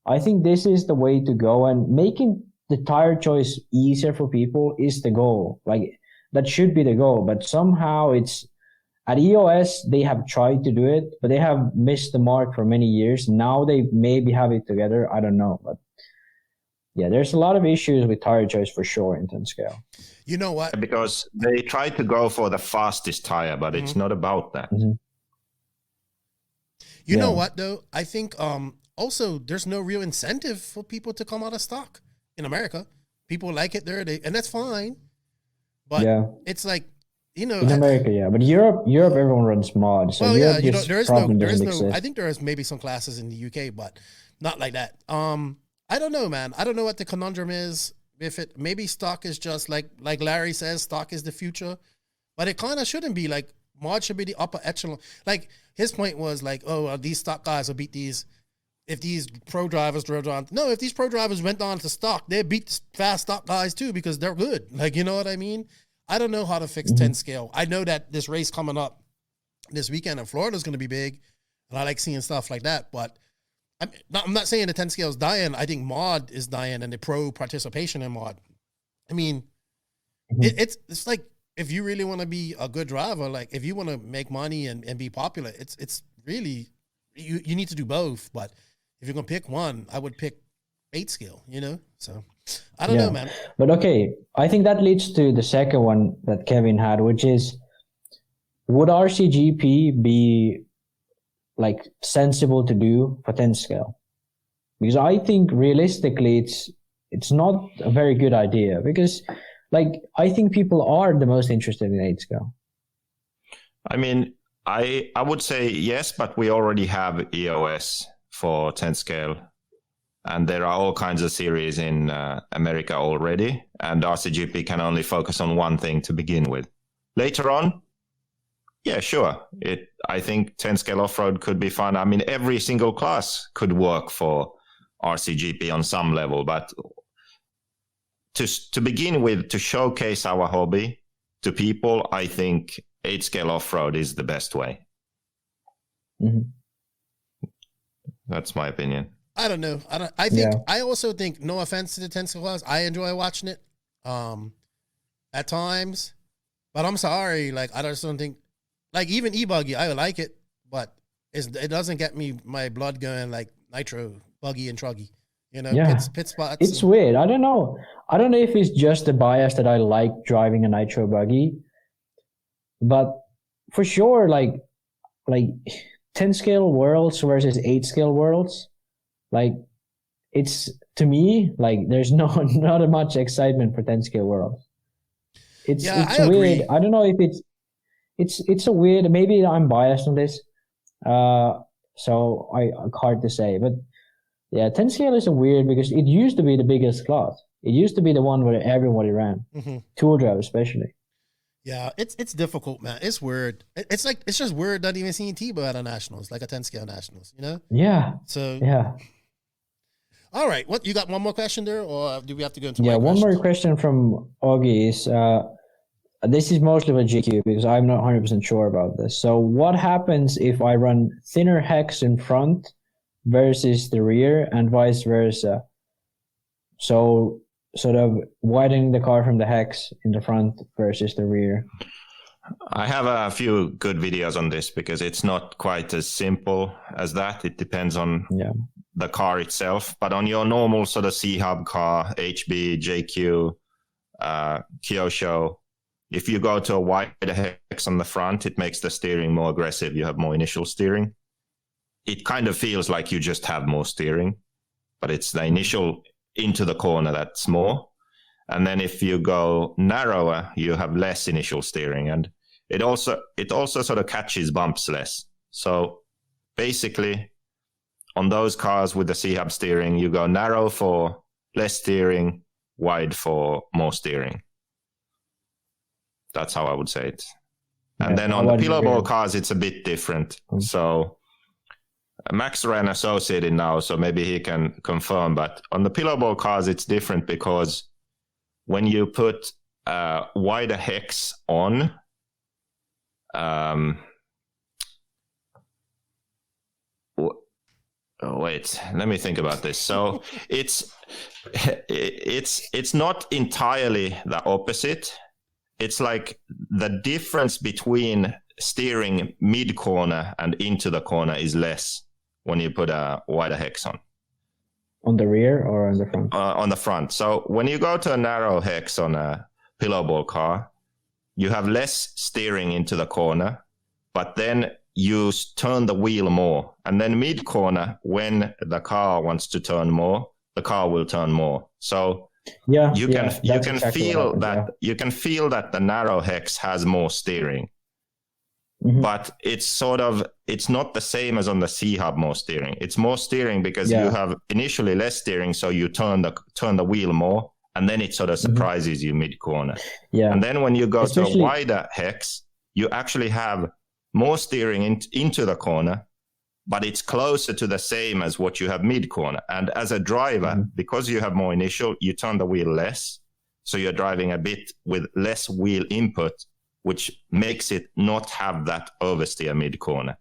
I think this is the way to go, and making the tire choice easier for people is the goal. Like, that should be the goal, but somehow it's at EOS, they have tried to do it, but they have missed the mark for many years. Now they maybe have it together. I don't know, but yeah, there's a lot of issues with tire choice for sure in 10 scale. You know what? Because they try to go for the fastest tire, but it's not about that. Mm-hmm. You know what though? I think also there's no real incentive for people to come out of stock in America. People like it there, and that's fine. But it's like, you know, in America, but Europe, everyone runs mod. So well, you know, there is no. I think there is maybe some classes in the UK, but not like that. I don't know, man. I don't know what the conundrum is. If it maybe stock is just like Larry says, stock is the future, but it kind of shouldn't be. Like, mod should be the upper echelon. Like, his point was like, oh, these stock guys will beat these. If these pro drivers drove on, no, if these pro drivers went on to stock, they beat fast stock guys too, because they're good. Like, you know what I mean? I don't know how to fix 10 scale. I know that this race coming up this weekend in Florida is going to be big, and I like seeing stuff like that. But I'm not saying the 10 scale is dying. I think mod is dying, and the pro participation in mod. I mean, it's like, if you really want to be a good driver, like if you want to make money and be popular, it's really, you need to do both. But if you're going to pick one, I would pick 8 scale, you know? So I don't know, man. But okay, I think that leads to the second one that Kevin had, which is, would RCGP be like sensible to do for 10 scale? Because I think realistically it's not a very good idea, because like I think people are the most interested in 8 scale. I mean, I would say yes, but we already have EOS for 10 scale. And there are all kinds of series in America already, and RCGP can only focus on one thing to begin with. Later on, yeah, sure. I think 10 scale off-road could be fun. I mean, every single class could work for RCGP on some level, but to begin with, to showcase our hobby to people, I think 8 scale off-road is the best way. Mm-hmm. That's my opinion. I don't know. I also think, no offense to the 10 scale class, I enjoy watching it at times, but I'm sorry, like I just don't think, like even e-buggy, I like it, but it doesn't get me my blood going like nitro buggy and truggy, you know, pit spots. It's weird. I don't know if it's just the bias that I like driving a nitro buggy, but for sure, like 10 scale worlds versus 8 scale worlds, like, it's, to me, like, there's not much excitement for 10 scale worlds. It's weird. I don't know if it's a weird, maybe I'm biased on this. So I hard to say, but yeah, 10 scale is a weird, because it used to be the biggest class. It used to be the one where everybody ran, tour drive especially. Yeah, it's difficult, man. It's weird. It's just weird not even seeing Tebow at a nationals, like a 10 scale nationals, you know? Yeah. So yeah. All right. What, you got one more question there, or do we have to go into one more question from Augie is, this is mostly for GQ because I'm not 100% sure about this. So what happens if I run thinner hex in front versus the rear and vice versa? So sort of widening the car from the hex in the front versus the rear. I have a few good videos on this because it's not quite as simple as that. It depends on the car itself. But on your normal sort of C-Hub car, HB, JQ, Kyosho, if you go to a wider hex on the front, it makes the steering more aggressive. You have more initial steering. It kind of feels like you just have more steering, but it's the initial into the corner that's more. And then if you go narrower, you have less initial steering, and it also sort of catches bumps less. So basically, on those cars with the C-Hub steering, you go narrow for less steering, wide for more steering. That's how I would say it. And then on the pillow ball cars, it's a bit different. So Max ran associated now, so maybe he can confirm. But on the pillow ball cars, it's different because when you put wider hex on, wait, let me think about this. So it's not entirely the opposite. It's like the difference between steering mid corner and into the corner is less when you put a wider hex on. On the rear or on the front? On the front. So when you go to a narrow hex on a pillow ball car, you have less steering into the corner, but then you turn the wheel more. And then mid corner, when the car wants to turn more, the car will turn more. So you can feel that the narrow hex has more steering. Mm-hmm. But it's not the same as on the C-Hub more steering. It's more steering because you have initially less steering, so you turn the wheel more, and then it sort of surprises you mid corner. Yeah. And then when you go to a wider hex, you actually have more steering into the corner, but it's closer to the same as what you have mid corner. And as a driver, because you have more initial, you turn the wheel less, so you're driving a bit with less wheel input, which makes it not have that oversteer mid corner.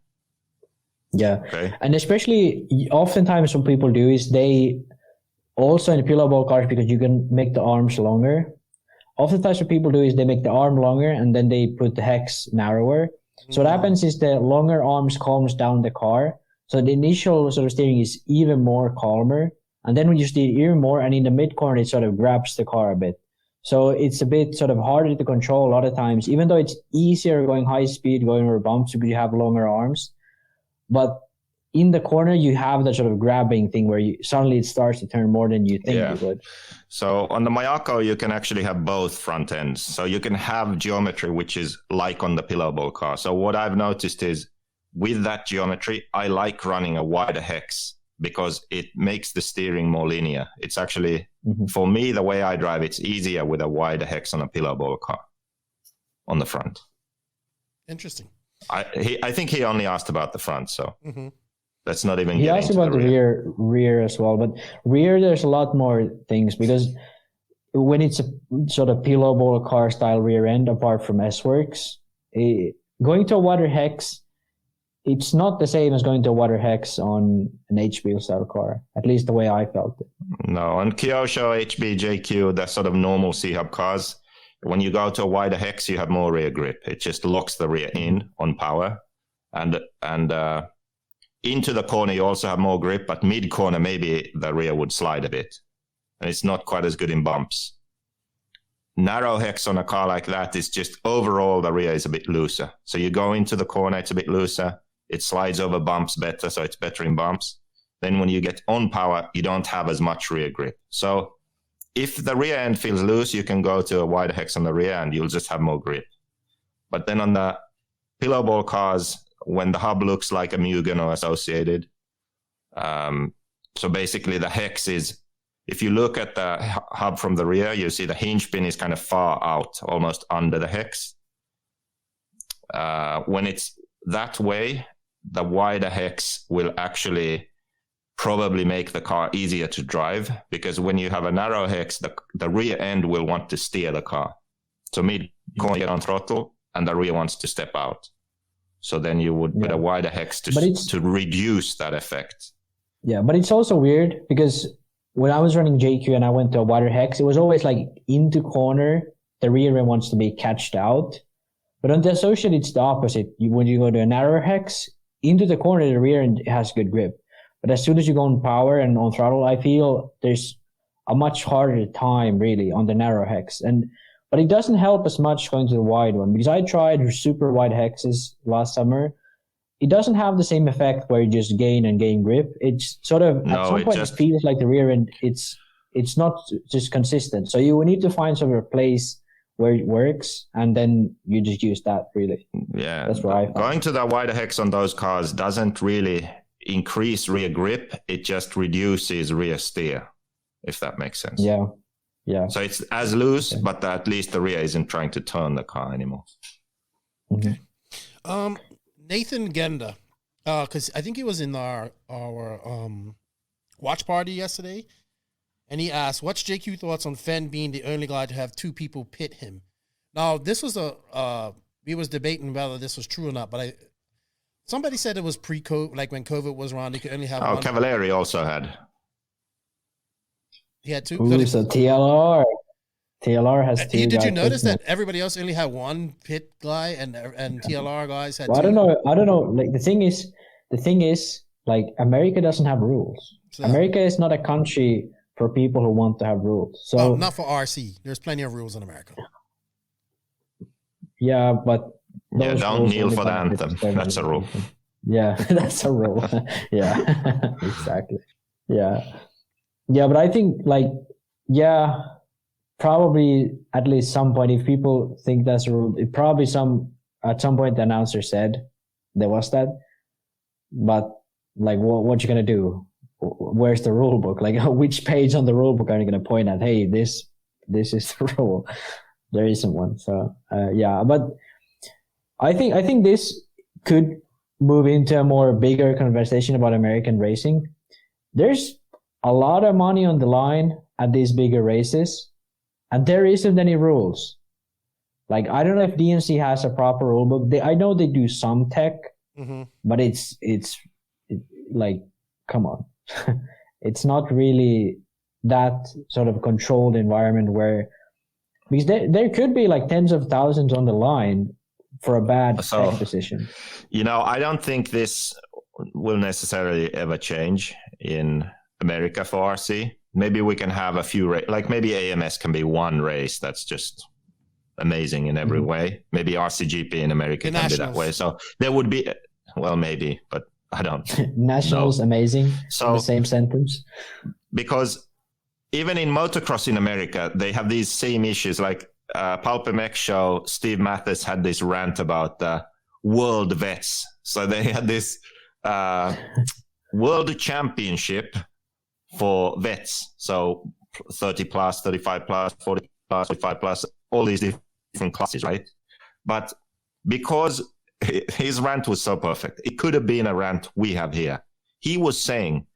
Yeah. Okay. And especially oftentimes what people do is they also in the pillow ball cars, because you can make the arms longer. Oftentimes what people do is they make the arm longer and then they put the hex narrower. So what happens is the longer arms calms down the car. So the initial sort of steering is even more calmer. And then when you steer even more and in the mid corner, it sort of grabs the car a bit. So it's a bit sort of harder to control a lot of times, even though it's easier going high speed, going over bumps because you have longer arms. But in the corner, you have that sort of grabbing thing where suddenly it starts to turn more than you think it would. So on the Mayako, you can actually have both front ends. So you can have geometry, which is like on the pillow ball car. So what I've noticed is with that geometry, I like running a wider hex because it makes the steering more linear. It's actually, for me, the way I drive, it's easier with a wider hex on a pillow ball car on the front. Interesting. I think he only asked about the front, so let's not even get into the rear. He asked about the rear as well, but rear, there's a lot more things because when it's a sort of pillow ball car style rear end, apart from S-Works, going to a wider hex, it's not the same as going to a wider hex on an HB style car, at least the way I felt it. No, on Kyosho, HB, JQ, the sort of normal C-Hub cars, when you go to a wider hex, you have more rear grip. It just locks the rear in on power. And into the corner, you also have more grip, but mid-corner, maybe the rear would slide a bit. And it's not quite as good in bumps. Narrow hex on a car like that is just overall, the rear is a bit looser. So you go into the corner, it's a bit looser. It slides over bumps better, so it's better in bumps. Then when you get on power, you don't have as much rear grip. So if the rear end feels loose, you can go to a wider hex on the rear and you'll just have more grip. But then on the pillow ball cars, when the hub looks like a Mugen or associated, so basically the hex is, if you look at the hub from the rear, you see the hinge pin is kind of far out, almost under the hex. When it's that way, the wider hex will actually probably make the car easier to drive, because when you have a narrow hex, the rear end will want to steer the car. So mid-corner get on throttle, and the rear wants to step out. So then you would put a wider hex to reduce that effect. Yeah, but it's also weird because when I was running JQ and I went to a wider hex, it was always like into corner, the rear end wants to be catched out. But on the associated, it's the opposite. When you go to a narrower hex, into the corner, the rear end has good grip. But as soon as you go on power and on throttle, I feel there's a much harder time really on the narrow hex. But it doesn't help as much going to the wide one, because I tried super wide hexes last summer. It doesn't have the same effect where you just gain and gain grip. It's sort of at some point it feels like the rear end. It's not just consistent. So you will need to find sort of a place where it works, and then you just use that really. Yeah, that's what I found. Going to the wider hex on those cars doesn't really increase rear grip. It just reduces rear steer, if that makes sense. Yeah. Yeah. So it's as loose, but at least the rear isn't trying to turn the car anymore. Okay. Nathan Genda, because I think he was in our watch party yesterday, and he asked, "What's JQ thoughts on Phend being the only guy to have two people pit him?" Now, this was we was debating whether this was true or not, but somebody said it was pre-COVID, like when COVID was around, he could only have one. Cavalieri also had. He had two. Ooh, so TLR has two. Did you notice that everybody else only had one pit guy, and TLR guys had two? I don't know. Like the thing is, like America doesn't have rules. So, America is not a country for people who want to have rules. So not for RC. There's plenty of rules in America. Yeah, but don't kneel for the anthem. That's a rule. Yeah, that's a rule. Yeah, exactly. Yeah, but I think probably at least some point, if people think that's a rule, it probably at some point the announcer said there was that. But like, what you gonna do? Where's the rule book? Like, which page on the rule book are you gonna point at? Hey, this is the rule. There isn't one. So but I think this could move into a more bigger conversation about American racing. There's a lot of money on the line at these bigger races, and there isn't any rules. Like, I don't know if DNC has a proper rule book. I know they do some tech, but it's like, come on. It's not really that sort of controlled environment where, because there could be like tens of thousands on the line for a bad tech position. I don't think this will necessarily ever change in America for RC. Maybe we can have a few like maybe AMS can be one race that's just amazing in every way. Maybe RCGP in America can be that way. So there would be, maybe, but I don't. Nationals amazing. So in the same sentence. Because even in motocross in America, they have these same issues. Like Pulp MX show, Steve Mathis had this rant about world vets. So they had this world championship for vets, so 30 plus, 35 plus, 40 plus, 45 plus, all these different classes, right? But because his rant was so perfect, it could have been a rant we have here. He was saying,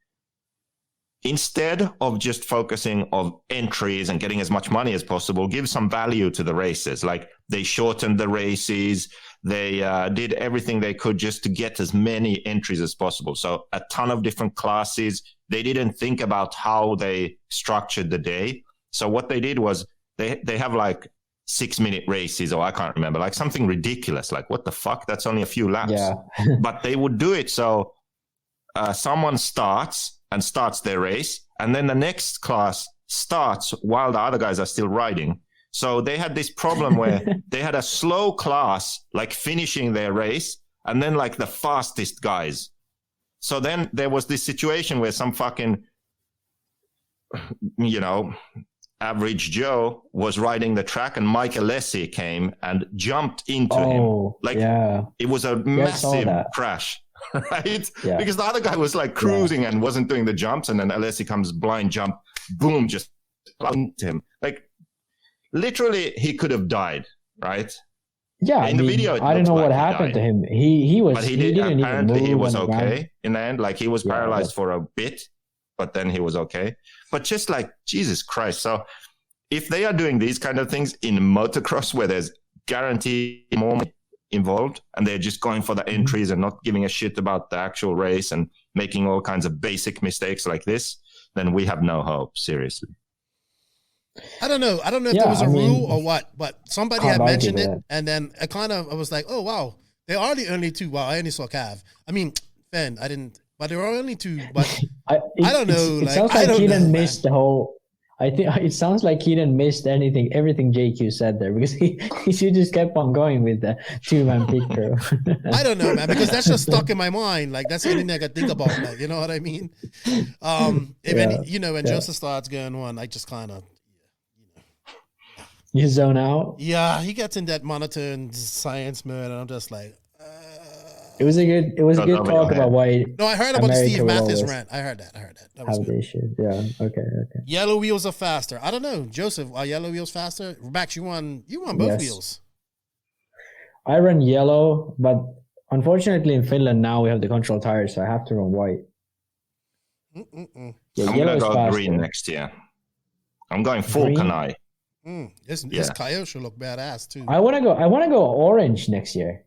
instead of just focusing on entries and getting as much money as possible, give some value to the races. Like, they shortened the races, they did everything they could just to get as many entries as possible. So a ton of different classes. They didn't think about how they structured the day. So what they did was they have like 6-minute races, or I can't remember, like something ridiculous. Like, what the fuck? That's only a few laps. Yeah. But they would do it so someone starts their race, and then the next class starts while the other guys are still riding. So they had this problem where they had a slow class, like finishing their race, and then like the fastest guys. So then there was this situation where some fucking, average Joe was riding the track, and Mike Alessi came and jumped into him. Like, it was a massive crash, right? Yeah. Because the other guy was like cruising and wasn't doing the jumps, and then Alessi comes blind jump, boom, just into him. Like, literally, he could have died, right? Yeah, in the video, I don't know what happened to him. He was, but he didn't apparently even move he was okay in the end. Like, he was paralyzed for a bit, but then he was okay. But just like, Jesus Christ. So if they are doing these kind of things in motocross where there's guaranteed more money involved, and they're just going for the entries and not giving a shit about the actual race and making all kinds of basic mistakes like this, then we have no hope, seriously. I don't know if there was a rule or what, but somebody had mentioned it, and then I was like, oh wow, they are the only two. Wow, I only saw Cav. I mean, Phend, I didn't, but there are only 2. But I don't know. It like, sounds I like don't Keenan know, missed the whole. I think it sounds like Keenan missed everything JQ said there, because he should just kept on going with the 2-man pit crew. I don't know, man, because that's just stuck in my mind. Like, that's the only thing I could think about. Like, you know what I mean? When Joseph starts going on, I just kind of, You zone out. Yeah, he gets in that monitor and science mode, and I'm just like. It was a good talk about why. No, I heard about the Steve Mathis rant. I heard that. That was good. Yeah. Okay. Yellow wheels are faster. I don't know, Joseph. Are yellow wheels faster? Max, you won both wheels. I run yellow, but unfortunately in Finland now we have the control tires, so I have to run white. Yeah, I'm gonna go green next year. I'm going full Kanai. This coyote should look badass too. I want to go orange next year.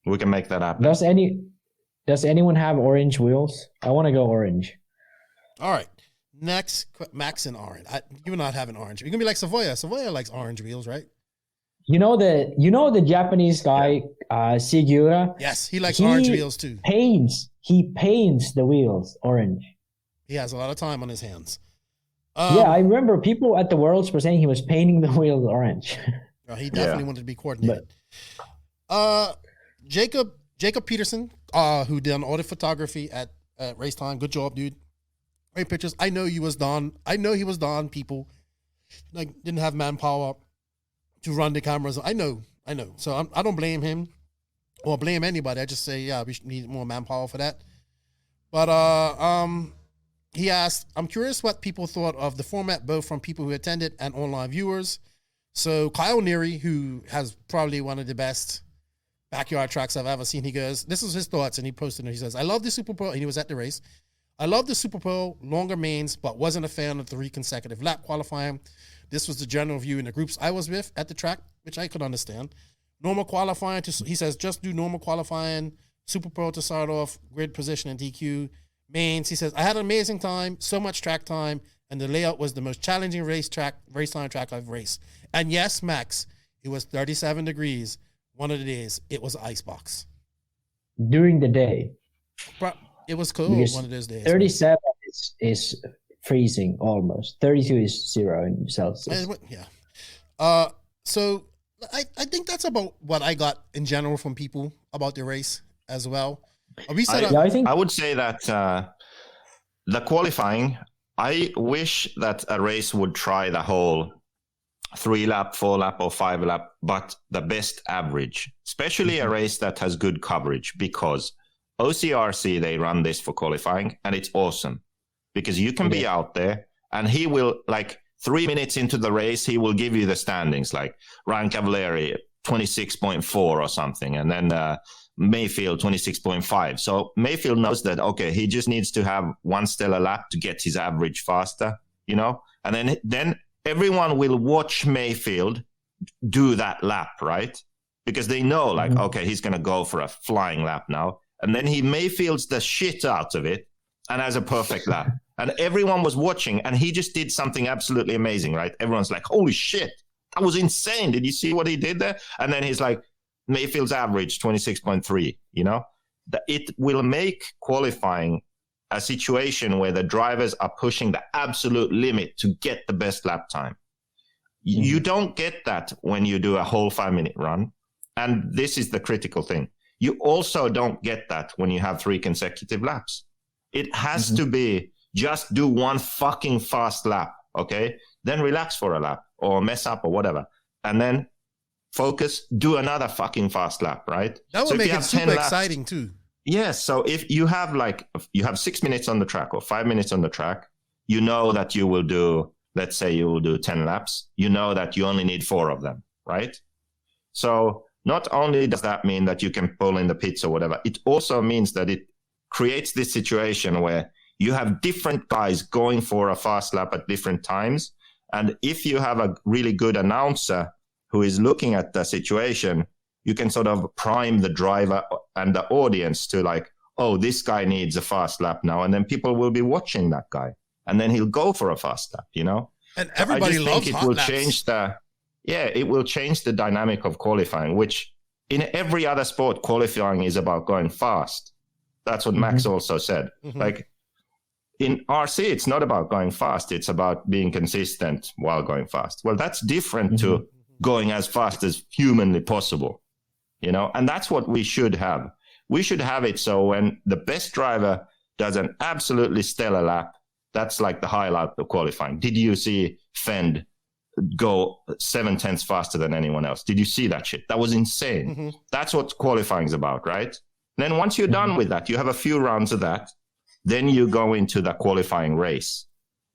We can make that happen. Does anyone have orange wheels? I want to go orange. All right. Next, Max and orange. You will not have an orange. You're gonna be like Savoya. Savoya likes orange wheels, right? You know the Japanese guy, Sigura? Yes, he likes orange wheels too. He paints the wheels orange. He has a lot of time on his hands. I remember people at the Worlds were saying he was painting the wheels orange. He definitely wanted to be coordinated. Jacob Peterson, who did all the photography at RaceTime. Good job, dude. Great pictures. I know he was Don. People like didn't have manpower to run the cameras. I know. So I don't blame him or blame anybody. I just say, we need more manpower for that. But he asked, I'm curious what people thought of the format, both from people who attended and online viewers. So Kyle Neary, who has probably one of the best backyard tracks I've ever seen, he goes, this is his thoughts, and he posted it. He says, I love the Super Pearl, and he was at the race. I love the Super Pearl, longer mains, but wasn't a fan of 3 consecutive lap qualifying. This was the general view in the groups I was with at the track, which I could understand. Normal qualifying, he says, just do normal qualifying, Super Pearl to start off, grid position and DQ. Mains, he says, I had an amazing time, so much track time, and the layout was the most challenging RaceTime track I've raced. And yes, Max, it was 37 degrees. One of the days, it was icebox. During the day. It was cold one of those days. 37 is freezing almost. 32 is 0 in Celsius. So I think that's about what I got in general from people about the race as well. I would say that the qualifying, I wish that a race would try the whole 3-lap, 4-lap, or 5-lap, but the best average, especially a race that has good coverage, because OCRC, they run this for qualifying, and it's awesome because you can be out there and he will, like 3 minutes into the race, he will give you the standings, like Ryan Cavalieri, 26.4 or something, and then Mayfield, 26.5. So Mayfield knows that, okay, he just needs to have one stellar lap to get his average faster, and then everyone will watch Mayfield do that lap, right? Because they know, like, okay, he's going to go for a flying lap now. And then he Mayfields the shit out of it and has a perfect lap. And everyone was watching, and he just did something absolutely amazing, right? Everyone's like, holy shit, that was insane. Did you see what he did there? And then he's like, Mayfield's average, 26.3, It will make qualifying a situation where the drivers are pushing the absolute limit to get the best lap time. You don't get that when you do a whole 5-minute run. And this is the critical thing. You also don't get that when you have 3 consecutive laps. It has to be just do one fucking fast lap, okay? Then relax for a lap or mess up or whatever. And then focus, do another fucking fast lap, right? That would make it super exciting too. Yes. So if you have 6 minutes on the track or 5 minutes on the track, you know that you will do, let's say you will do 10 laps. You know that you only need 4 of them, right? So not only does that mean that you can pull in the pits or whatever, it also means that it creates this situation where you have different guys going for a fast lap at different times. And if you have a really good announcer who is looking at the situation, you can sort of prime the driver and the audience to like, oh, this guy needs a fast lap now. And then people will be watching that guy. And then he'll go for a fast lap, And everybody loves hot laps. It will change the dynamic of qualifying, which in every other sport, qualifying is about going fast. That's what Max also said. Like in RC, it's not about going fast. It's about being consistent while going fast. Well, that's different to going as fast as humanly possible, you know, and that's what we should have. We should have it so when the best driver does an absolutely stellar lap, that's like the highlight of qualifying. Did you see Phend go 7/10 faster than anyone else? Did you see that shit? That was insane. That's what qualifying is about, right? Then once you're done with that, you have a few rounds of that, then you go into the qualifying race.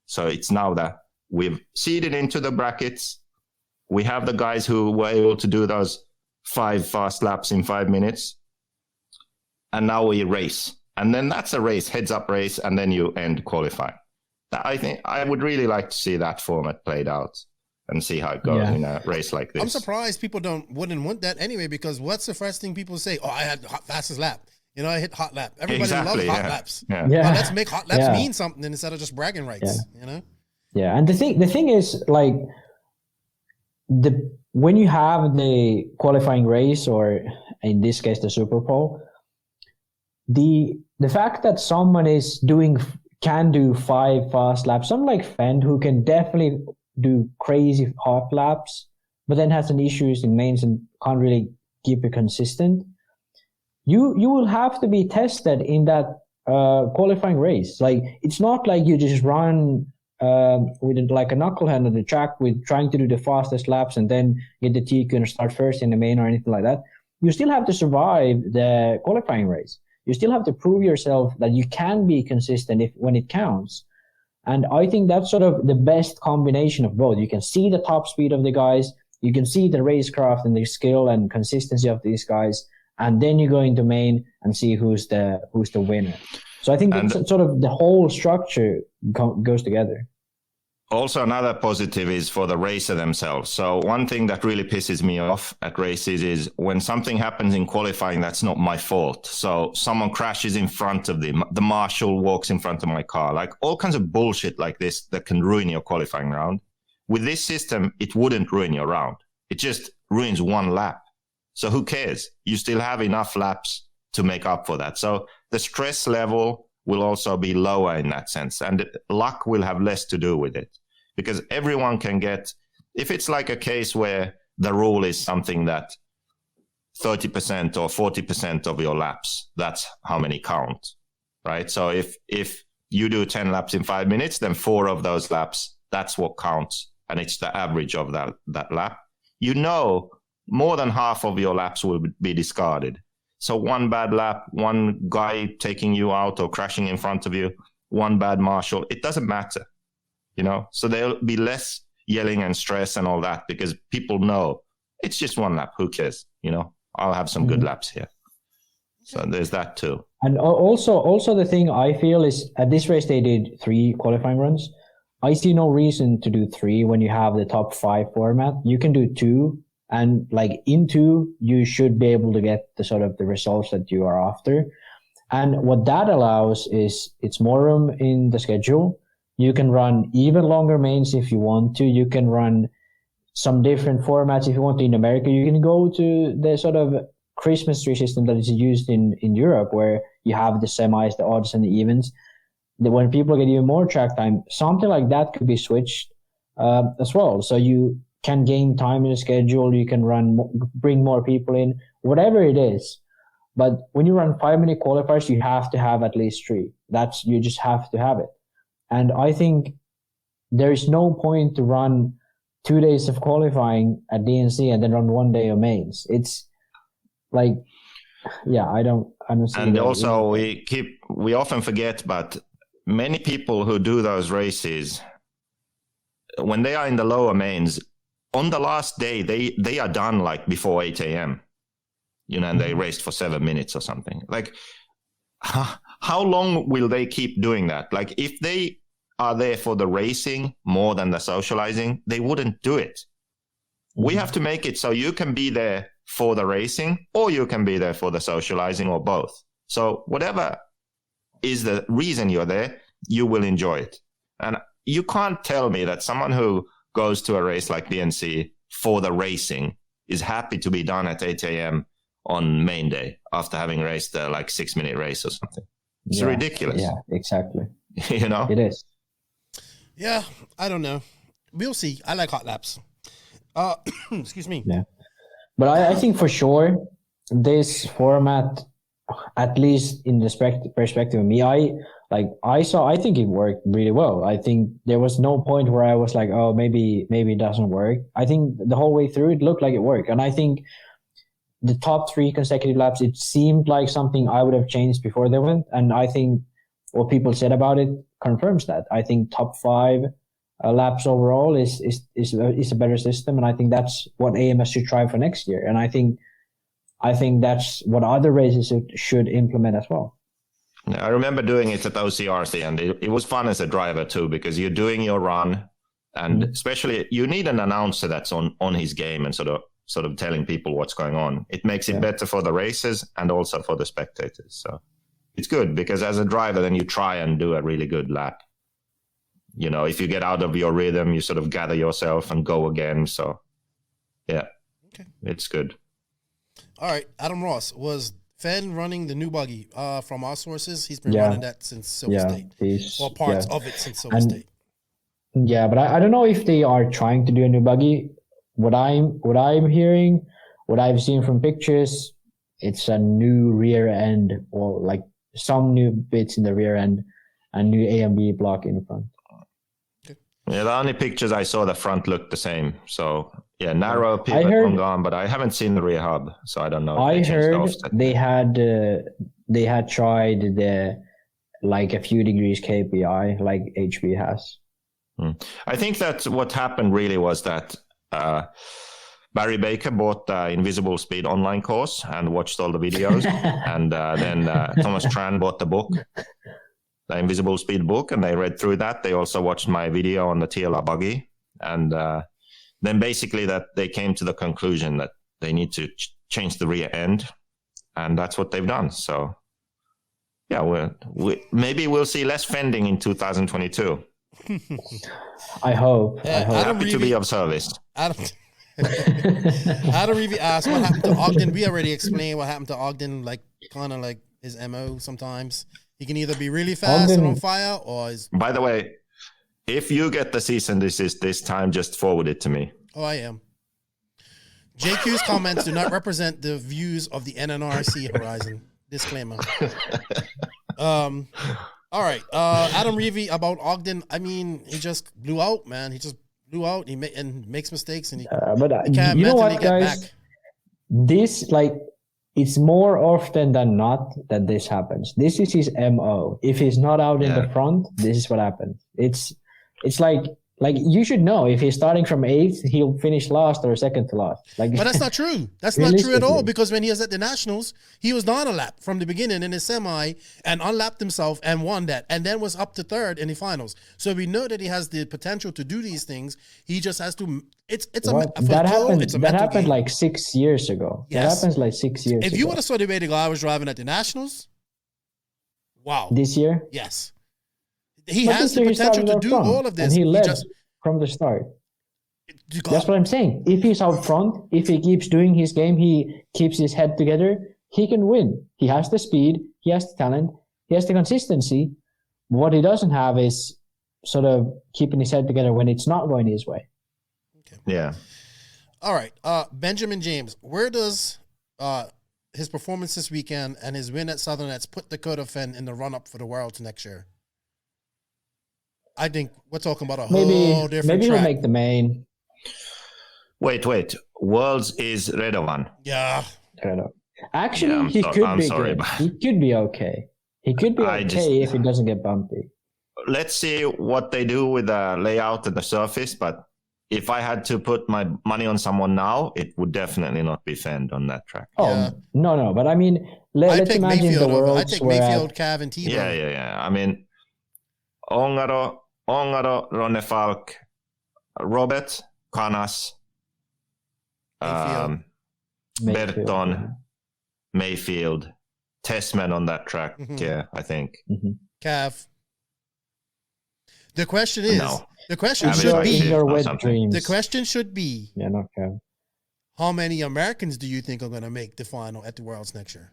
So it's now that we've seeded into the brackets. We have the guys who were able to do those 5 fast laps in 5 minutes. And now we race. And then that's a race, heads-up race, and then you end qualifying. I think I would really like to see that format played out and see how it goes in a race like this. I'm surprised people wouldn't want that anyway, because what's the first thing people say? Oh, I had fastest lap. You know, I hit hot lap. Everybody loves hot laps. Yeah. Well, let's make hot laps mean something instead of just bragging rights. You know? Yeah, and the thing is, like, when you have the qualifying race, or in this case the Super Bowl, the fact that someone can do 5 fast laps, someone like Phend, who can definitely do crazy hot laps, but then has some issues in mains and can't really keep it consistent, you will have to be tested in that qualifying race. Like, it's not like you just run with like a knucklehead on the track with trying to do the fastest laps and then get the TQ and start first in the main or anything like that. You still have to survive the qualifying race. You still have to prove yourself that you can be consistent when it counts. And I think that's sort of the best combination of both. You can see the top speed of the guys, you can see the racecraft and the skill and consistency of these guys, and then you go into main and see who's the winner. So I think that's sort of the whole structure goes together. Also, another positive is for the racer themselves. So one thing that really pisses me off at races is when something happens in qualifying, that's not my fault. So someone crashes in front of the marshal walks in front of my car, like all kinds of bullshit like this that can ruin your qualifying round. With this system, it wouldn't ruin your round. It just ruins one lap. So who cares? You still have enough laps to make up for that. So the stress level will also be lower in that sense, and luck will have less to do with it. Because everyone can get, if it's like a case where the rule is something that 30% or 40% of your laps, that's how many count, right? So if you do 10 laps in 5 minutes, then 4 of those laps, that's what counts. And it's the average of that lap. You know, more than half of your laps will be discarded. So one bad lap, one guy taking you out or crashing in front of you, one bad marshal, it doesn't matter. You know, so there'll be less yelling and stress and all that because people know it's just one lap. Who cares? You know, I'll have some good laps here. So there's that too. And also the thing I feel is at this race, they did 3 qualifying runs. I see no reason to do 3 when you have the top 5 format. You can do 2, and like in 2, you should be able to get the sort of the results that you are after. And what that allows is it's more room in the schedule. You can run even longer mains if you want to. You can run some different formats if you want to. In America, you can go to the sort of Christmas tree system that is used in Europe, where you have the semis, the odds, and the evens. When people get even more track time, something like that could be switched as well. So you can gain time in the schedule. You can bring more people in, whatever it is. But when you run 5-minute qualifiers, you have to have at least 3. You just have to have it. And I think there is no point to run 2 days of qualifying at DNC and then run 1 day of mains. It's like, yeah, I don't see. And also we often forget, but many people who do those races, when they are in the lower mains, on the last day, they are done like before 8 a.m., you know, and they raced for 7 minutes or something. Like, how long will they keep doing that? Like, if they are there for the racing more than the socializing, they wouldn't do it. We have to make it so you can be there for the racing or you can be there for the socializing or both. So whatever is the reason you're there, you will enjoy it. And you can't tell me that someone who goes to a race like DNC for the racing is happy to be done at 8 a.m. on main day after having raced like 6-minute race or something. It's ridiculous. Yeah, exactly. You know? It is. Yeah, I don't know. We'll see. I like hot laps. Excuse me. Yeah. But I think for sure, this format, at least in the perspective of me, I think it worked really well. I think there was no point where I was like, oh, maybe it doesn't work. I think the whole way through, it looked like it worked. And I think the top 3 consecutive laps, it seemed like something I would have changed before they went. And I think what people said about it confirms that. I think top 5 laps overall is a better system. And I think that's what AMS should try for next year. And I think that's what other races should implement as well. I remember doing it at OCRC, and it was fun as a driver too, because you're doing your run, and especially you need an announcer that's on his game and sort of telling people what's going on. It makes it better for the racers and also for the spectators. So it's good, because as a driver, then you try and do a really good lap. You know, if you get out of your rhythm, you sort of gather yourself and go again. So yeah, It's good. All right, Adam Ross, was Phend running the new buggy? From our sources, he's been running that since Silver State, or parts of it since Silver State. Yeah, but I don't know if they are trying to do a new buggy. What I'm hearing, what I've seen from pictures, it's a new rear end, or like some new bits in the rear end, and new A and B block in the front. Yeah, the only pictures I saw, the front looked the same. So yeah, narrow pivot on gone, but I haven't seen the rear hub, so I don't know. I heard they had tried the like a few degrees KPI, like HB has. I think that what happened really was that Barry Baker bought the Invisible Speed online course and watched all the videos, and then Thomas Tran bought the book, the Invisible Speed book, and they read through that. They also watched my video on the TLR buggy, and then basically that they came to the conclusion that they need to change the rear end, and that's what they've done. So yeah, maybe we'll see less fending in 2022. I hope. Happy to be of service. Adam Reevy asked what happened to Ogden. We already explained what happened to Ogden, like kind of like his MO sometimes. He can either be really fast and on fire, or is... By the way, if you get the cease and desist this time, just forward it to me. Oh, I am. JQ's comments do not represent the views of the NNRC Horizon. Disclaimer. All right. Adam Reevy about Ogden. I mean, he just blew out, man. He just blew out. He makes mistakes, and he can't you know what, get guys? back. This, like, it's more often than not that this happens. This is his MO. If he's not out in the front, this is what happens. It's like you should know, if he's starting from 8th, he'll finish last or second to last. Like, but that's not true. That's not true at all, because when he was at the Nationals, he was down a lap from the beginning in his semi and unlapped himself and won that, and then was up to 3rd in the finals. So we know that he has the potential to do these things. He just has to. That happened like 6 years ago. Yes. That happens like 6 years ago. If you would have saw the way the guy was driving at the Nationals, wow. This year? Yes. He has the potential to do all of this. And he led from the start. That's what I'm saying. If he's out front, if he keeps doing his game, he keeps his head together, he can win. He has the speed, he has the talent, he has the consistency. What he doesn't have is sort of keeping his head together when it's not going his way. Okay. Yeah. All right. Benjamin James, where does his performance this weekend and his win at Southern Nets put Dakota Phend in the run-up for the Worlds next year? I think we're talking about a whole different maybe track. He'll make the main. Wait. Worlds is Radovan. Yeah. Actually, he could be good. He could be okay. He could be okay if it doesn't get bumpy. Let's see what they do with the layout and the surface, but if I had to put my money on someone now, it would definitely not be Phend on that track. No. But I mean, let's imagine Mayfield the Worlds. I take Mayfield, Cav, and T-Bone. Yeah. I mean, Ongaro, Ronnefalk, Robert, Canas, Berton, Mayfield, Tessman on that track. Mm-hmm. Yeah, I think. Mm-hmm. Cav. The question is, The question should be. Yeah, not Cav. how many Americans do you think are going to make the final at the Worlds next year?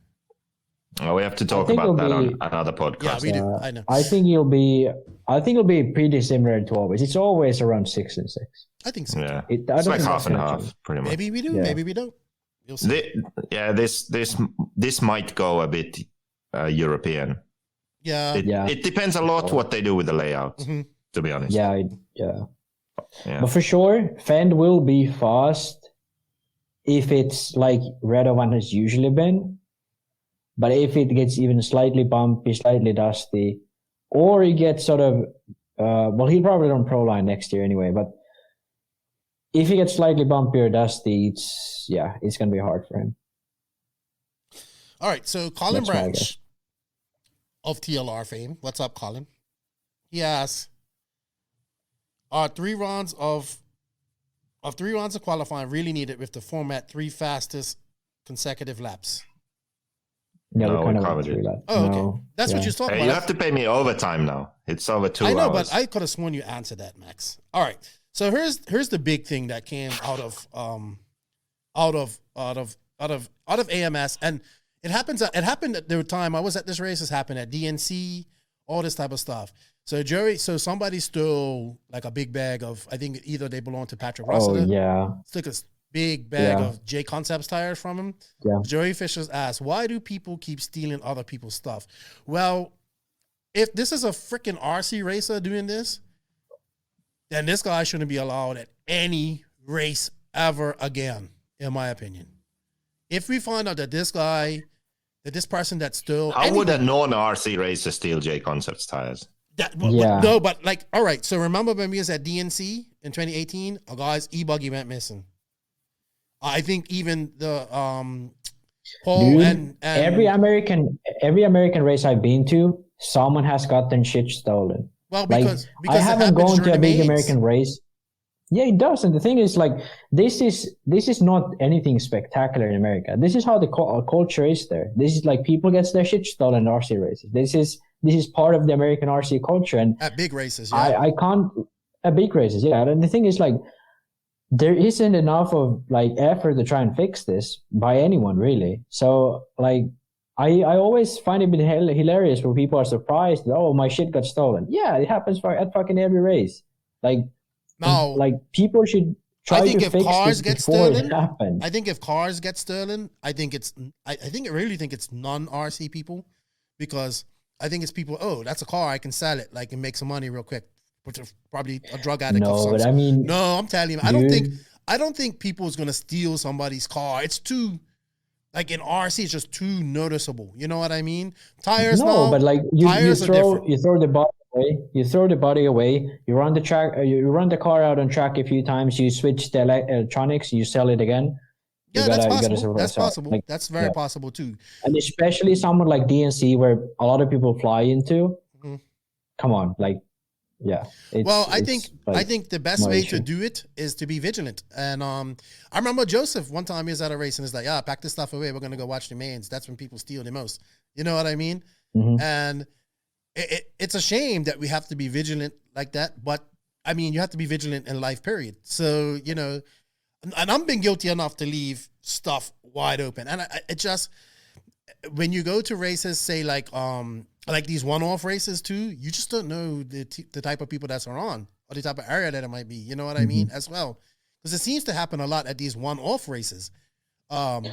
Oh, we have to talk about that on another podcast. Yeah, we do. I know. I think it'll be pretty similar to always. It's always around 6 and 6. I think so. Yeah, it's like half and half, pretty much. Maybe we do. Maybe we don't. You'll see. This might go a bit European. Yeah. It depends a lot what they do with the layout. To be honest. Yeah. But for sure, Phend will be fast if it's like Radovan has usually been. But if it gets even slightly bumpy, slightly dusty, or he gets sort of, he'll probably run Pro Line next year anyway. But if he gets slightly bumpy or dusty, it's going to be hard for him. All right. So Colin Branch of TLR fame. What's up, Colin? He asks, are 3 rounds of qualifying really needed with the format 3 fastest consecutive laps? Yeah, no, we covered it. Oh, okay. That's what you're talking about. You have to pay me overtime now. It's over 2 hours. I know, but I could have sworn you answered that, Max. All right. So here's the big thing that came out of AMS, and it happened at the time I was at this race. This happened at DNC, all this type of stuff. So somebody stole like a big bag of, I think either they belong to Patrick Russell. Oh yeah. Took a big bag of J Concepts tires from him. Yeah. Joey Fisher's asked, why do people keep stealing other people's stuff? Well, if this is a freaking RC racer doing this, then this guy shouldn't be allowed at any race ever again, in my opinion. If we find out that this person that stole... How would a non-RC racer steal J Concepts tires? No, but like, all right, so remember when we was at DNC in 2018, a guy's e-buggy went missing. I think even the Paul and every American race I've been to, someone has gotten shit stolen. Well, because I haven't gone to a big mains. American race. Yeah, it does. And the thing is, like, this is not anything spectacular in America. This is how the culture is there. This is like people get their shit stolen in RC races. This is part of the American RC culture. And at big races, I can't at big races, yeah. And the thing is, like, there isn't enough of like effort to try and fix this by anyone, really. So, like, I always find it a bit hilarious when people are surprised that, oh, my shit got stolen. Yeah, it happens at fucking every race. Like, no, like people should try to fix cars this get before stolen, it happens. I think if cars get stolen, I really think it's non-RC people, because I think it's people, oh, that's a car, I can sell it, like, and make some money real quick. Which is probably a drug addict. No, but I mean, no, I'm telling you, I don't think people is gonna steal somebody's car. It's too, like, in RC, it's just too noticeable. You know what I mean? Tires, no, but like you throw the body away. You throw the body away. You run the track. You run the car out on track a few times. You switch the electronics. You sell it again. Yeah, that's possible. That's possible. Like, that's very possible too. And especially someone like DNC, where a lot of people fly into. Mm-hmm. Come on, like. Yeah. I think the best way to do it is to be vigilant. And I remember Joseph one time he was at a race and he's like, pack this stuff away. We're going to go watch the mains. That's when people steal the most. You know what I mean? Mm-hmm. And it's a shame that we have to be vigilant like that. But I mean, you have to be vigilant in life, period. So, you know, and I've been guilty enough to leave stuff wide open. And it just, when you go to races, say like these one-off races too, you just don't know the type of people that's around or the type of area that it might be. You know what I mean? As well, because it seems to happen a lot at these one-off races. So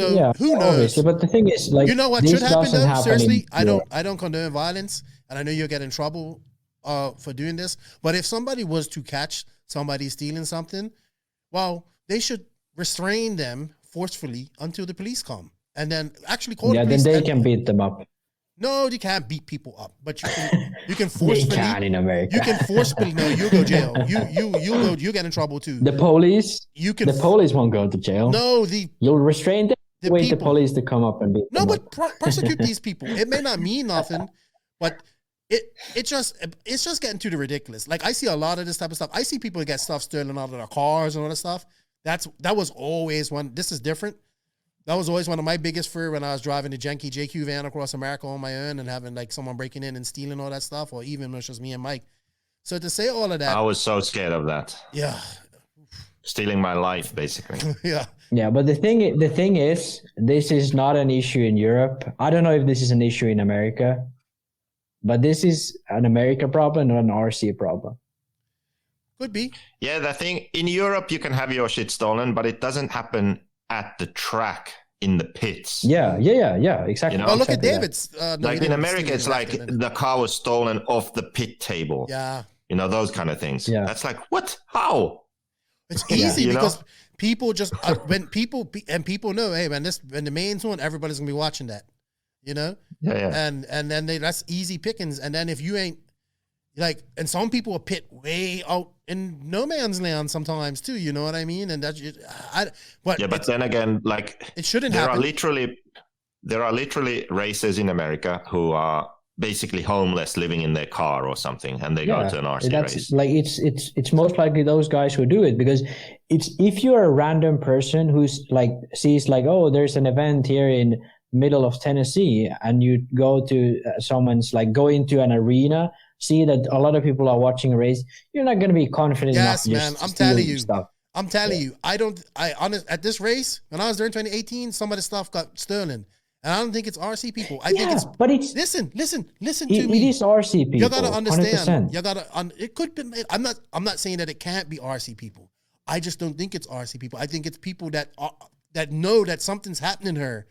yeah, who knows? Obviously. But the thing is, like, you know what should happen though? Seriously, I don't condone violence, and I know you'll get in trouble for doing this. But if somebody was to catch somebody stealing something, well, they should restrain them forcefully until the police come. And then actually call the police. Then they can beat them up. No, you can't beat people up, but you can forcefully. They can in America. You can forcefully. No, you go jail. You get in trouble too. The police. The police won't go to jail. No, you'll restrain them. Wait the police to come up and beat them up. Prosecute these people. It may not mean nothing, but it's just getting to the ridiculous. Like, I see a lot of this type of stuff. I see people get stuff stolen out of their cars and all that stuff. That was always one. This is different. That was always one of my biggest fear when I was driving the janky JQ van across America on my own and having like someone breaking in and stealing all that stuff, or even when it was just me and Mike. So to say all of that, I was so scared of that. Yeah, stealing my life, basically. Yeah. Yeah, but the thing is, this is not an issue in Europe. I don't know if this is an issue in America, but this is an America problem, not an RC problem. Could be. Yeah, the thing in Europe, you can have your shit stolen, but it doesn't happen at the track in the pits. Yeah, exactly. You know? Well, look exactly at David's. Like in America, it's like the car was stolen off the pit table. Yeah. You know, those kind of things. Yeah. That's like, what? How? It's easy You know? because people just when people know, hey man, when the main's on, everybody's gonna be watching that, you know. Yeah. And then that's easy pickings. And then if you ain't like, and some people will pit way out in no man's land sometimes too. You know what I mean? And that's but then again, like it shouldn't there happen. There are literally racers in America who are basically homeless, living in their car or something, and they go to an RC race. Like it's most likely those guys who do it, because it's if you're a random person who's like sees like, oh, there's an event here in middle of Tennessee, and you go to someone's like go into an arena, see that a lot of people are watching a race, you're not going to be confident enough. Yes, man. I'm telling you. I'm telling you. At this race when I was there in 2018, some of the stuff got stolen. And I don't think it's RC people. I think it's. But it's listen to me. It is RC people. You gotta understand. 100%. You gotta. It could be. I'm not saying that it can't be RC people. I just don't think it's RC people. I think it's people that know that something's happening here.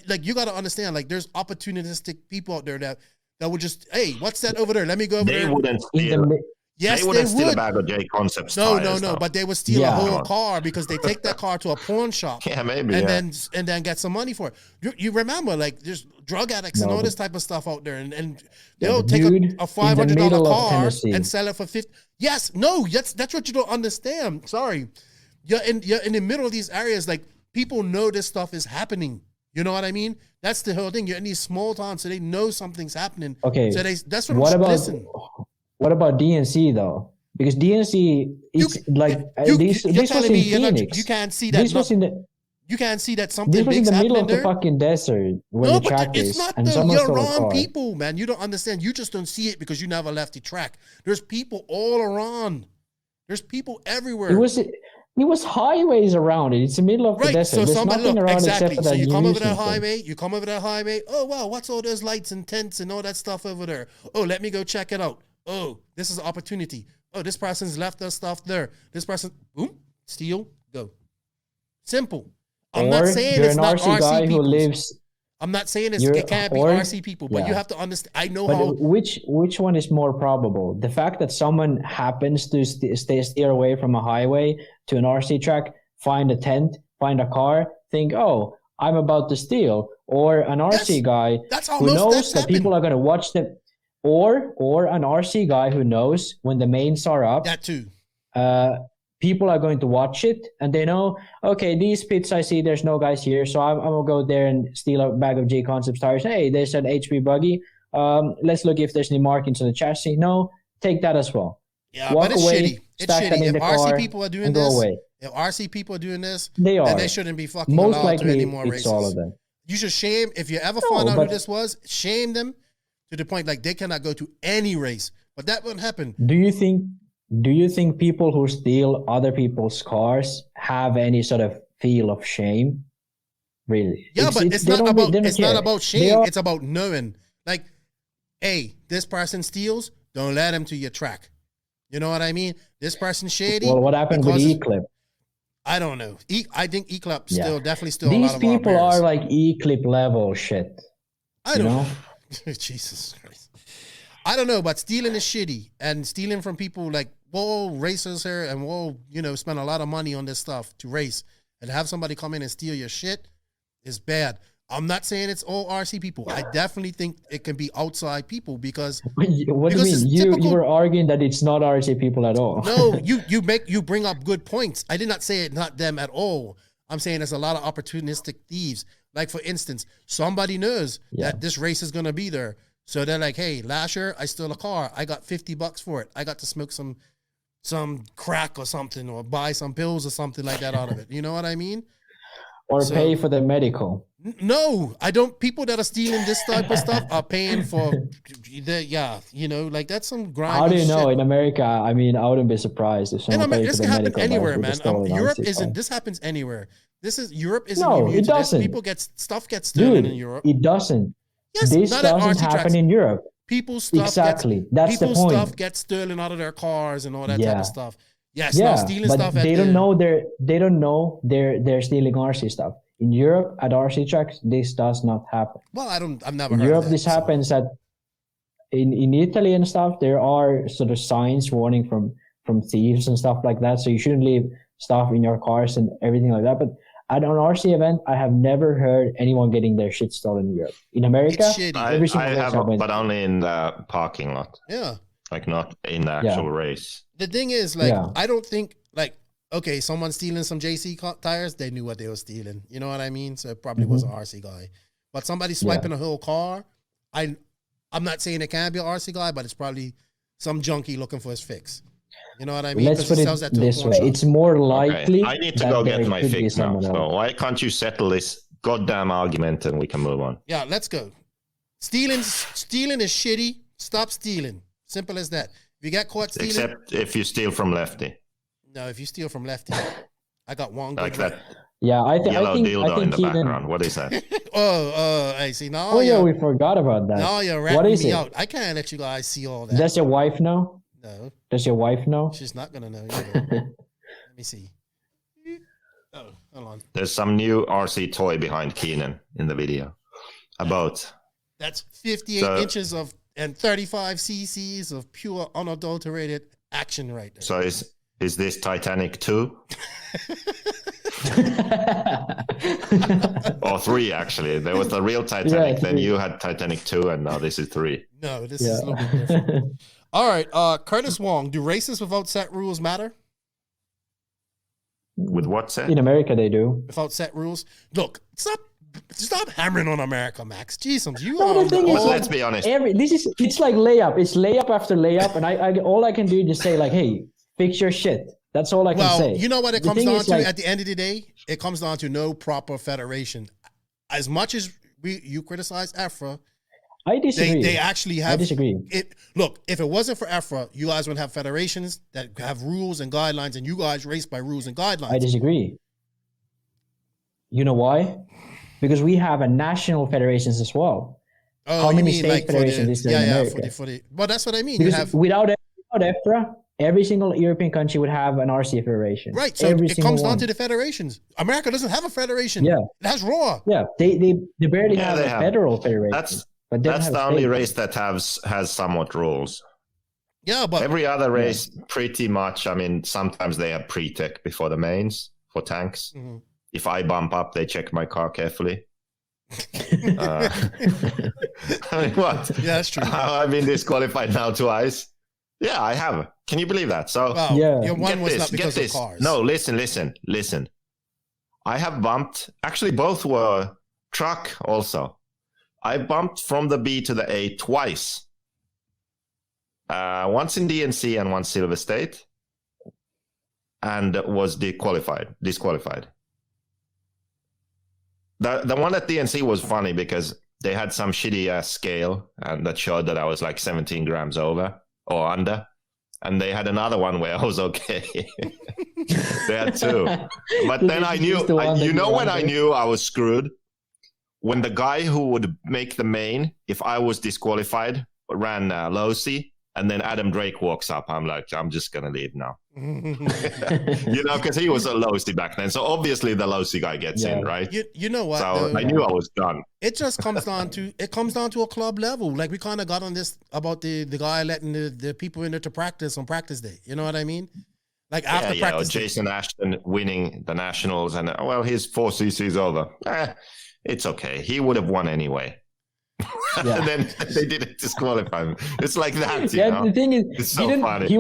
Like you gotta understand. Like there's opportunistic people out there that would just, hey, what's that over there? Let me go over there. They wouldn't steal. Yes, they wouldn't steal a bag of J Concepts. No, but they would steal a whole car because they take that car to a pawn shop. Yeah, maybe. And then get some money for it. You remember, like, there's drug addicts and all this type of stuff out there, and they'll take a $500 car and sell it for $50. Yes, no, that's what you don't understand. Sorry, you're in the middle of these areas. Like people know this stuff is happening. You know what I mean? That's the whole thing. You're in these small towns, so they know something's happening. Okay, so that's what listen. What about DNC though? Because DNC is this was in Phoenix. You can't see that. This was in the. You can't see that something. This was in the middle of the there. Fucking desert where the track is. It's not and you're wrong, people, man. You don't understand. You just don't see it because you never left the track. There's people all around. There's people everywhere. It was highways around it. It's the middle of the desert. So there's nothing around exactly. except So that you come over that highway. You come over that highway. Oh wow, what's all those lights and tents and all that stuff over there? Oh, let me go check it out. Oh, this is an opportunity. Oh, this person's left their stuff there. This person, boom, steal, go. Simple. I'm not saying it's not RC people. I'm not saying it can't be RC people, but you have to understand. I know how. Which one is more probable? The fact that someone happens to steer away from a highway to an RC track, find a tent, find a car, think, oh, I'm about to steal, or an RC guy who knows that people are going to watch them. Or an RC guy who knows when the mains are up. That too. People are going to watch it, and they know, okay, these pits I see, there's no guys here, so I'm going to go there and steal a bag of J Concepts tires. Hey, there's an HP buggy. Let's look if there's any markings on the chassis. No, take that as well. Yeah, walk but it's away, shitty. It's shitty. If RC people are doing this, if RC people are doing this, then they shouldn't be fucking most allowed likely to any more it's races. all of them. You should shame, if you ever find out who this was, shame them to the point like they cannot go to any race. But that won't happen. Do you think people who steal other people's cars have any sort of feel of shame? Really? Yeah, but it's not about shame. It's about knowing. Like, hey, this person steals, don't let him to your track. You know what I mean? This person's shady. Well, what happened with E-Clip? I don't know. I think E-Clip definitely still These a lot of our people are like E-Clip level shit. I don't know. Jesus Christ. I don't know, but stealing is shitty. And stealing from people like, whoa, racers here, and whoa, spend a lot of money on this stuff to race, and have somebody come in and steal your shit is bad. I'm not saying it's all RC people. I definitely think it can be outside people because. What do you mean? You were arguing that it's not RC people at all. No, you bring up good points. I did not say it not them at all. I'm saying there's a lot of opportunistic thieves. Like, for instance, somebody knows that this race is going to be there. So they're like, hey, last year I stole a car. I got $50 for it. I got to smoke some crack or something, or buy some pills or something like that out of it. You know what I mean? or pay for the medical. No, I don't. People that are stealing this type of stuff are paying for like that's some grimy How do you know? shit. In America, I mean, I wouldn't be surprised if someone paid for This the can happen medical. anywhere, man. Europe RC isn't. car. This happens anywhere. Europe isn't. No, immune it to this. doesn't. People stuff gets stolen Dude, in Europe. it doesn't. Yes, This not at doesn't RC happen tracks. in Europe. People's stuff Exactly. That's the people's point. stuff gets stolen out of their cars and all that type Yeah. of stuff. Yes, no, stealing but stuff. they don't know they're stealing RC stuff. In Europe, at RC tracks, this does not happen. Well, I've never In heard Europe, of that, this happens at in Italy and stuff. There are sort of signs warning from thieves and stuff like that. So you shouldn't leave stuff in your cars and everything like that. But at an RC event, I have never heard anyone getting their shit stolen in Europe. In America, It's shitty. every single I race have, I went but only in the parking lot. Yeah. Like not in the actual race. The thing is, I don't think okay, someone stealing some JC tires, they knew what they were stealing. You know what I mean? So it probably was an RC guy. But somebody swiping a whole car, I'm not saying it can be an RC guy, but it's probably some junkie looking for his fix. You know what I mean? Let's put it this way. It's more likely. Okay. I need to go get my fix now. So why can't you settle this goddamn argument and we can move on? Yeah, let's go. Stealing is shitty. Stop stealing. Simple as that. If you get caught stealing. Except if you steal from Lefty. No, if you steal from Lefty, I got one. Like that. Yeah, I think dildo in the Keenan, background. What is that? I see. Now, oh yeah, we forgot about that. Now you're what ratting is me it? out. I can't let you guys see all that. Does your wife know? No. Does your wife know? She's not gonna know either. Let me see. Oh, hold on. There's some new RC toy behind Keenan in the video. About. That's 58 inches of and 35 cc's of pure unadulterated action right there. So is this Titanic 2? Or 3, actually. There was the real Titanic, then you had Titanic 2, and now this is 3. No, this is a little bit different. All right, Curtis Wong, do races without set rules matter? With what set? In America, they do. Without set rules? Look, stop hammering on America, Max. Jesus, you no, are. The thing is, let's be honest. It's like layup. It's layup after layup, and I all I can do is just say like, "Hey, fix your shit." That's all I can say. Well, you know what it comes down to at the end of the day? It comes down to no proper federation. As much as you criticize EFRA, I disagree. They actually have. I disagree. Look, if it wasn't for EFRA, you guys would have federations that have rules and guidelines, and you guys race by rules and guidelines. I disagree. You know why? Because we have a national federations as well. Oh, how many mean state like federations is there in America? Well, that's what I mean. Because you have without EFRA, every single European country would have an RC federation. Right, so it comes down to the federations. America doesn't have a federation. Yeah, it has RAW. Yeah, they barely have a federal federation. That's the only race that has somewhat rules. Yeah, but every other race, pretty much. I mean, sometimes they have pre-tech before the mains for tanks. Mm-hmm. If I bump up, they check my car carefully. I mean, what? Yeah, that's true. I've been disqualified now twice. Yeah, I have. Can you believe that? So, your one was not because of cars. No, listen. I have bumped. Actually, both were truck also. I bumped from the B to the A twice. Once in DNC and once Silver State. And was disqualified. The one at DNC was funny because they had some shitty ass scale and that showed that I was like 17 grams over or under. And they had another one where I was okay. They had 2. But then I knew, when I knew I was screwed? When the guy who would make the main, if I was disqualified, ran low-C, and then Adam Drake walks up, I'm like, I'm just going to leave now. Because he was a low-C back then. So obviously the low-C guy gets in, right? You know what? So I knew I was done. It just comes down to a club level. Like we kind of got on this about the guy letting the people in there to practice on practice day. You know what I mean? Like after practice day. Jason Ashton winning the nationals and his 4 cc's over. It's okay. He would have won anyway. Yeah. And then they didn't disqualify him. It's like that, you know? The thing is, it's so funny. He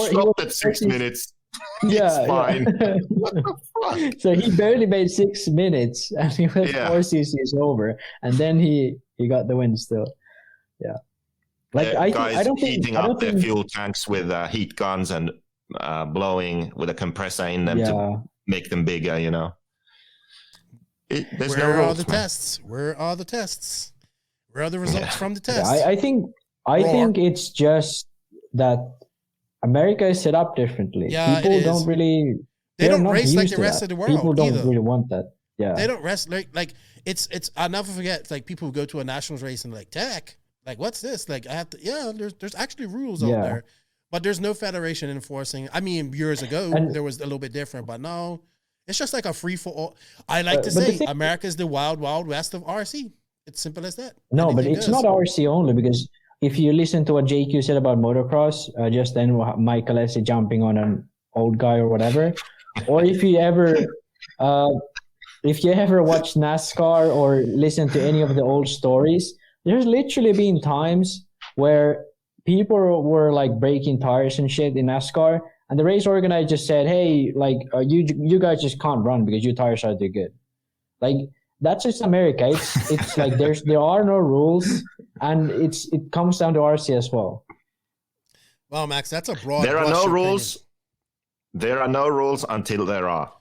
stopped at 6 minutes. Yeah, it's fine. What the fuck? So he barely made 6 minutes, and he was 4 cc's over, and then he got the win still. Yeah, guys heating up their fuel tanks with heat guns and blowing with a compressor in them to make them bigger. There's Where no are rules, the man. tests? Where are the tests? Where are the results from the Yeah, tests? I think it's just that America is set up differently. Yeah, People it is. don't really. They they're don't not race like used the to rest that. of the world People don't either. really want that. Yeah. They don't rest like it's. I'll never forget. It's like people who go to a nationals race and like tech. Like what's this? Like I have to. Yeah, there's actually rules out there, but there's no federation enforcing. I mean, years ago there was a little bit different, but no, it's just like a free for all. I like to say America's the wild west of RC. It's simple as that. No, but Anything it's goes. not RC only, because if you listen to what JQ said about motocross, just then Michael Essie jumping on an old guy or whatever, or if you ever watch NASCAR or listen to any of the old stories, there's literally been times where people were like breaking tires and shit in NASCAR, and the race organizer just said, "Hey, like you guys just can't run because your tires are too good." Like that's just America. It's like there are no rules, and it comes down to RC as well. Well, Max, that's a broad. There are no rules. There are no rules until there are.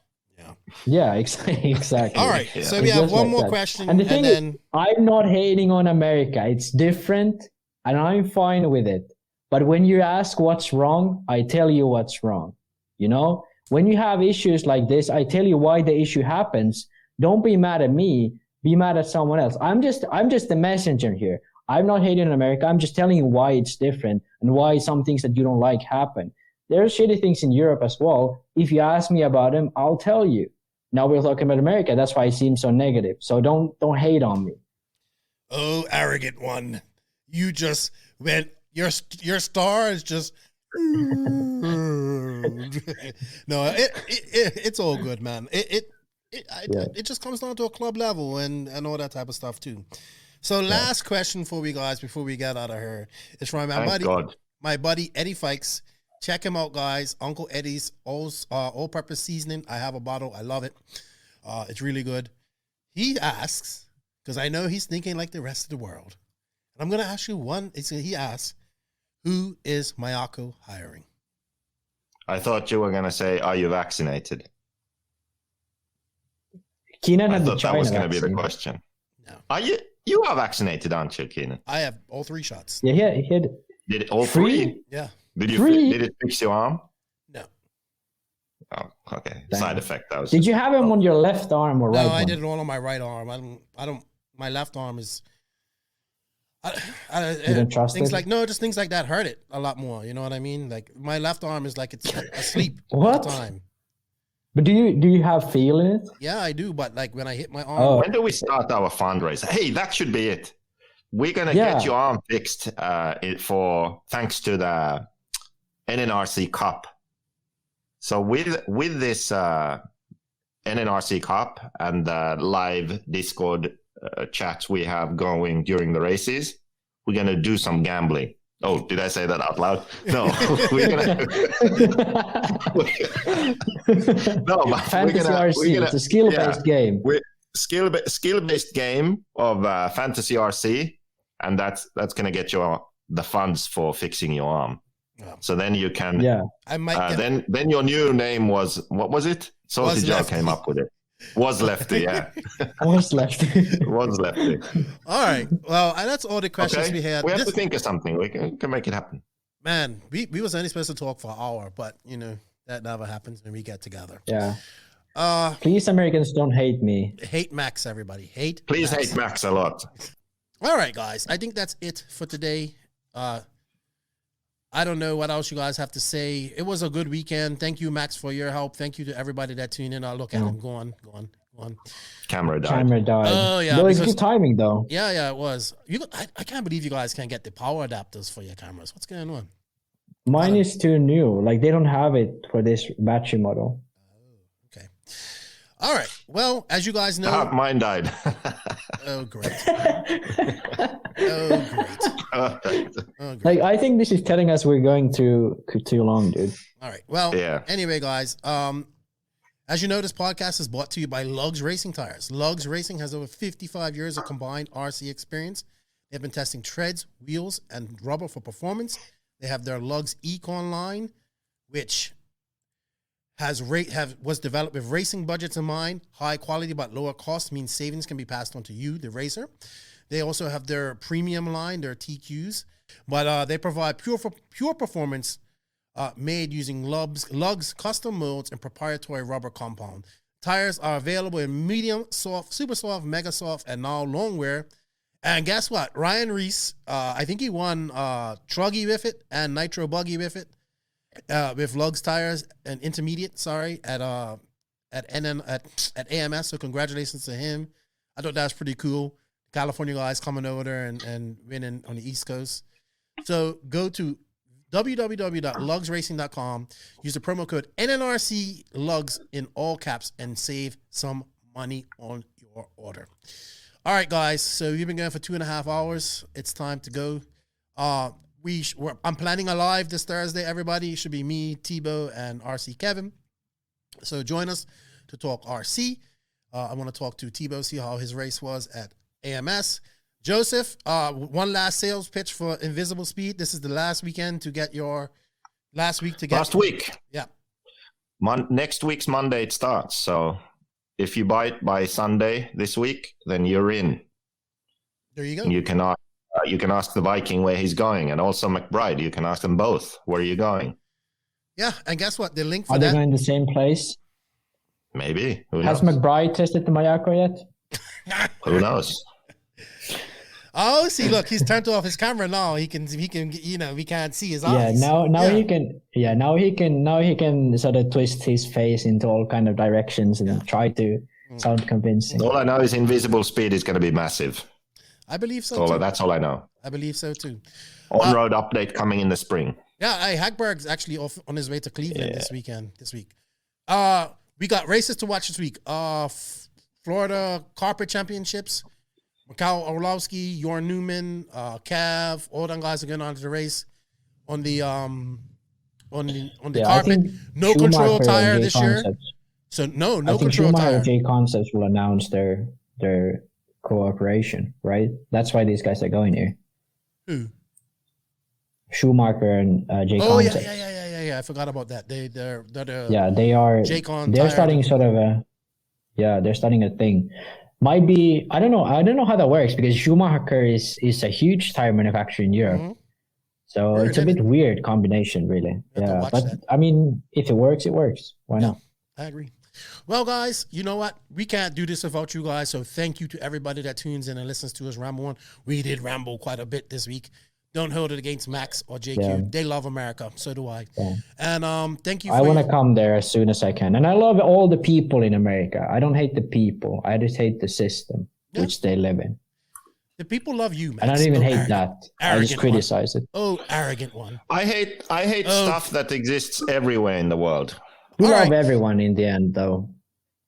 Yeah, exactly. All right, so we have one more question, and then I'm not hating on America. It's different, and I'm fine with it. But when you ask what's wrong, I tell you what's wrong. You know, when you have issues like this, I tell you why the issue happens. Don't be mad at me. Be mad at someone else. I'm just the messenger here. I'm not hating on America. I'm just telling you why it's different and why some things that you don't like happen. There's shitty things in Europe as well. If you ask me about them, I'll tell you. Now we're talking about America. That's why it seems so negative. So don't hate on me. Oh, arrogant one! You just went. Your star is just. No, it's all good, man. It just comes down to a club level and all that type of stuff too. So last question for we guys before we get out of here is from my buddy Eddie Fikes. Check him out, guys. Uncle Eddie's all-purpose seasoning. I have a bottle. I love it. It's really good. He asks, because I know he's thinking like the rest of the world. And I'm going to ask you one. He asks, who is Mayako hiring? I thought you were going to say, are you vaccinated? Keenan I had the thought China that was going to vaccine. be the question. No. Are you are vaccinated, aren't you, Keenan? I have all 3 shots. Yeah, he had Did it all 3? Yeah. Did it fix your arm? No. Oh, okay. Damn. Side effect. That was. Did you have him on your left arm or right? No, I one? did it all on my right arm. I don't. My left arm is. You don't trust things it? just things like that hurt it a lot more. You know what I mean? Like my left arm is like it's asleep all What? the time. But do you have feel in it? Yeah, I do. But like when I hit my arm, Oh. When do we start our fundraiser? Hey, that should be it. We're gonna get your arm fixed thanks to the NNRC Cup. So with this NNRC Cup and the live Discord chats we have going during the races, we're gonna do some gambling. Oh, did I say that out loud? No, we're gonna. No, but Fantasy RC. It's a skill-based game. Skill-based game of Fantasy RC, and that's gonna get you the funds for fixing your arm. Oh. So then you can. Yeah. I might. Then your new name was, what was it? Salty Joe came up with it. Was Lefty, yeah. Was Lefty. Was Lefty. All right. Well, that's all the questions we had. We have to think of something. We can make it happen. Man, we was only supposed to talk for an hour, but you know that never happens when we get together. Yeah. Please, Americans, don't hate me. Hate Max, everybody. Please Max. hate Max a lot. All right, guys. I think that's it for today. I don't know what else you guys have to say. It was a good weekend. Thank you, Max, for your help. Thank you to everybody that tuned in. Look at him. Go on. Camera died. Oh, yeah. No, it's good timing, though. Yeah, it was. I can't believe you guys can't get the power adapters for your cameras. What's going on? Mine is too new. Like, they don't have it for this battery model. Okay. All right. Well, as you guys know. Mine died. Oh, great. Oh, great. Like, I think this is telling us we're going too long, dude. All right. Well, yeah. Anyway, guys, as you know, this podcast is brought to you by Lugs Racing Tires. Lugs Racing has over 55 years of combined RC experience. They've been testing treads, wheels, and rubber for performance. They have their Lugs Econ line, which was developed with racing budgets in mind. High quality but lower cost means savings can be passed on to you, the racer. They also have their premium line, their TQs, but they provide pure performance made using lugs, custom molds, and proprietary rubber compound. Tires are available in medium, soft, super soft, mega soft, and now long wear. And guess what? Ryan Reese, I think he won Truggy with it and Nitro Buggy with it, with lugs tires and intermediate. At AMS. So congratulations to him. I thought that was pretty cool. California guys coming over there and winning on the East Coast. So go to www.lugsracing.com. Use the promo code NNRC Lugs in all caps and save some money on your order. All right, guys. So we've been going for 2.5 hours. It's time to go. I'm planning a live this Thursday. Everybody, it should be me, Tebow, and RC Kevin. So join us to talk RC. I want to talk to Tebow, see how his race was at AMS. Joseph, one last sales pitch for Invisible Speed. This is the last weekend to get your last week. Yeah. Next week's Monday it starts. So if you buy it by Sunday this week, then you're in. There you go. And you can ask the Viking where he's going, and also McBride. You can ask them both. Where are you going? Yeah, and guess what? The link for Are that. they going the same place? Maybe. Has McBride tested the Mayako yet? Who knows? Oh, see, look, he's turned off his camera now. He can, we can't see his eyes. Now he can sort of twist his face into all kind of directions and try to sound convincing. All I know is Invisible Speed is going to be massive. I believe so. That's all I know. I believe so too. On-road update coming in the spring. Yeah, Hagberg's actually off on his way to Cleveland this week. We got races to watch this week. Florida Carpet Championships. Mikhail Orlowski, Jorn Newman, Cav, all them guys are going on to the race on the carpet. No control tire this year. So no control tire. J Concepts will announce their cooperation, right? That's why these guys are going here. Who? Schumacher and J Concepts. Yeah. I forgot about that. They are. J-Con they're tire. starting sort of a. Yeah, they're starting a thing. Might be, I don't know how that works, because Schumacher is a huge tire manufacturer in Europe. Mm-hmm. So it's a bit weird combination, really. Yeah, but I mean, if it works, it works. Why not? I agree. Well, guys, you know what? We can't do this without you guys. So thank you to everybody that tunes in and listens to us ramble on. We did ramble quite a bit this week. Don't hold it against Max or JQ. Yeah. They love America. So do I. Yeah. And thank you. I want to come there as soon as I can. And I love all the people in America. I don't hate the people. I just hate the system which they live in. The people love you, Max. And I don't even hate that. I just criticize it. Oh, arrogant one. I hate stuff that exists everywhere in the world. We love everyone in the end, though.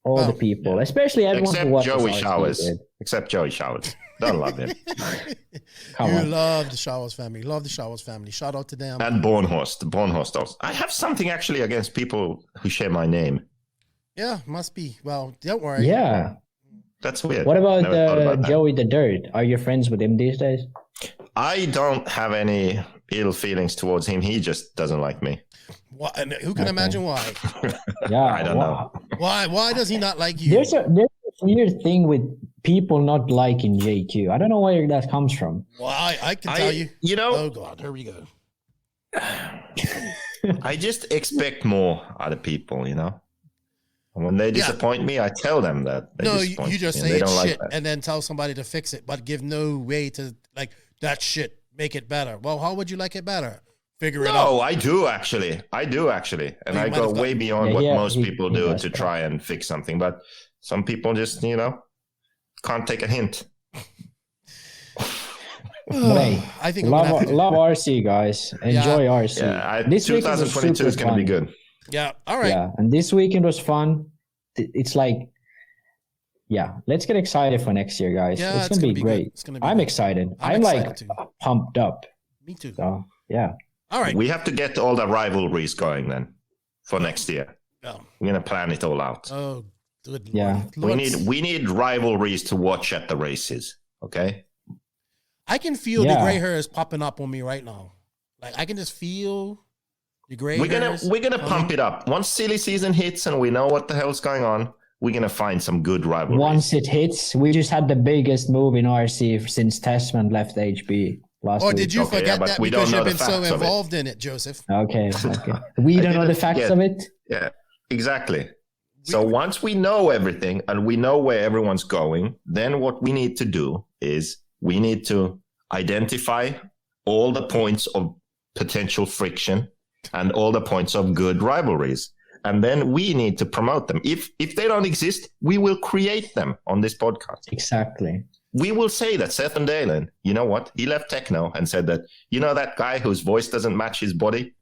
All the people, especially everyone who watches Joey Showers. Except Joey Showers. Don't love him. Love the Showers family. Love the Showers family. Shout out to them. And Bornhorst. The Bornhorst also. I have something actually against people who share my name. Yeah, must be. Well, don't worry. Yeah. That's weird. What about Joey the Dirt? Are you friends with him these days? I don't have any ill feelings towards him. He just doesn't like me. What? And who can imagine why? Yeah, I don't know. Why does he not like you? There's a weird thing with people not liking JQ. I don't know where that comes from. Well, I can tell you. You know. Oh God, here we go. I just expect more out of people, you know. When they disappoint me, I tell them that. You just say it's shit and then tell somebody to fix it, but give no way to like that shit. Make it better. Well, how would you like it better? Figure it out. No, I do actually. And I go way beyond what most people do to try and fix something. But some people just, can't take a hint. I think love RC, guys. Enjoy RC. Yeah, this 2022 is going to be good. Yeah. All right. Yeah, and this weekend was fun. It's like, let's get excited for next year, guys. Yeah, it's gonna be great. I'm excited. I'm like pumped up. Me too. So yeah. All right. We have to get all the rivalries going then for next year. Yeah. We're gonna plan it all out. Oh, good. Yeah. Lord. We need rivalries to watch at the races. Okay. I can feel the gray hair is popping up on me right now. Like I can just feel We're gonna pump it up. Once silly season hits and we know what the hell's going on, we're gonna find some good rivalries. Once it hits, we just had the biggest move in RC since Testament left HB last week. Or did you forget that because you've been so involved in it, Joseph? Okay. We don't know the facts of it? Yeah, exactly. So once we know everything and we know where everyone's going, then what we need to do is we need to identify all the points of potential friction and all the points of good rivalries. And then we need to promote them. If they don't exist, we will create them on this podcast. Exactly. We will say that Seth and Dalen, you know what? He left Techno and said that, you know, that guy whose voice doesn't match his body?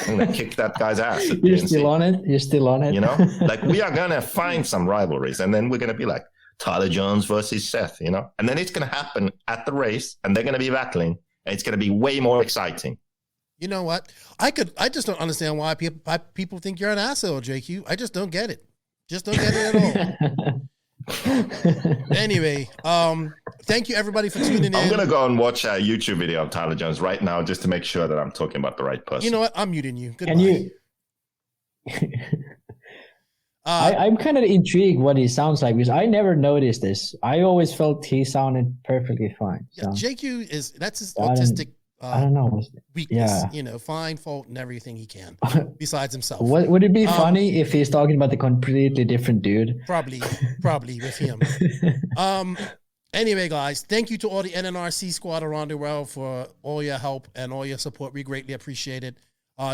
I'm going to kick that guy's ass. You're still on it? You're still on it? You know, like we are going to find some rivalries and then we're going to be like Tyler Jones versus Seth, you know, and then it's going to happen at the race and they're going to be battling and it's going to be way more exciting. You know what? I just don't understand why people think you're an asshole, JQ. I just don't get it. Just don't get it at all. Anyway, thank you everybody for tuning in. I'm going to go and watch a YouTube video of Tyler Jones right now just to make sure that I'm talking about the right person. You know what? I'm muting you. Goodbye. Can you... I'm kind of intrigued what he sounds like because I never noticed this. I always felt he sounded perfectly fine. So. Yeah, JQ that's his autistic I don't know. Weakness, yeah. You know, find fault in everything he can besides himself. Would it be funny if he's talking about the completely different dude? Probably with him. Anyway, guys, thank you to all the NNRC squad around the world for all your help and all your support. We greatly appreciate it.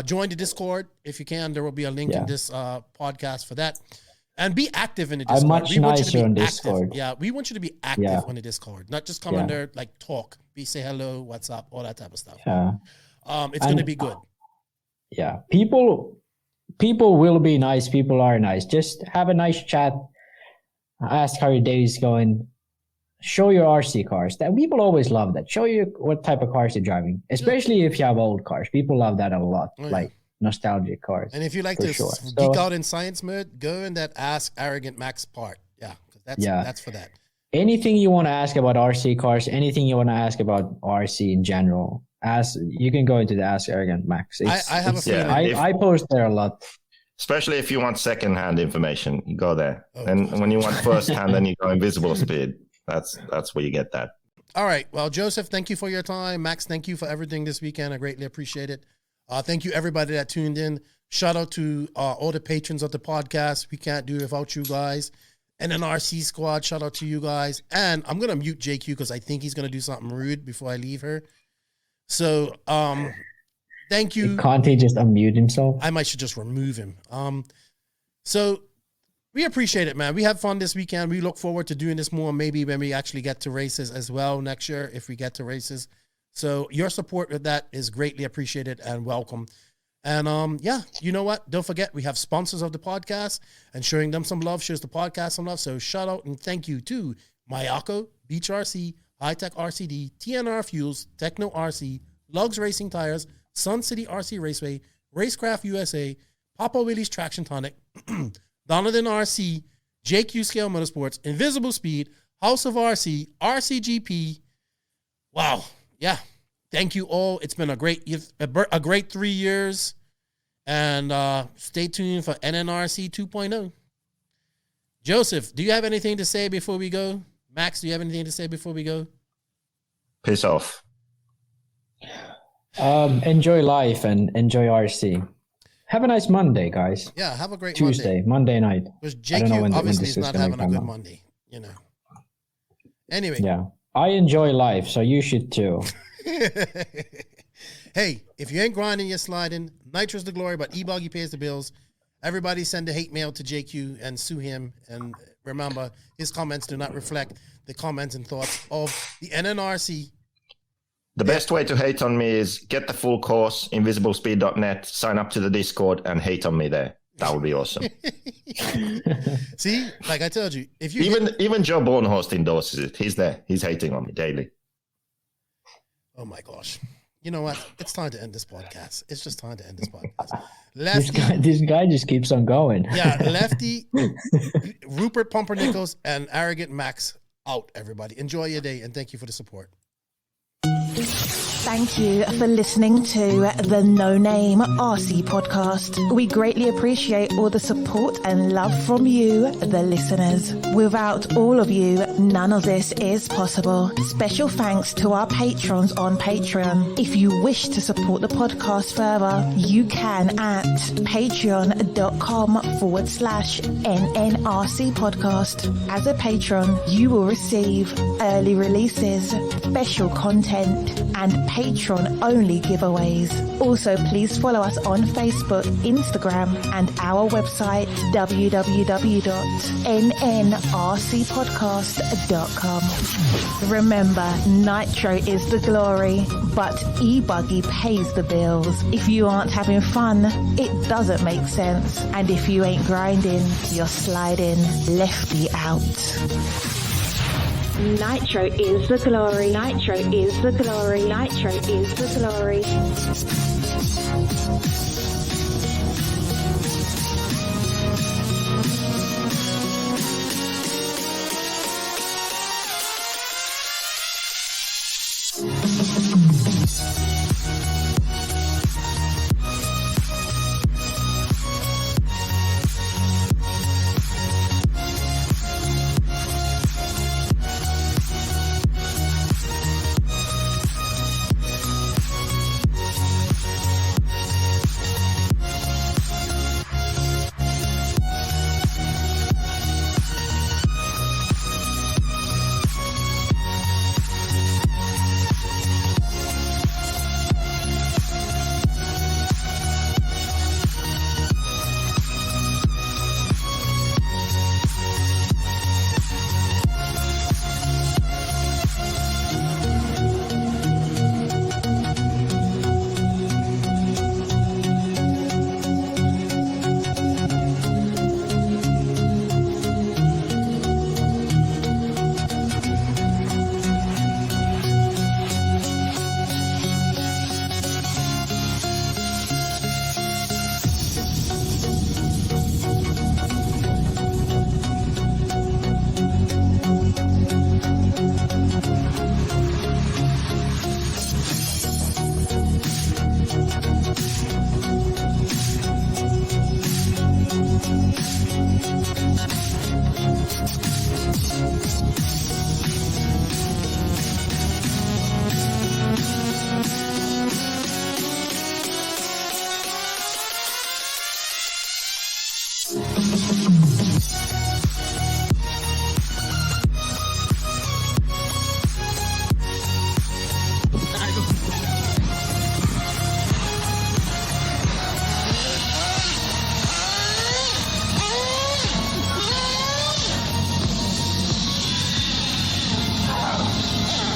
Join the Discord if you can. There will be a link in this podcast for that. And be active in the Discord. I'm much nicer on Discord. Yeah, we want you to be active on the Discord, not just come in there like talk, say hello, what's up, all that type of stuff. Yeah, it's going to be good. Yeah, people will be nice. People are nice. Just have a nice chat. Ask how your day is going. Show your RC cars. That people always love that. Show you what type of cars you're driving, especially if you have old cars. People love that a lot. Oh, yeah. Like nostalgic cars. And if you like to geek out in science mode, go in that Ask Arrogant Max part. Yeah, that's for that. Anything you want to ask about RC cars, anything you want to ask about RC in general, you can go into the Ask Arrogant Max. I have a feeling. I post there a lot. Especially if you want second-hand information, you go there. And when you want first-hand, then you go Invisible Speed. That's where you get that. All right. Well, Joseph, thank you for your time. Max, thank you for everything this weekend. I greatly appreciate it. Thank you, everybody that tuned in. Shout out to all the patrons of the podcast. We can't do it without you guys. NNRC squad, shout out to you guys. And I'm going to mute JQ because I think he's going to do something rude before I leave her. So, thank you. Can't he just unmute himself? I might should just remove him. So we appreciate it, man. We had fun this weekend. We look forward to doing this more maybe when we actually get to races as well next year, if we get to races. So your support with that is greatly appreciated and welcome. And you know what? Don't forget, we have sponsors of the podcast, and showing them some love shows the podcast some love. So shout out and thank you to Mayako, Beach RC, High Tech RCD, TNR Fuels, Techno RC, Lugs Racing Tires, Sun City RC Raceway, Racecraft USA, Papa Willie's Traction Tonic, Dominating RC, JQ Scale Motorsports, Invisible Speed, House of RC, RCGP. Wow. Yeah. Thank you all. It's been a great 3 years. And stay tuned for NNRC 2.0. Joseph, do you have anything to say before we go? Max, do you have anything to say before we go? Piss off. Enjoy life and enjoy RC. Have a nice Monday, guys. Yeah, have a great Tuesday, Monday night. Because JQ obviously is not having a good Monday, you know. Anyway. Yeah. I enjoy life, so you should too. Hey, if you ain't grinding, you're sliding. Nitro's the glory, but E-Buggy pays the bills. Everybody send a hate mail to JQ and sue him. And remember, his comments do not reflect the comments and thoughts of the NNRC. The best way to hate on me is get the full course, invisiblespeed.net, sign up to the Discord, and hate on me there. That would be awesome. See, like I told you, if you even Joe Bornhorst endorses it. He's there. He's hating on me daily. Oh my gosh! You know what? It's time to end this podcast. It's just time to end this podcast. Lefty, this guy just keeps on going. Yeah, Lefty, Rupert Pumpernickel, and Arrogant Max out. Everybody, enjoy your day and thank you for the support. Thank you for listening to the No Name RC podcast. We greatly appreciate all the support and love from you, the listeners. Without all of you, none of this is possible. Special thanks to our patrons on Patreon. If you wish to support the podcast further, you can at patreon.com/NNRC podcast. As a patron, you will receive early releases, special content, and patron-only giveaways. Also, please follow us on Facebook, Instagram, and our website, www.nnrcpodcast.com. Remember, Nitro is the glory, but e-buggy pays the bills. If you aren't having fun, it doesn't make sense. And if you ain't grinding, you're sliding. Lefty out. Nitro is the glory. Nitro is the glory. Nitro is the glory.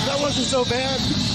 That wasn't so bad.